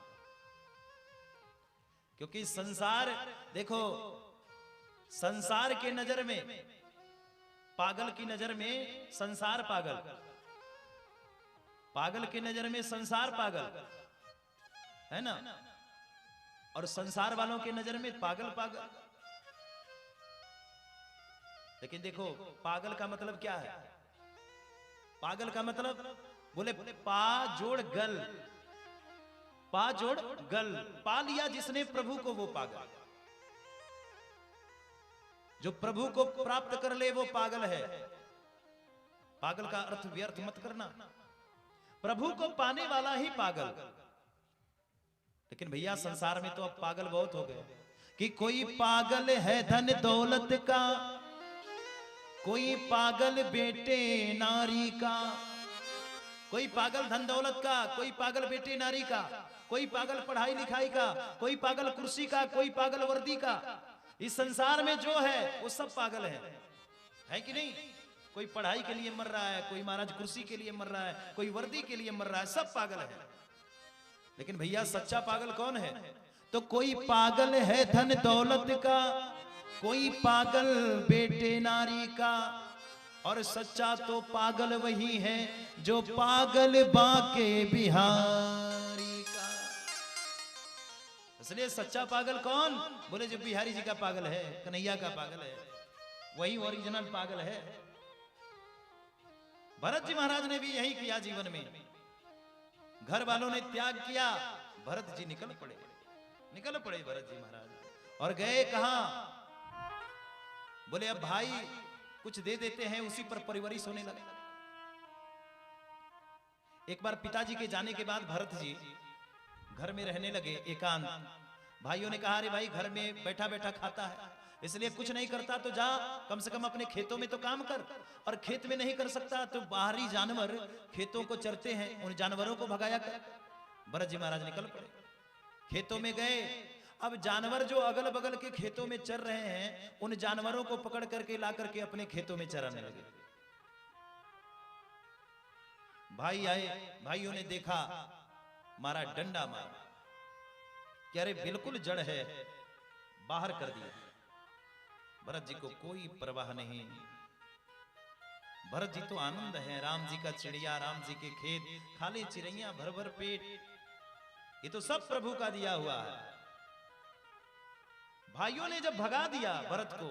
क्योंकि संसार देखो, संसार के नजर में, पागल की नजर में संसार पागल, पागल की नजर में संसार पागल है ना, और संसार वालों के नजर में पागल पागल। लेकिन देखो पागल का मतलब क्या है? पागल का मतलब बोले पा जोड़ गल, पा जोड़ गल, पा लिया जिसने प्रभु को वो पागल। जो प्रभु को प्राप्त कर ले वो पागल है। पागल का अर्थ व्यर्थ मत करना, प्रभु को पाने वाला ही पागल। लेकिन भैया संसार में तो अब पागल बहुत हो गए। कि कोई पागल है धन दौलत का, कोई पागल बेटे नारी का। कोई पागल धन दौलत का, कोई पागल बेटे नारी का, कोई पागल पढ़ाई लिखाई का, कोई पागल कुर्सी का, कोई पागल वर्दी का। इस संसार में जो है वो सब पागल है कि नहीं? कोई पढ़ाई के लिए मर रहा है, कोई महाराज कुर्सी के लिए मर रहा है, कोई वर्दी के लिए मर रहा है, सब पागल है। लेकिन भैया सच्चा पागल कौन है? तो कोई पागल है धन दौलत का, कोई पागल बेटे नारी का, और सच्चा तो पागल वही है जो पागल बांके बिहारी का। इसलिए सच्चा पागल कौन? बोले जो बिहारी जी का पागल है, कन्हैया का पागल है, वही ओरिजिनल पागल है। भरत जी महाराज ने भी यही किया जीवन में। घर वालों ने त्याग किया, भरत जी निकल पड़े भरत जी महाराज। और गए कहां? बोले अब भाई कुछ दे देते हैं, उसी पर परवरिश होने लगे। एक बार पिताजी के जाने के बाद भरत जी घर में रहने लगे एकांत। भाइयों ने कहा अरे भाई घर में बैठा बैठा खाता है, इसलिए कुछ नहीं करता तो जा कम से कम अपने खेतों में तो काम कर। और खेत में नहीं कर सकता तो बाहरी जानवर खेतों को चरते हैं, उन जानवरों को भगाया कर। भरत जी महाराज निकल पड़े, खेतों में गए। अब जानवर जो अगल बगल के खेतों में चर रहे हैं, उन जानवरों को पकड़ करके ला करके अपने खेतों में चराने लगे। भाई आए, भाइयों ने देखा, मारा डंडा मारा कि अरे बिल्कुल जड़ है, बाहर कर दिया। भरत जी को कोई परवाह नहीं। भरत जी तो आनंद है, राम जी का चिड़िया, राम जी के खेत, खाली चिड़ैया, भर भर पेट, ये तो सब प्रभु का दिया हुआ है। भाइयों ने जब भगा दिया भरत को,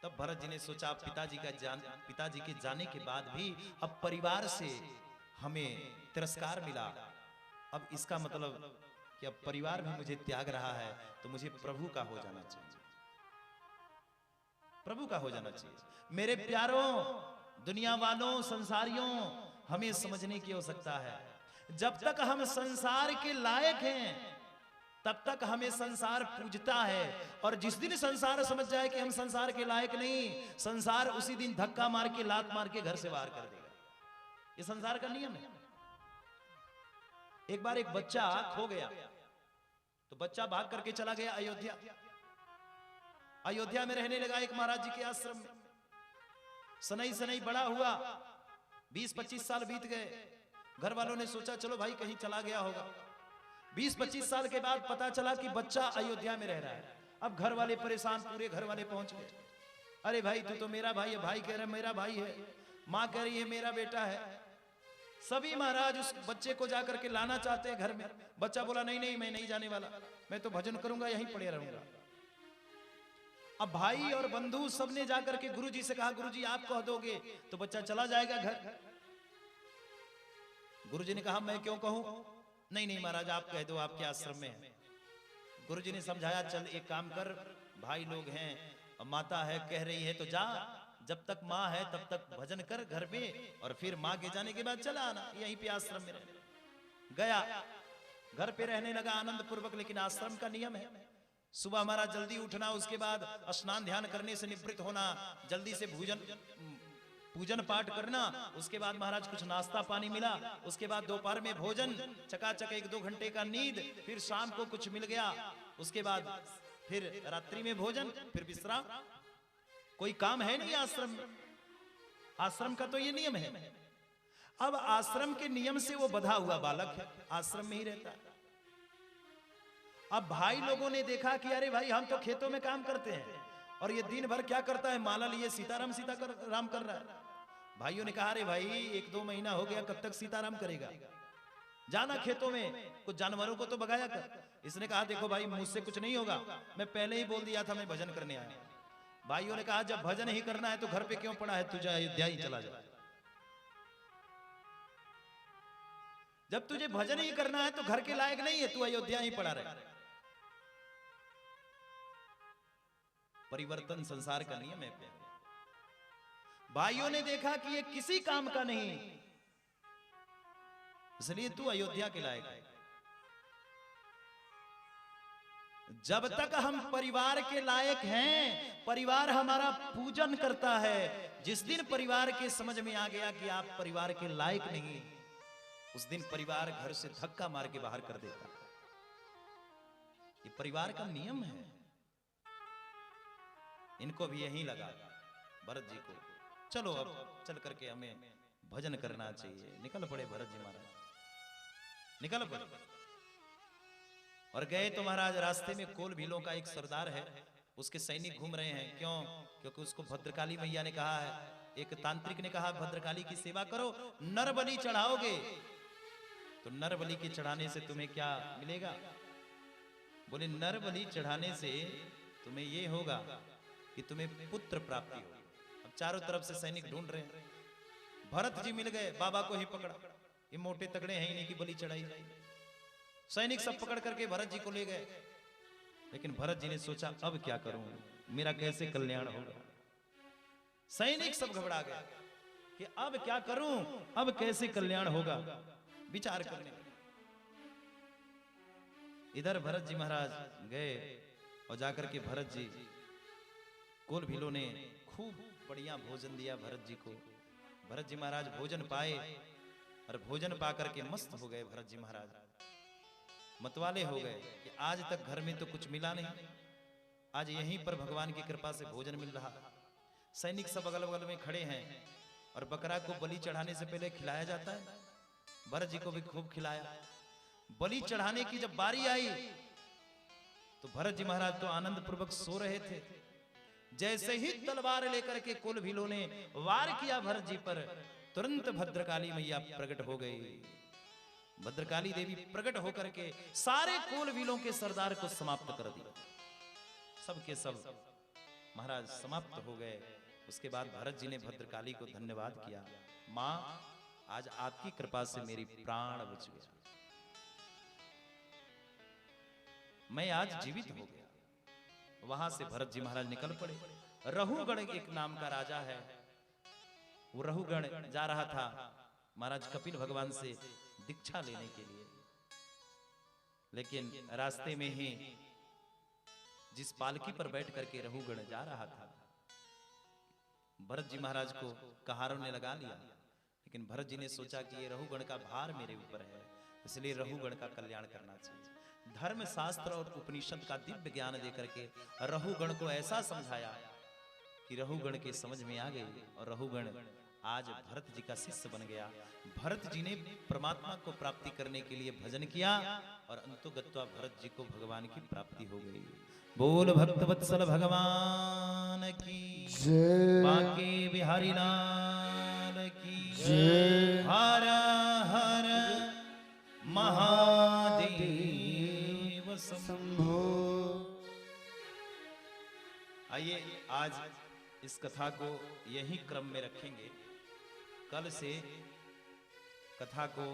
तब भरत जी ने सोचा पिताजी के जाने के बाद भी अब परिवार से हमें तिरस्कार मिला, अब इसका मतलब कि अब परिवार भी मुझे त्याग रहा है, तो मुझे प्रभु का हो जाना चाहिए, प्रभु का हो जाना चाहिए। मेरे प्यारों, दुनिया वालों, संसारियों, हमें समझने की आवश्यकता है, जब तक हम संसार के लायक हैं तब तक हमें संसार पूजता है, और जिस दिन संसार समझ जाए कि हम संसार के लायक नहीं, संसार उसी दिन धक्का मार के, लात मार के घर से बाहर कर देगा। ये संसार का नियम है। एक बार एक बच्चा खो गया, तो बच्चा भाग करके चला गया अयोध्या। अयोध्या में रहने लगा एक महाराज जी के आश्रम में। सनई सनई बड़ा हुआ, 20-25 साल बीत गए। घर वालों ने सोचा चलो भाई कहीं चला गया होगा। 20-25 साल के बाद पता चला कि बच्चा अयोध्या में रह रहा है। अब घर वाले परेशान, पूरे घर वाले पहुंच गए। अरे भाई तू तो मेरा भाई है, भाई कह रहे मेरा भाई है, माँ कह रही है मेरा बेटा है। सभी महाराज उस बच्चे को जाकर के लाना चाहते हैं घर में। बच्चा बोला नहीं नहीं मैं नहीं जाने वाला, मैं तो भजन करूंगा, यहीं पड़े रहूंगा। अब भाई और बंधु सबने जाकर के गुरुजी से कहा गुरुजी आप कह दोगे तो बच्चा चला जाएगा घर। गुरुजी ने कहा मैं क्यों कहूं? नहीं नहीं महाराज आप कह दो, आपके आश्रम में है। गुरुजी ने समझाया चल एक काम कर, भाई लोग हैं, माता है कह रही है तो जा, जब तक माँ है तब तक भजन कर घर में, और फिर माँ के जाने के बाद चला आना, यहीं पे आश्रम में रह। गया, घर पे रहने लगा आनंद पूर्वक। लेकिन आश्रम का नियम है सुबह हमारा जल्दी उठना, उसके बाद स्नान ध्यान करने से निवृत्त होना, जल्दी से पूजन पाठ करना, उसके बाद महाराज कुछ नाश्ता पानी मिला, उसके बाद दोपहर में भोजन, चकाचक 1-2 घंटे का नींद, फिर शाम को कुछ मिल गया, उसके बाद फिर रात्रि में भोजन, फिर विश्राम। कोई काम है नहीं आश्रम में। आश्रम का तो ये नियम है। अब आश्रम के नियम से वो बंधा हुआ बालक है, आश्रम में ही रहता है। अब भाई लोगों ने देखा कि अरे भाई हम तो खेतों में काम करते हैं और ये दिन भर क्या करता है, माला लिए सीताराम सीताराम कर रहा है। भाइयों ने कहा अरे भाई 1-2 महीना हो गया, कब तक सीताराम करेगा, जाना खेतों में कुछ जानवरों को तो भगाया कर। इसने कहा देखो भाई मुझसे कुछ नहीं होगा, मैं पहले ही बोल दिया था मैं भजन करने आया। भाइयों ने कहा जब भजन ही करना है तो घर पे क्यों पड़ा है, तुझे अयोध्या ही चला जा। जब तुझे भजन ही करना है तो घर के लायक नहीं है, तू अयोध्या ही पड़ा रहे। परिवर्तन संसार का नियम है। भाइयों ने देखा कि ये किसी काम का नहीं, इसलिए तू अयोध्या के लायक है। जब तक हम परिवार के लायक हैं, परिवार हमारा पूजन करता है। जिस दिन परिवार के समझ में आ गया कि आप परिवार के लायक नहीं, उस दिन परिवार घर से धक्का मार के बाहर कर देता है। ये परिवार का नियम है। इनको भी यही लगा भरत जी को, चलो अब चल करके हमें भजन करना चाहिए। निकल पड़े भरत जी महाराज, निकल पड़े और गए तो महाराज रास्ते में कोल भीलों का एक सरदार है, उसके सैनिक घूम रहे हैं। क्यों? क्योंकि उसको भद्रकाली मैया ने कहा है, एक तांत्रिक ने कहा भद्रकाली की सेवा करो, नर बलि चढ़ाओगे तो नर बलि के चढ़ाने से तुम्हें क्या मिलेगा? बोले नर बलि चढ़ाने से तुम्हें ये होगा कि तुम्हें पुत्र प्राप्ति हो। अब चारों तरफ से सैनिक ढूंढ रहे हैं, भरत जी मिल गए, बाबा को ही पकड़ा। ये मोटे तगड़े हैं, इन्हीं की बलि चढ़ाई। सैनिक सब पकड़ करके भरत जी को ले गए। लेकिन भरत जी ने सोचा अब क्या करूं, मेरा कैसे कल्याण होगा। सैनिक सब घबरा गए कि अब क्या करूं, अब कैसे कल्याण होगा। विचार करने लगे। इधर भरत जी महाराज गए और जाकर के भरत जी कोल भीलों ने खूब बढ़िया भोजन दिया भरत जी को। भरत जी महाराज भोजन पाए और भोजन पा करके मस्त हो गए। भरत जी महाराज मतवाले हो गए कि आज तक घर में तो कुछ मिला नहीं, आज यहीं पर भगवान की कृपा से भोजन मिल रहा। सैनिक सब अगल बगल में खड़े हैं और बकरा को बलि चढ़ाने से पहले खिलाया जाता है। भरत जी को भी खूब खिलाया। बलि चढ़ाने की जब बारी आई तो भरत जी महाराज तो आनंद पूर्वक सो रहे थे। जैसे ही तलवार लेकर के कोल भीलों ने वार किया भरत जी पर, तुरंत भद्रकाली मैया प्रकट हो गई। भद्रकाली देवी प्रकट होकर के सारे कोल भीलों के सरदार को समाप्त कर दिया। सब के सब महाराज समाप्त हो गए। उसके बाद भरत जी ने भद्रकाली को धन्यवाद किया, मां आज आपकी कृपा से मेरी प्राण बच गया, मैं आज जीवित हो गया। वहां से भरत जी महाराज निकल पड़े। रहुगण एक नाम का राजा है, वो रहुगण जा रहा था महाराज कपिल भगवान से दीक्षा लेने के लिए। लेकिन रास्ते में ही जिस पालकी पर बैठ करके रहुगण जा रहा था, भरत जी महाराज को कहारों ने लगा लिया। लेकिन भरत जी ने सोचा कि ये रहुगण का भार मेरे ऊपर है, इसलिए रहुगण का कल्याण करना चाहिए। धर्म शास्त्र और उपनिषद का दिव्य ज्ञान देकर के रहुगण को ऐसा समझाया कि रहुगण के समझ में आ गई और रहुगण आज भरत जी का शिष्य बन गया। भरत जी ने परमात्मा को प्राप्ति करने के लिए भजन किया और अंतोगत्वा भरत जी को भगवान की प्राप्ति हो गई। बोल भक्त वत्सल भगवान की जय, बांके बिहारी लाल की जय। हर हर महादेव शंभो। आइए आज इस कथा को यही क्रम में रखेंगे। कल से कथा को